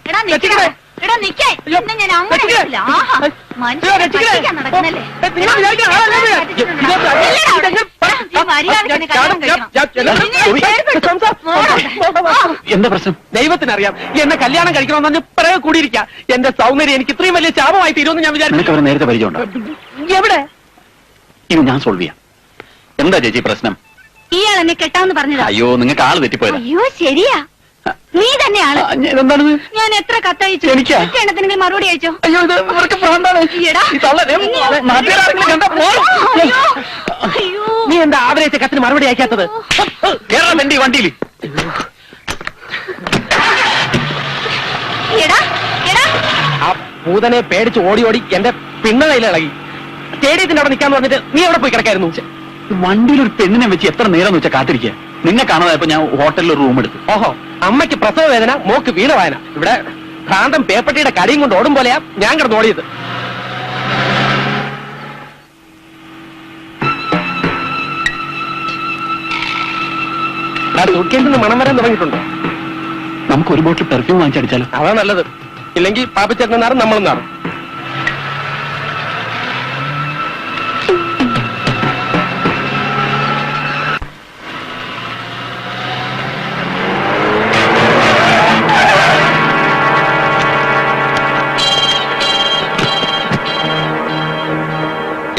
എന്താ പ്രശ്നം? ദൈവത്തിനറിയാം. എന്നെ കല്യാണം കഴിക്കണമെന്ന് പറഞ്ഞ് പിറകെ കൂടിയിരിക്കുക. എന്റെ സൗന്ദര്യം എനിക്ക് ഇത്രയും വലിയ ശാപമായി തീരുമെന്ന് ഞാൻ വിചാരിച്ചു. നിനക്ക് അവരെ നേരത്തെ പരിചയമുണ്ടോ? എവിടെ? ഇത് ഞാൻ സോൾവ് ചെയ്യാം. എന്താ ചേച്ചി പ്രശ്നം? ഇയാൾ എന്നെ കെട്ടാന്ന് പറഞ്ഞതാ. അയ്യോ, നിങ്ങൾക്ക് ആള് തെറ്റിപ്പോയത്. അയ്യോ ശരിയാ, നീ തന്നെയാണ്. എന്താണിത്? ഞാൻ എത്ര കത്തയച്ചു? എനിക്കാ? എണ്ണത്തിനെങ്കിലും മറുപടി അയച്ചോ? അയ്യോ, ഇത് ഇവർക്ക് ഭ്രാന്താണ്. എടാ, ഈ തള്ള ദേ, നാട്ടുകാരെങ്കിലും കണ്ടാ പോരും. അയ്യോ, നീ എന്താ ആദരേച്ച കത്തിന് മറുപടി അയക്കാത്തത്? കേരളം എന്റെ വണ്ടിയിൽ. എടാ എടാ, ആ ഭൂതനെ പേടിച്ച് ഓടി ഓടി എന്റെ പിന്നലയിലിളകി. സ്റ്റേഡിയത്തിന്റെ അവിടെ നിൽക്കാന്ന് പറഞ്ഞിട്ട് നീ എവിടെ പോയി കിടക്കായിരുന്നു? വണ്ടിയിൽ ഒരു പെണ്ണിനെ വെച്ച് എത്ര നേരം വെച്ചാൽ കാത്തിരിക്കുക. നിന്നെ കാണാതായപ്പോ ഞാൻ ഹോട്ടലിൽ ഒരു റൂം എടുത്തു. ഓഹോ, അമ്മയ്ക്ക് പ്രസവ വേദന, മോക്ക് വീണവായന. ഇവിടെ ഭ്രാന്തം പേപ്പട്ടിയുടെ കടിയും കൊണ്ട് ഓടും പോലെയാ ഞാൻ കിടന്ന് ഓടിയത്. സൂട്ട്കേസിൽ നിന്ന് മണം വരാൻ തുടങ്ങിയിട്ടുണ്ട്. നമുക്ക് ഒരു ബോട്ടിൽ പെർഫ്യൂം വാങ്ങിച്ചടിച്ചാലോ? അതാ നല്ലത്. ഇല്ലെങ്കിൽ പാപ്പച്ചേട്ടൻ നാറും നമ്മളും നാറും.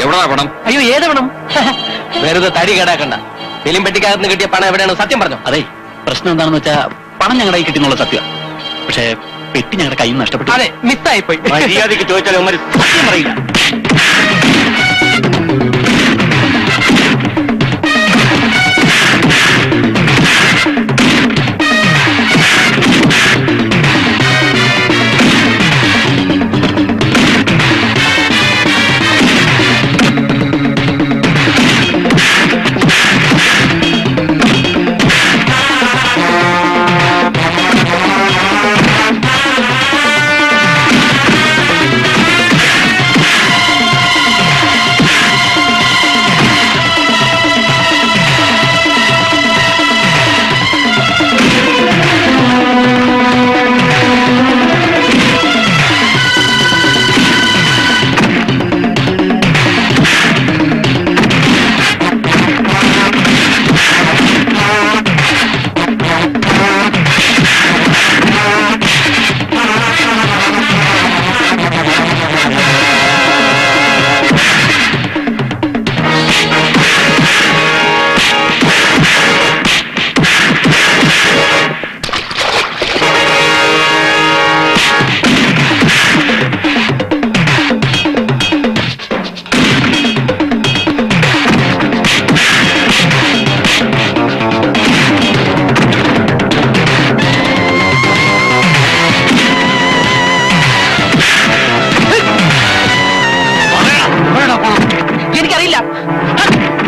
എവിടാ പണം? അയ്യോ, ഏത് പണം? വെറുതെ തടി കേടാക്കണ്ട. ഫിലിം പെട്ടിക്കകത്ത് നിന്ന് കിട്ടിയ പണം എവിടെയാണ്? സത്യം പറഞ്ഞു. അതെ, പ്രശ്നം എന്താണെന്ന് വെച്ചാ പണം ഞങ്ങളുടെ കൈ കിട്ടിയെന്നുള്ള സത്യം. പക്ഷേ പെട്ടി ഞങ്ങളുടെ കയ്യിൽ നിന്ന് നഷ്ടപ്പെട്ടു. അതെ, മിസ്സായിപ്പോയി. മര്യാദയ്ക്ക് ചോദിച്ചാൽ അവന്മാര് സത്യം പറയില്ല.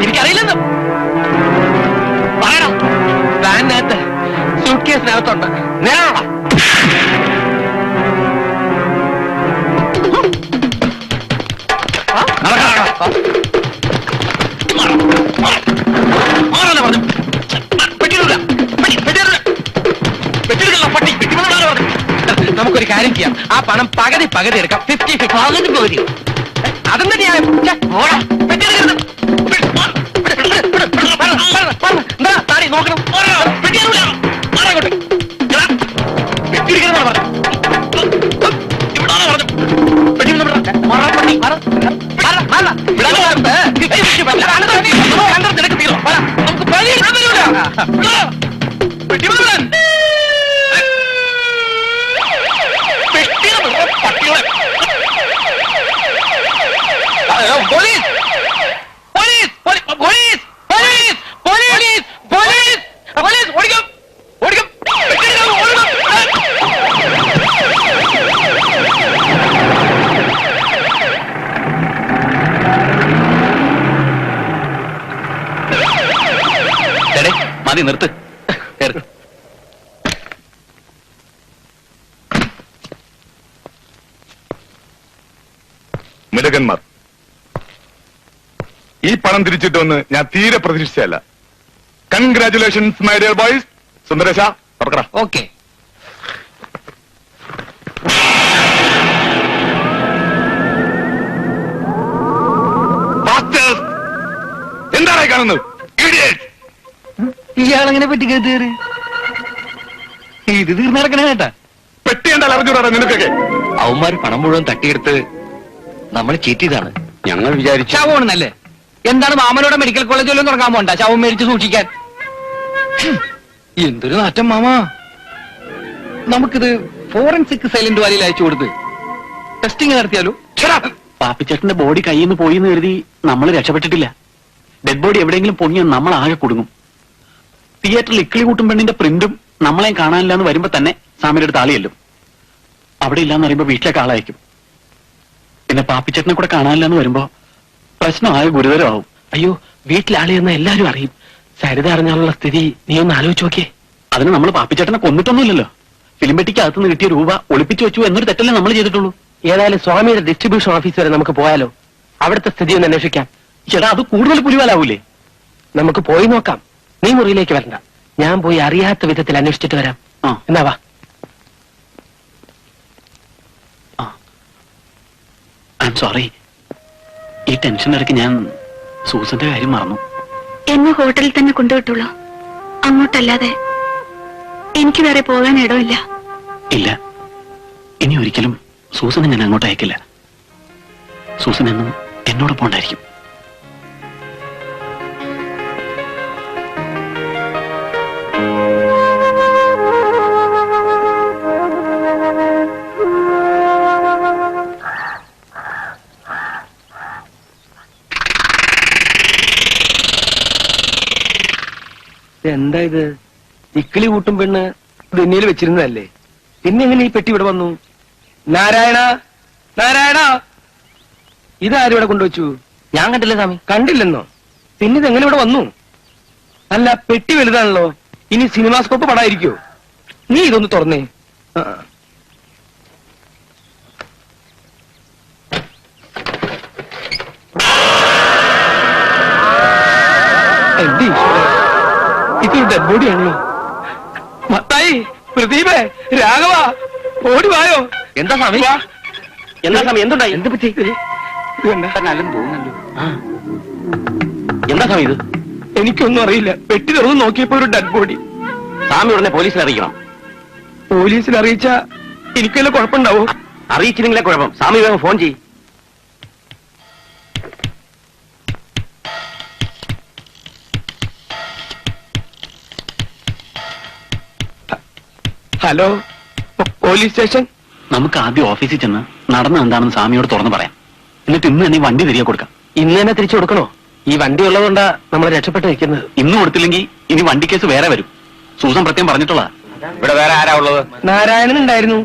എനിക്കറിയില്ലെന്ന് പറയണം. വാനിനകത്ത് സൂട്ട്കേസിനകത്തുണ്ട്. നേരാണോടാ? നമുക്കൊരു കാര്യം ചെയ്യാം. ആ പണം പകുതി പകുതി എടുക്കാം. 50-50 പകുതി. അതെന്താ ന്യായം? നോക്കണം. പോലീസ് ഓടിക്കും ഓടിക്കും മതി നിർത്ത്. മിടുക്കന്മാർ, ഈ പണം തിരിച്ചിട്ടൊന്ന് ഞാൻ തീരെ പ്രതീക്ഷിച്ചല്ല. Congratulations my dear boys. Sundaresha തുറക്കട. ഓക്കെ. എന്താണ് കാണുന്നത്? ഇയാളെങ്ങനെ പെട്ടിക്കകത്ത് കയറി? ഇത് തീർന്നിടക്കണ കേട്ടാ. പെട്ടി കണ്ടാൽ അറിഞ്ഞൂടാ നിനക്കൊക്കെ. അവന്മാര് പണം മുഴുവൻ തട്ടിയെടുത്ത് നമ്മൾ ചീറ്റിയതാണ്. ഞങ്ങൾ വിചാരിച്ചു ശവമാണെന്നല്ലേ? എന്താണ് മാമനോടെ മെഡിക്കൽ കോളേജ് വല്ലതും തുടങ്ങാൻ പോണ്ട ശവം മേടിച്ച് സൂക്ഷിക്കാൻ? എന്തൊരു നാറ്റം മാമാ. നമുക്കിത് ഫോറൻസിക് സൈലന്റ് വാലിയിൽ അയച്ചു കൊടുത്ത് ടെസ്റ്റിംഗ് നടത്തിയാലോ? പാപ്പിച്ചേട്ടന്റെ ബോഡി കയ്യിൽ നിന്ന് പോയി എന്ന് കരുതി നമ്മൾ രക്ഷപ്പെട്ടിട്ടില്ല. ഡെഡ് ബോഡി എവിടെയെങ്കിലും പൊങ്ങിയാൽ നമ്മൾ ആകെ കുടുങ്ങും. തിയേറ്ററിൽ ഇക്കിളി കൂട്ടും പെണ്ണിന്റെ പ്രിന്റും നമ്മളെയും കാണാനില്ല എന്ന് വരുമ്പോ തന്നെ സാമിയുടെ അടുത്ത് ആളിയല്ലും. അവിടെ ഇല്ലാന്ന് പറയുമ്പോ വീട്ടിലേക്ക് ആളയക്കും. പിന്നെ പാപ്പിച്ചേട്ടനെ കൂടെ കാണാനില്ല എന്ന് വരുമ്പോ പ്രശ്നം ആകെ ഗുരുതരമാവും. അയ്യോ, വീട്ടിലാളിയെന്ന് എല്ലാരും അറിയും. സരിത അറിഞ്ഞാലുള്ള സ്ഥിതി നീ ഒന്ന് ആലോചിച്ച് നോക്കിയേ. അതിന് നമ്മൾ പാപ്പിച്ചേട്ടനെ കൊന്നിട്ടൊന്നുമില്ലല്ലോ. ഫിലിം പെട്ടിക്ക് അകത്തുനിന്ന് കിട്ടിയ രൂപ ഒളിപ്പിച്ചു വെച്ചു എന്നൊരു തെറ്റല്ലേ നമ്മൾ ചെയ്തിട്ടുള്ളൂ. ഏതായാലും സ്വാമിയുടെ ഡിസ്ട്രിബ്യൂഷൻ ഓഫീസ് വരെ നമുക്ക് പോയാലോ? അവിടുത്തെ സ്ഥിതി ഒന്ന് അന്വേഷിക്കാം. ചേട്ടാ, അത് കൂടുതൽ പുലിവാലാവൂലേ? നമുക്ക് പോയി നോക്കാം. നീ മുറിയിലേക്ക് വരണ്ട, ഞാൻ പോയി അറിയാത്ത വിധത്തിൽ അന്വേഷിച്ചിട്ട് വരാം. എന്നാ വാ. I am sorry. ഈ ടെൻഷൻ ഇടയ്ക്ക് ഞാൻ സൂസന്റെ കാര്യം മറന്നു. എന്നെ ഹോട്ടലിൽ തന്നെ കൊണ്ടുവിട്ടുള്ളൂ. അങ്ങോട്ടല്ലാതെ എനിക്ക് വേറെ പോകാൻ ഇടമില്ല. ഇല്ല, ഇനി ഒരിക്കലും സൂസനെ ഞാൻ അങ്ങോട്ട് അയക്കില്ല. സൂസൻ എന്നും എന്നോടൊപ്പം ഉണ്ടായിരിക്കും. എന്താ ഇത്? ഇക്കിളി കൂട്ടും പെണ്ണ് ദിന്നയിൽ വെച്ചിരുന്നതല്ലേ? പിന്നെ എങ്ങനെ ഈ പെട്ടി ഇവിടെ വന്നു? നാരായണ, നാരായണ, ഇതാരും ഇവിടെ കൊണ്ടുവച്ചു? ഞാൻ കണ്ടില്ല സ്വാമി. കണ്ടില്ലെന്നോ? പിന്നെ ഇതെങ്ങനെ ഇവിടെ വന്നു? അല്ല, പെട്ടി വലുതാണല്ലോ. ഇനി സിനിമാസ്കോപ്പ് പടായിരിക്കോ? നീ ഇതൊന്ന് തുറന്നേ. ഇതൊരു ഡെഡ് ബോഡിയാണല്ലോ. മത്തായി, പ്രദീപേ, രാഘവ, ഓടി വായോ. എന്താ സ്വാമി? എന്താ സ്വാമി? എന്തുണ്ടായി? എന്ത് പറ്റി? എന്താ സ്വാമി ഇത്? എനിക്കൊന്നും അറിയില്ല. പെട്ടി തുറന്ന് നോക്കിയപ്പോ ഒരു ഡെഡ് ബോഡി. സ്വാമി ഉടനെ പോലീസിൽ അറിയിക്കണം. പോലീസിൽ അറിയിച്ച എനിക്കല്ല കുഴപ്പമുണ്ടാവോ? അറിയിച്ചില്ലെങ്കിലേ കുഴപ്പം. സ്വാമി വേഗം ഫോൺ ചെയ്യും. Hello, police station. നമുക്ക് ആദ്യം ഓഫീസിൽ ചെന്ന് നടന്ന എന്താണെന്ന് സ്വാമിയോട് തുറന്നു പറയാം. എന്നിട്ട് ഇന്ന് തന്നെ വണ്ടി തിരികെ കൊടുക്കാം. ഇന്ന് തന്നെ തിരിച്ചു കൊടുക്കണോ? ഈ വണ്ടി ഉള്ളതുകൊണ്ടാ നമ്മൾ രക്ഷപ്പെട്ട് നിൽക്കുന്നത്. ഇന്ന് കൊടുത്തില്ലെങ്കിൽ ഇനി വണ്ടി കേസ് വേറെ വരും. സൂസൻ പ്രത്യേകം പറഞ്ഞിട്ടുള്ളതാ. ഇവിടെ വേറെ ആരാ ഉള്ളത്? നാരായണൻ ഉണ്ടായിരുന്നു.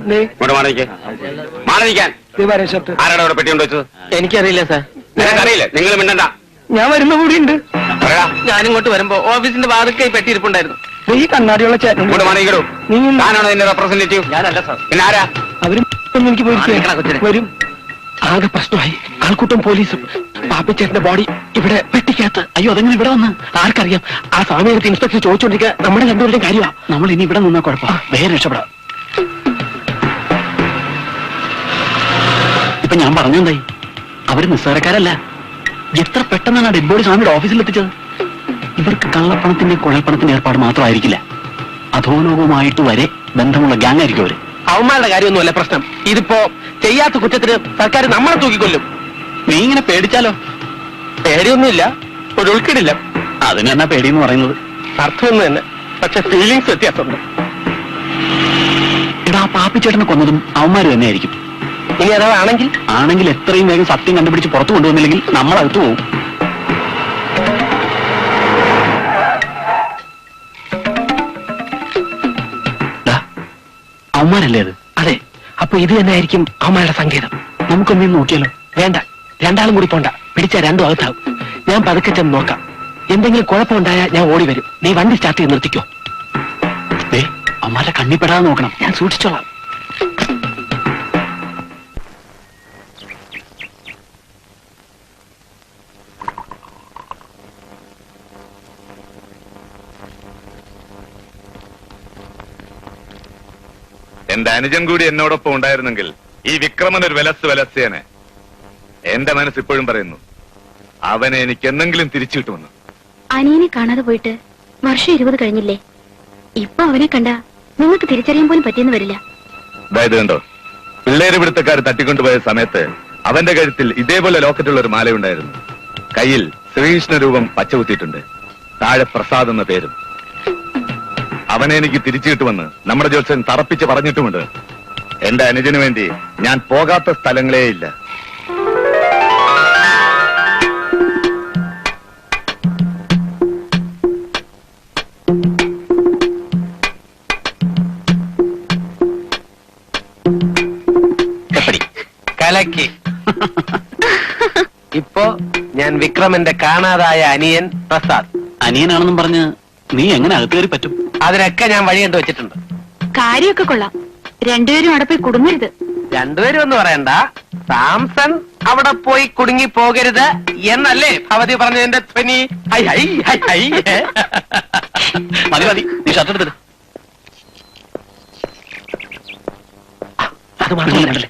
ആരാണ് ഇവിടെ പെട്ടി കൊണ്ടുവച്ചത്? എനിക്കറിയില്ല സാർ. നിനക്കറിയില്ലേ? നിങ്ങൾ മിണ്ടണ്ട. ഞാൻ വരുന്ന കൂടിയുണ്ട്. ഞാനിങ്ങോട്ട് വരുമ്പോ ഓഫീസിന്റെ വാതിൽക്കൈ പെട്ടിയിരിപ്പുണ്ടായിരുന്നു. ഈ കണ്ണാടിയുള്ള ചേട്ടൻ. ഞാനാണോ എന്റെ റെപ്രസെന്റേറ്റീവ്? ഞാനല്ല സാർ. പിന്നെ ആരാ? അവരും എനിക്ക് പോയിരിക്കും. വരും. ആകെ പ്രശ്നമായി. ആൾക്കൂട്ടം പോലീസും. പാപ്പിച്ചേട്ടന്റെ ബോഡി ഇവിടെ പെട്ടിക്കകത്ത്. അയ്യോ, അതെങ്ങനെ ഇവിടെ വന്ന്? ആർക്കറിയാം? ആ സ്വാമിയുടെ ഇൻസ്പെക്ടർ ചോദിച്ചോണ്ടിരിക്കുക നമ്മുടെ രണ്ടുപേരുടെയും കാര്യമാ. നമ്മൾ ഇനി ഇവിടെ നിന്നാ കുഴപ്പം. വേറെ രക്ഷപ്പെടാം. ഇപ്പൊ ഞാൻ പറഞ്ഞെന്തായി? അവര് നിസ്സാരക്കാരല്ല. എത്ര പെട്ടെന്നാണ് ഡെഡ് ബോഡി സ്വാമിയുടെ ഓഫീസിൽ എത്തിച്ചത്. ഇവർക്ക് കള്ളപ്പണത്തിന്റെ കുഴൽപ്പണത്തിന്റെ ഏർപ്പാട് മാത്രമായിരിക്കില്ല. അധോലോകവുമായിട്ട് വരെ ബന്ധമുള്ള ഗ്യാങ് ആയിരിക്കും അവര്. അവന്മാരുടെ കാര്യമൊന്നുമല്ല പ്രശ്നം. ഇതിപ്പോ ചെയ്യാത്ത കുറ്റത്തിന് സർക്കാർ നമ്മളെ തൂക്കിക്കൊല്ലും. നീ ഇങ്ങനെ പേടിച്ചാലോ? പേടിയൊന്നുമില്ല, ഒരു ഉൾക്കിടില്ല. അതിന് എന്നാ പേടിയെന്ന് പറയുന്നത്? അർത്ഥമൊന്നും തന്നെ, പക്ഷെ ഫീലിങ്സ് വ്യത്യാസമുണ്ട്. എടാ, പാപ്പിച്ചേട്ടനെ കൊന്നതും അവന്മാര് തന്നെയായിരിക്കും. ഇനി അഥവാ ആണെങ്കിൽ എത്രയും വേഗം സത്യം കണ്ടുപിടിച്ച് പുറത്തു കൊണ്ടുവന്നില്ലെങ്കിൽ നമ്മൾ അകത്തു പോകും. അവന്മാരല്ലേ അത്? അതെ, അപ്പൊ ഇത് തന്നെ ആയിരിക്കും അവന്മാരുടെ സങ്കേതം. നമുക്കൊന്നേ നോക്കിയാലോ? വേണ്ട, രണ്ടാളും കൂടി പോണ്ട. പിടിച്ച രണ്ടും അകത്താവും. ഞാൻ പതുക്കെ ചെന്ന് നോക്കാം. എന്തെങ്കിലും കുഴപ്പമുണ്ടായാൽ ഞാൻ ഓടി വരും. നീ വണ്ടി സ്റ്റാർട്ട് ചെയ്ത് നിർത്തിക്കോ. അവന്മാരുടെ കണ്ണിപ്പെടാതെ നോക്കണം. ഞാൻ സൂക്ഷിച്ചോളാം. എന്റെ അനുജൻ കൂടി എന്നോടൊപ്പം ഉണ്ടായിരുന്നെങ്കിൽ ഈ വിക്രമൻ ഒരു വിലസ്യേനെ. എന്റെ മനസ്സ് ഇപ്പോഴും പറയുന്നു, അവനെ എനിക്ക് എന്തെങ്കിലും തിരിച്ചു കിട്ടുമെന്ന്. അനിയനെ കാണാതെ പോയിട്ട് വർഷം 20 കഴിഞ്ഞില്ലേ? ഇപ്പൊ അവനെ കണ്ട നിങ്ങൾക്ക് തിരിച്ചറിയാൻ പോലും പറ്റിയെന്ന് വരില്ല. അതായത് കണ്ടോ, പിള്ളേര് പിടുത്തക്കാർ തട്ടിക്കൊണ്ടുപോയ സമയത്ത് അവന്റെ കഴുത്തിൽ ഇതേപോലെ ലോക്കറ്റുള്ള ഒരു മാലയുണ്ടായിരുന്നു. കയ്യിൽ ശ്രീകൃഷ്ണ രൂപം പച്ചകുത്തിയിട്ടുണ്ട്. താഴെ പ്രസാദ് എന്ന പേരും. അവനെ എനിക്ക് തിരിച്ചു കിട്ടുമെന്ന് നമ്മുടെ ജോത്സ്യൻ തറപ്പിച്ച് പറഞ്ഞിട്ടുമുണ്ട്. എന്റെ അനുജന് വേണ്ടി ഞാൻ പോകാത്ത സ്ഥലങ്ങളേ ഇല്ല. കലക്കി. ഇപ്പോ ഞാൻ വിക്രമന്റെ കാണാതായ അനിയൻ പ്രസാദ്. അനിയനാണെന്നും പറഞ്ഞ് നീ എങ്ങനെ അകത്ത് കയറി പറ്റും? അതിനൊക്കെ ഞാൻ വഴി കണ്ടു വെച്ചിട്ടുണ്ട്. കാര്യമൊക്കെ കൊള്ളാം. രണ്ടുപേരും അവിടെ പോയി കുടുങ്ങരുത്. രണ്ടുപേരും ഒന്നും പറയണ്ട. സാംസൺ അവിടെ പോയി കുടുങ്ങി പോകരുത് എന്നല്ലേ ഭവതി പറഞ്ഞതിന്റെ ധ്വനി? High high high high. മതി മതി, നീ ഷർട്ട് എടുത്തിട്ട്. അത് മാത്രമല്ലേ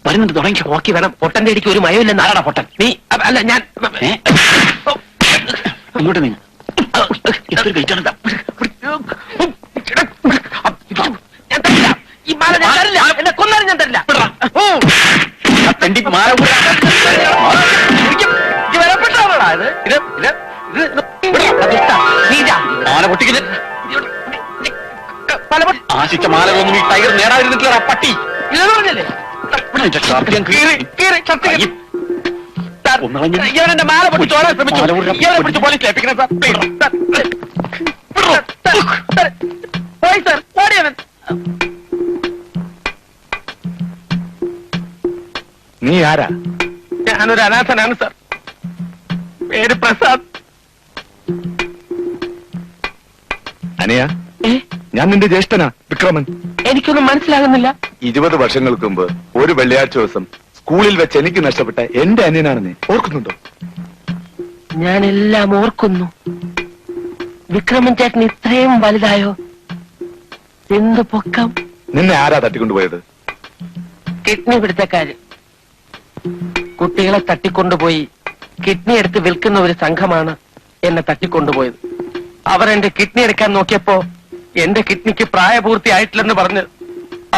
വരുന്നുണ്ട്, തുടങ്ങി. നോക്കി വേണം. പൊട്ടന്റെ അടിക്ക് ഒരു മയമില്ലെന്ന്. ആരാടാ പൊട്ടൻ? നീ അല്ല ഞാൻ. അങ്ങോട്ട് നീ എന്തൊരു വെയിറ്റാണ്. ഞാൻ തരില്ല. ഈ മാല ഞാൻ തരില്ല. എന്നെ കൊന്നാലും ഞാൻ തരില്ല. വിലപ്പെട്ടാണോടാ ഇത്? മാല പൊട്ടിക്കില്ല. ആശിച്ച മാലകളൊന്നും ഈ ടൈഗർ നേടാതിരുന്നിട്ടില്ല പട്ടി. ഇതെന്ന് ഇവനെന്റെ മാല പൊട്ടിച്ച് ഓടാൻ ശ്രമിച്ചു. ഇവനെ പിടിച്ച് പോലീസിൽ ഏൽപ്പിക്കണം സാർ. പോയി സാർ, ഓടിയവൻ. നീ ആരാ? ഞാനൊരു അനാഥനാണ് സാർ. പേര് പ്രസാദ്. അനിയ, ഞാൻ നിന്റെ ജ്യേഷ്ഠനാ വിക്രമൻ. എനിക്കൊന്നും മനസ്സിലാകുന്നില്ല. 20 വർഷങ്ങൾക്ക് മുമ്പ് ഒരു വെള്ളിയാഴ്ച ദിവസം സ്കൂളിൽ വെച്ച് എനിക്ക് നഷ്ടപ്പെട്ട എന്റെ അനിയനാണ് നീ. ഓർക്കുന്നുണ്ടോ? ഞാനെല്ലാം ഓർക്കുന്നു. വിക്രമൻ ചേട്ടൻ ഇത്രയും വലുതായോ? എന്ത് പൊക്കം. നിന്നെ ആരാ തട്ടിക്കൊണ്ടുപോയത്? കിഡ്നി പിടുത്തക്കാര് കുട്ടികളെ തട്ടിക്കൊണ്ടുപോയി കിഡ്നി എടുത്ത് വിൽക്കുന്ന ഒരു സംഘമാണ് എന്നെ തട്ടിക്കൊണ്ടുപോയത്. അവർ എന്റെ കിഡ്നി എടുക്കാൻ നോക്കിയപ്പോ എന്റെ കിഡ്നിക്ക് പ്രായപൂർത്തിയായിട്ടില്ലെന്ന് പറഞ്ഞ്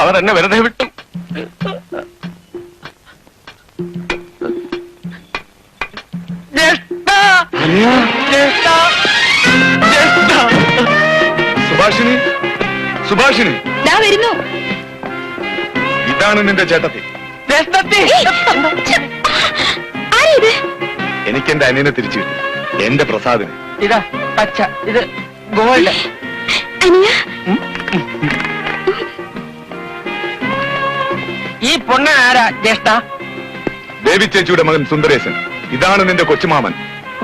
അവർ എന്നെ വെറുതെ വിട്ടു. സുഭാഷിണി, സുഭാഷിണി, വരുന്നു. ഇതാണ് നിന്റെ ചേട്ടത്തി. ആരേത്? എനിക്ക് എന്റെ അനിയനെ തിരിച്ചു കിട്ടി. എന്റെ പ്രസാദിന്. ഇതാ പച്ച, ഇത് ഗോൾഡ്. അനിയ, ഈ പൊണ്ണ ആരാ ജ്യേഷ്ഠ? ദേവി ചേച്ചിയുടെ മകൻ സുന്ദരേശൻ. ഇതാണ് നിന്റെ കൊച്ചുമാമൻ.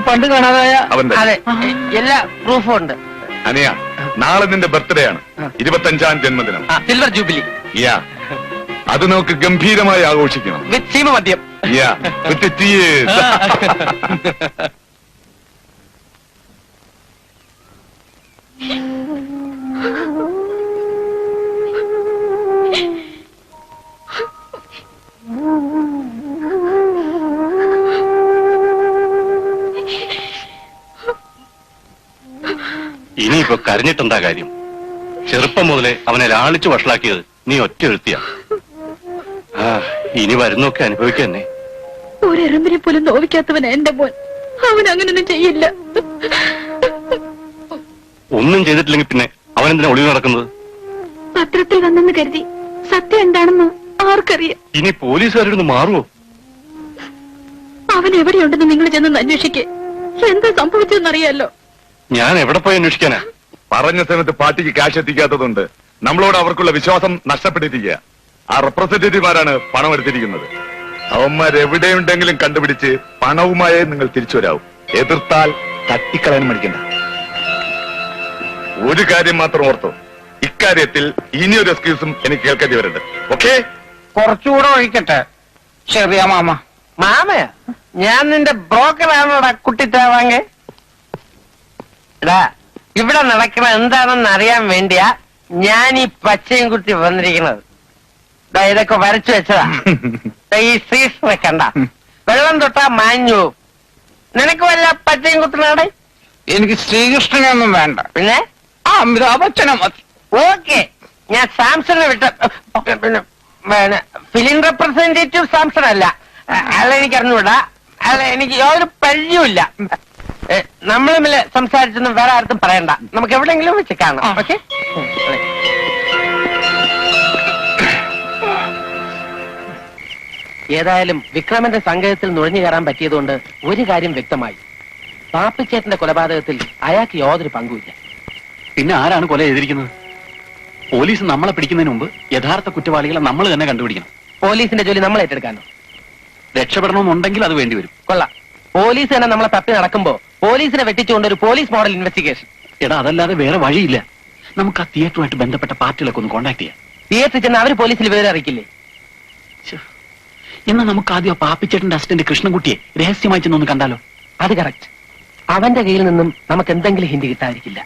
പണ്ട് കാണാതായ അവന്റെ. അതെ, എല്ലാ പ്രൂഫും ഉണ്ട്. അനിയ, നാളെ നിന്റെ ബർത്ത്ഡേ ആണ്. 25ാം ജന്മദിനം. Silver jubilee. യാ, അത് നമുക്ക് ഗംഭീരമായി ആഘോഷിക്കണം. വിത്ത് സീമ മദ്യം. യാ, വിത്ത് tears. ഇനിയിപ്പോ കരഞ്ഞിട്ടെന്താ കാര്യം? ചെറുപ്പം മുതലേ അവനെ ലാളിച്ചു വഷളാക്കിയത് നീ ഒറ്റ എഴുത്തിയാ. ഇനി വരുന്നൊക്കെ അനുഭവിക്കന്നെ. ഒരെറുമ്പിനെ പോലും നോവിക്കാത്തവൻ എന്റെ മോൻ. അവൻ അങ്ങനൊന്നും ചെയ്യില്ല. ഒന്നും ചെയ്തിട്ടില്ലെങ്കിൽ പിന്നെ അവനെന്തിനാ ഒളിവ് നടക്കുന്നത്? പത്രത്തിൽ വന്നെന്ന് കരുതി സത്യം എന്താണെന്ന് ആർക്കറിയാം? ഇനി പോലീസുകാരുടെ മാറുമോ? അവൻ എവിടെയുണ്ടെന്ന് നിങ്ങൾ ചെന്ന് അന്വേഷിക്കേ. എന്താ സംഭവിച്ചെന്നറിയാലോ? ഞാൻ എവിടെ പോയി അന്വേഷിക്കാനാ? പറഞ്ഞ സമയത്ത് പാർട്ടിക്ക് ക്യാഷ് എത്തിക്കാത്തതുണ്ട് നമ്മളോട് അവർക്കുള്ള വിശ്വാസം നഷ്ടപ്പെട്ടിരിക്കുക. ആ റെപ്രസെന്റേറ്റീവ്മാരാണ് പണം എടുത്തിരിക്കുന്നത്. അവന്മാരെവിടെയുണ്ടെങ്കിലും കണ്ടുപിടിച്ച് പണവുമായി നിങ്ങൾ തിരിച്ചു വരാവും. എതിർത്താൽ തട്ടിക്കളയാനും മടിക്കണ്ട. ഒരു കാര്യം മാത്രം ഓർത്തോ, ഇക്കാര്യത്തിൽ ഇനിയൊരു എക്സ്ക്യൂസും എനിക്ക് കേൾക്കേണ്ടി വരുന്നുണ്ട്. ഓക്കെ? കുറച്ചുകൂടെ ഒഴിക്കട്ടെ ചെറിയ മാമ. മാമയാ? ഞാൻ നിന്റെ ബ്രോക്കറാണോടാ കുട്ടിച്ചാവാങ്ങ? ഇവിടെ നടക്കണ എന്താണെന്ന് അറിയാൻ വേണ്ടിയാ ഞാൻ ഈ പച്ചയും കുത്തി വന്നിരിക്കുന്നത്. ഇതൊക്കെ വരച്ചു വെച്ചതാ. ഈ സീസണെ കണ്ട വെള്ളം തൊട്ടാ മാഞ്ഞു. നിനക്ക് വല്ല പച്ചയും കുത്തിനാടെ? എനിക്ക് ശ്രീകൃഷ്ണനൊന്നും വേണ്ട, പിന്നെ അമിതാഭ് ബച്ചനെ മതി. ഓക്കെ, ഞാൻ സാംസണിനെ വിട്ട പിന്നെ ഫിലിം റെപ്രസെന്റേറ്റീവ് സാംസൺ അല്ല. അയാളെ എനിക്ക് അറിഞ്ഞുകൂടാ. അയാളെ എനിക്ക് യാതൊരു പരിചയമില്ല. നമ്മൾ തമ്മിൽ സംസാരിച്ചൊന്നും വേറെ ആർക്കും പറയണ്ട. നമുക്ക് എവിടെയെങ്കിലും വെച്ച് കാണാം. ഓക്കെ? ഏതായാലും വിക്രമന്റെ സംഘത്തിൽ നുഴഞ്ഞു കയറാൻ പറ്റിയതുകൊണ്ട് ഒരു കാര്യം വ്യക്തമായി. പാപ്പിച്ചേട്ടന്റെ കൊലപാതകത്തിൽ അയാൾക്ക് യാതൊരു പങ്കുമില്ല. പിന്നെ ആരാണ് കൊല ചെയ്തിരിക്കുന്നത്? പോലീസ് നമ്മളെ പിടിക്കുന്നതിന് മുമ്പ് യഥാർത്ഥ കുറ്റവാളികളെ നമ്മൾ തന്നെ കണ്ടുപിടിക്കണം. പോലീസിന്റെ ജോലി നമ്മൾ ഏറ്റെടുക്കാനോ? രക്ഷപ്പെടണമെന്നുണ്ടെങ്കിൽ അത് വേണ്ടിവരും. കൊള്ളാം. പോലീസ് തന്നെ നമ്മളെ തപ്പി നടക്കുമ്പോ പോലീസിനെ വെട്ടിച്ചുകൊണ്ട് ഒരു പോലീസ് മോഡൽ ഇൻവെസ്റ്റിഗേഷൻ. എടാ, അതല്ലാതെ വേറെ വഴിയില്ല. നമുക്ക് ആ തിയേറ്ററുമായിട്ട് ബന്ധപ്പെട്ട പാർട്ടികളൊക്കെ ഒന്ന് കോൺടാക്ട് ചെയ്യാം. തിയേറ്ററിൽ ചെന്ന് അവര് പോലീസിൽ വിവരം അറിയിക്കില്ലേ? എന്നാൽ നമുക്ക് ആദ്യം ആ പാപ്പിച്ചേട്ടന്റെ അസിസ്റ്റന്റ് കൃഷ്ണൻകുട്ടിയെ രഹസ്യമായി ചെന്നൊന്ന് കണ്ടാലോ? അത് കറക്റ്റ്. അവന്റെ കയ്യിൽ നിന്നും നമുക്ക് എന്തെങ്കിലും ഹിന്ദി കിട്ടാതിരിക്കില്ല.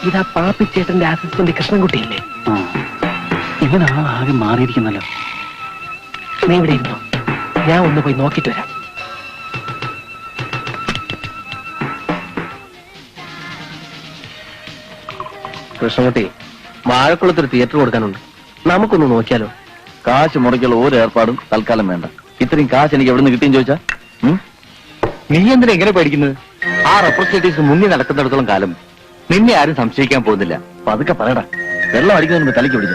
ഇതാ പാപ്പിച്ചേട്ടന്റെ അസിസ്റ്റന്റ് കൃഷ്ണൻകുട്ടിയില്ലേ? ഇവനാണ് ആകെ മാറിയിരിക്കുന്നല്ലോ. നീ ഇവിടെ ഇരുന്നോ, ഞാൻ ഒന്ന് പോയി നോക്കിട്ട് വരാം. കൃഷ്ണൻകുട്ടി, വാഴക്കുളത്തൊരു തിയേറ്റർ കൊടുക്കാനുണ്ട്. നമുക്കൊന്ന് നോക്കിയാലോ? കാശ് മുടക്കിയുള്ള ഒരു ഏർപ്പാടും തൽക്കാലം വേണ്ട. ഇത്രയും കാശ് എനിക്ക് എവിടെ നിന്ന് കിട്ടിയെന്ന് ചോദിച്ചാ നീ എന്തിനാ എങ്ങനെ പേടിക്കുന്നത്? ആ റെപ്രസെന്റേറ്റീവ്സ് മുന്നിൽ നടക്കുന്നിടത്തോളം കാലം നിന്നെ ആരും സംശയിക്കാൻ പോകുന്നില്ല. പതുക്കെ പറയടാ, വെള്ളം അടിക്കുന്നതിന് മുമ്പ് തലയ്ക്ക് പിടിച്ച.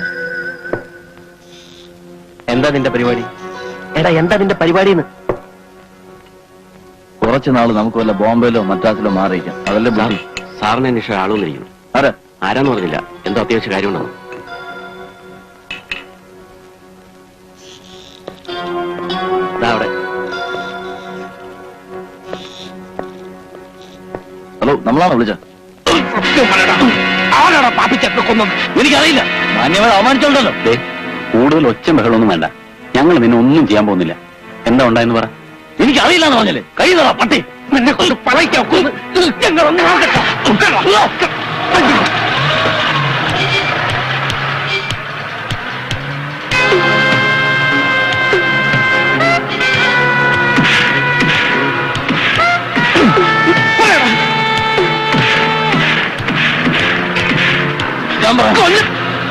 എന്താ നിന്റെ പരിപാടി? എടാ, എന്താ നിന്റെ പരിപാടിന്ന്? കുറച്ചു നാള് നമുക്ക് വല്ല ബോംബെയിലോ മദ്രാസിലോ മാറിയിരിക്കാം. അതല്ലേ ബുദ്ധി. സാറിനെ അന്വേഷിച്ച ആളൊന്നിരിക്കുന്നു. ആരാ? ആരാന്ന് പറഞ്ഞില്ല. എന്തോ അത്യാവശ്യ കാര്യമുണ്ടോ? അവിടെ. ഹലോ, നമ്മളാണോ വിളിച്ച? ആരാടാ പാപ്പിച്ചേട്ടനെ കൊന്നത്? എനിക്കറിയില്ല. മാന്യമായി അവമാനിച്ചോണ്ടല്ലോ. കൂടുതൽ ഒച്ച ബഹളമൊന്നും വേണ്ട. ഞങ്ങൾ നിന്നെ ഒന്നും ചെയ്യാൻ പോകുന്നില്ല. എന്താ ഉണ്ടായെന്ന് പറ. എനിക്കറിയില്ല എന്ന് പറഞ്ഞല്ലേ? കൈ തറ പട്ടി. നിന്നെ കൊണ്ട് പറയിക്കാൻ ഞങ്ങളൊന്നും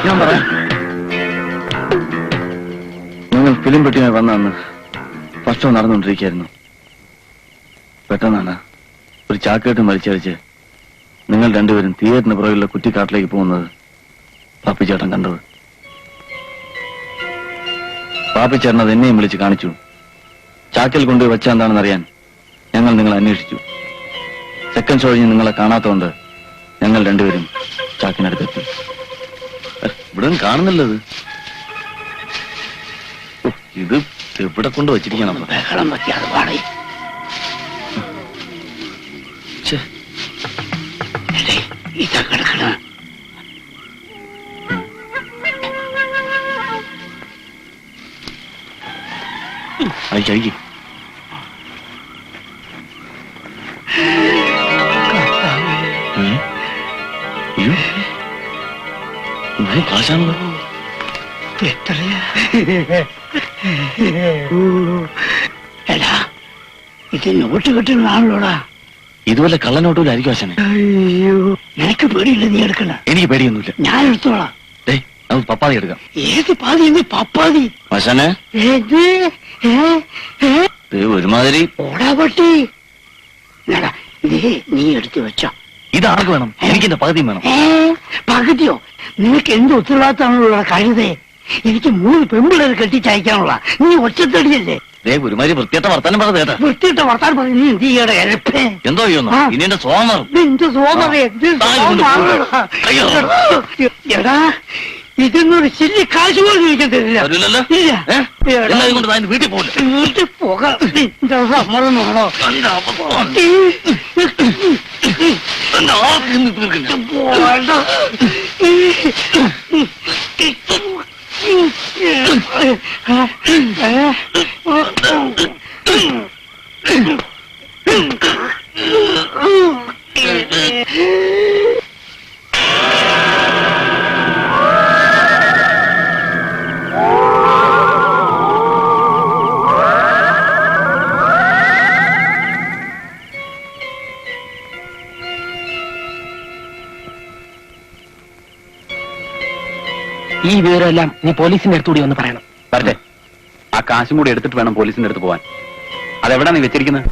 ഞാൻ പറയാം. നിങ്ങൾ ഫിലിം പെട്ടിയുമായി വന്നന്ന് ഫസ്റ്റ് ഷോ നടന്നുകൊണ്ടിരിക്കുകയായിരുന്നു. പെട്ടെന്നാണ് ഒരു ചാക്കേട്ട് മരിച്ചടിച്ച് നിങ്ങൾ രണ്ടുപേരും തിയേറ്ററിന് പുറകിലുള്ള കുറ്റിക്കാട്ടിലേക്ക് പോകുന്നത് പാപ്പിച്ചേട്ടൻ കണ്ടത്. പാപ്പിച്ചേട്ടൻ അത് എന്നെയും വിളിച്ച് കാണിച്ചു. ചാക്കിൽ കൊണ്ടുപോയി വെച്ച എന്താണെന്ന് അറിയാൻ ഞങ്ങൾ നിങ്ങളെ അന്വേഷിച്ചു. സെക്കൻഡ് ഷോ കഴിഞ്ഞ് നിങ്ങളെ കാണാത്തതുകൊണ്ട് ഞങ്ങൾ രണ്ടുപേരും ചാക്കിനടുത്തെത്തി. ഇവിടെ കാണുന്നില്ലത്. ഇത് എവിടെ കൊണ്ട് വെച്ചിരിക്കണം? ബഹളം വെക്കാതെ പാടേ. ഇതാ കിടക്കണ. അയക്കി കാശാണല്ലോ. എത്രയാ? എടാ, ഇത് നോട്ട് കിട്ടുന്നതാണല്ലോടാ. ഇതുപോലെ കള്ളനോട്ടിലായിരിക്കും ആശാനെ. അയ്യോ, നിനക്ക് പേടിയില്ല? നീ എടുക്കണ. എനിക്ക് പേടിയൊന്നുമില്ല. ഞാൻ എടുത്തോളാം. നമുക്ക് പപ്പാതി എടുക്കാം. ഏത് പാതി? എന്ന് പപ്പാതി ആശാനെ ഒരുമാതിരി ഓടാ പട്ടി. ഇത് നീ എടുത്തു വെച്ചോ. ഇതാർക്ക് വേണം? എനിക്ക് എന്റെ പകുതിയും വേണം. പകുതിയോ? നിനക്ക് എന്ത് ഉത്തരവാദിത്തമാണുള്ള കഴുതേ? എനിക്ക് 3 പെമ്പിളർ കെട്ടിച്ചയക്കാനുള്ള. നീ ഒറ്റത്തടിയല്ലേ? ഒരുമാതിരി വൃത്തിയായിട്ട വർത്താനം പറഞ്ഞ കേട്ടാ. വൃത്തിയിട്ട വർത്താനം പറഞ്ഞു നീ എന്ത് ചെയ്യട എരപ്പേ? എന്തോ ചെയ്യുന്നു ഇനി എന്റെ സോമർ. നിന്റെ സോമറേ എടാ, ഇതൊന്നൊരു ചില്ലി കാശ് പോലും എനിക്ക് തരില്ല. വീട്ടിൽ പോകില്ല. വീട്ടിൽ പോകാം. നിന്റെ സമ്മതം വേണോ? ഈ വിവരമെല്ലാം നീ പോലീസിന്റെ അടുത്തുകൂടി ഒന്ന് പറയണം. വരട്ടെ, ആ കാശും കൂടി എടുത്തിട്ട് വേണം പോലീസിന്റെ അടുത്ത് പോവാൻ. അതെവിടാ നീ വെച്ചിരിക്കുന്നത്?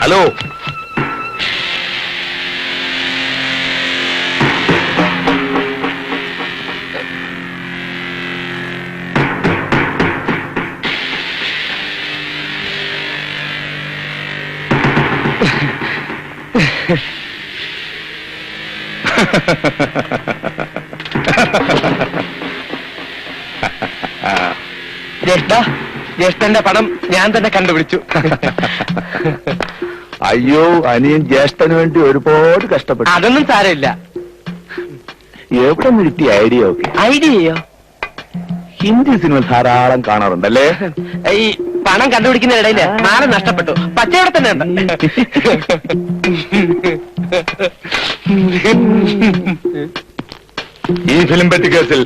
ഹലോ, ജ്യേഷ്ഠന്റെ പണം ഞാൻ തന്നെ കണ്ടുപിടിച്ചു. അയ്യോ, അനിയൻ ജ്യേഷ്ഠന് വേണ്ടി ഒരുപാട് കഷ്ടപ്പെട്ടു. അതൊന്നും സാരമില്ല. എവിടെ നിന്ന് കിട്ടിയ ഐഡിയ ഒക്കെ? ഐഡിയയോ? ഹിന്ദി സിനിമ ധാരാളം കാണാറുണ്ടല്ലേ? ഈ പണം കണ്ടുപിടിക്കുന്ന ഇടയില് മാല നഷ്ടപ്പെട്ടു. പച്ചയോടെ തന്നെ ഉണ്ട്. ഈ ഫിലിം പെറ്റി കേസിൽ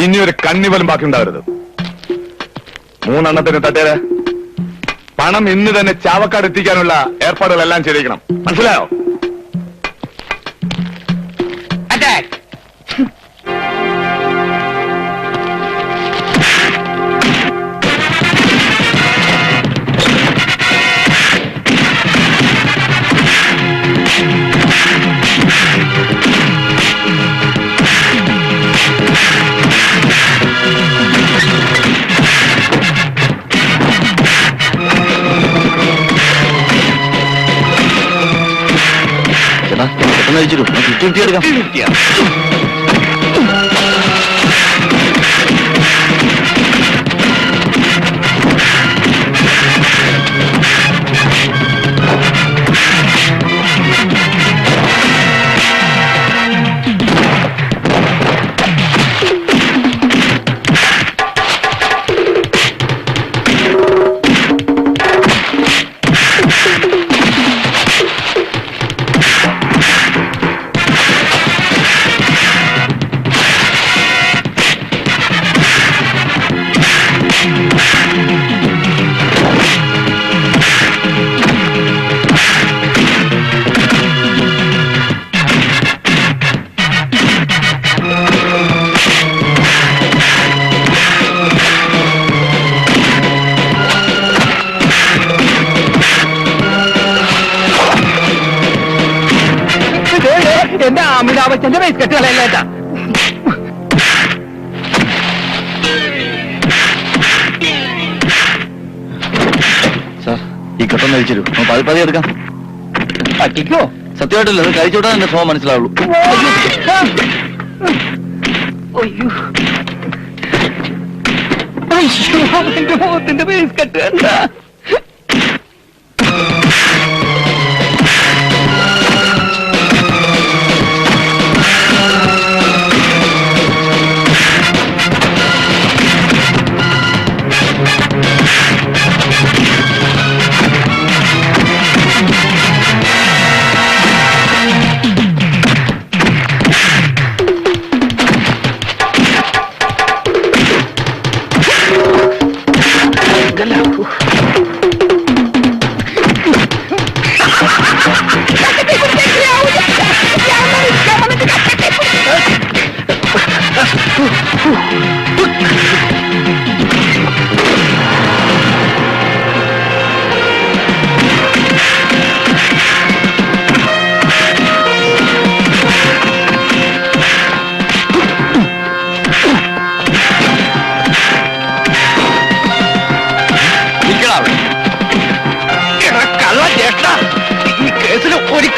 ഇനിയൊരു കണ്ണിവലും ബാക്കി ഉണ്ടാവരുത്. 3 എണ്ണത്തിന് തട്ടേര്. പണം ഇന്ന് തന്നെ ചാവക്കാട് എത്തിക്കാനുള്ള ഏർപ്പാടുകളെല്ലാം ചെയ്തിരിക്കണം. മനസ്സിലായോ? അറ്റാക്ക്. കഴിച്ചിട്ടു 50 എടുക്കാം. എന്റെ അമിതാഭച്ചന്റെ പൈസ കെട്ടുകളല്ലേട്ടാ. സാർ, ഈ കെട്ടൊന്ന് കഴിച്ചിരു. പതി എടുക്കാം. പറ്റിക്കോ? സത്യമായിട്ടല്ല, അത് കഴിച്ചോട്ടാ എന്റെ സ്വഭാവം മനസ്സിലാവുള്ളൂ. എന്റെ മുഖത്തിന്റെ പൈസ കെട്ടുക.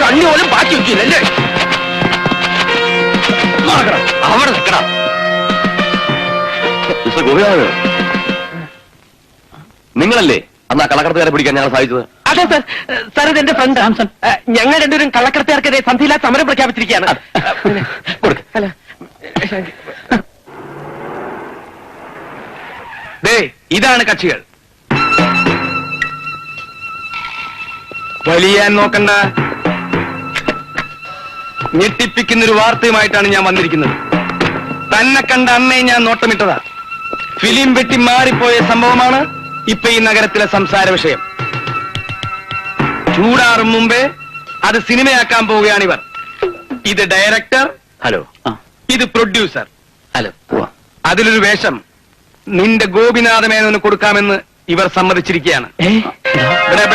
കണ്ണി പോലും ബാക്കി വെക്കില്ലല്ലേ? അവിടെ നിൽക്കടാ. മിസ്റ്റർ ഗോപിനാഥ്, നിങ്ങളല്ലേ അന്ന് ആ കള്ളക്കടത്തുകാരെ പിടിക്കാൻ ഞങ്ങൾ സഹായിച്ചത്? അതെ സാർ. സാർ ഇത് എന്റെ ഫ്രണ്ട് സാംസൺ. ഞങ്ങൾ രണ്ടുപേരും കള്ളക്കടത്തുകാർക്കെതിരെ സന്ധിയില്ലാ സമരം പ്രഖ്യാപിച്ചിരിക്കുകയാണ്. അല്ല, ദേ ഇതാണ് കക്ഷികൾ. വലിയാൻ നോക്കണ്ട. ഞെട്ടിപ്പിക്കുന്നൊരു വാർത്തയുമായിട്ടാണ് ഞാൻ വന്നിരിക്കുന്നത്. തന്നെ കണ്ട അന്നേ ഞാൻ നോട്ടമിട്ടതാ. ഫിലിം വെട്ടി മാറിപ്പോയ സംഭവമാണ് ഇപ്പൊ ഈ നഗരത്തിലെ സംസാര വിഷയം. ചൂടാറും മുമ്പേ അത് സിനിമയാക്കാൻ പോവുകയാണിവർ. ഇത് ഡയറക്ടർ, ഹലോ. ഇത് പ്രൊഡ്യൂസർ. ഹലോ. അതിലൊരു വേഷം നിന്റെ ഗോപിനാഥ മേനോന് കൊടുക്കാമെന്ന് ഇവർ സമ്മതിച്ചിരിക്കുകയാണ്. ഇവിടെ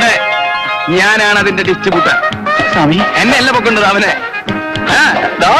ഞാനാണ് അതിന്റെ ഡിസ്ട്രിബ്യൂട്ടർ. സ്വാമി, എന്നെ അല്ല പൊക്കേണ്ടത്, അവനെ. ആ, ദാ.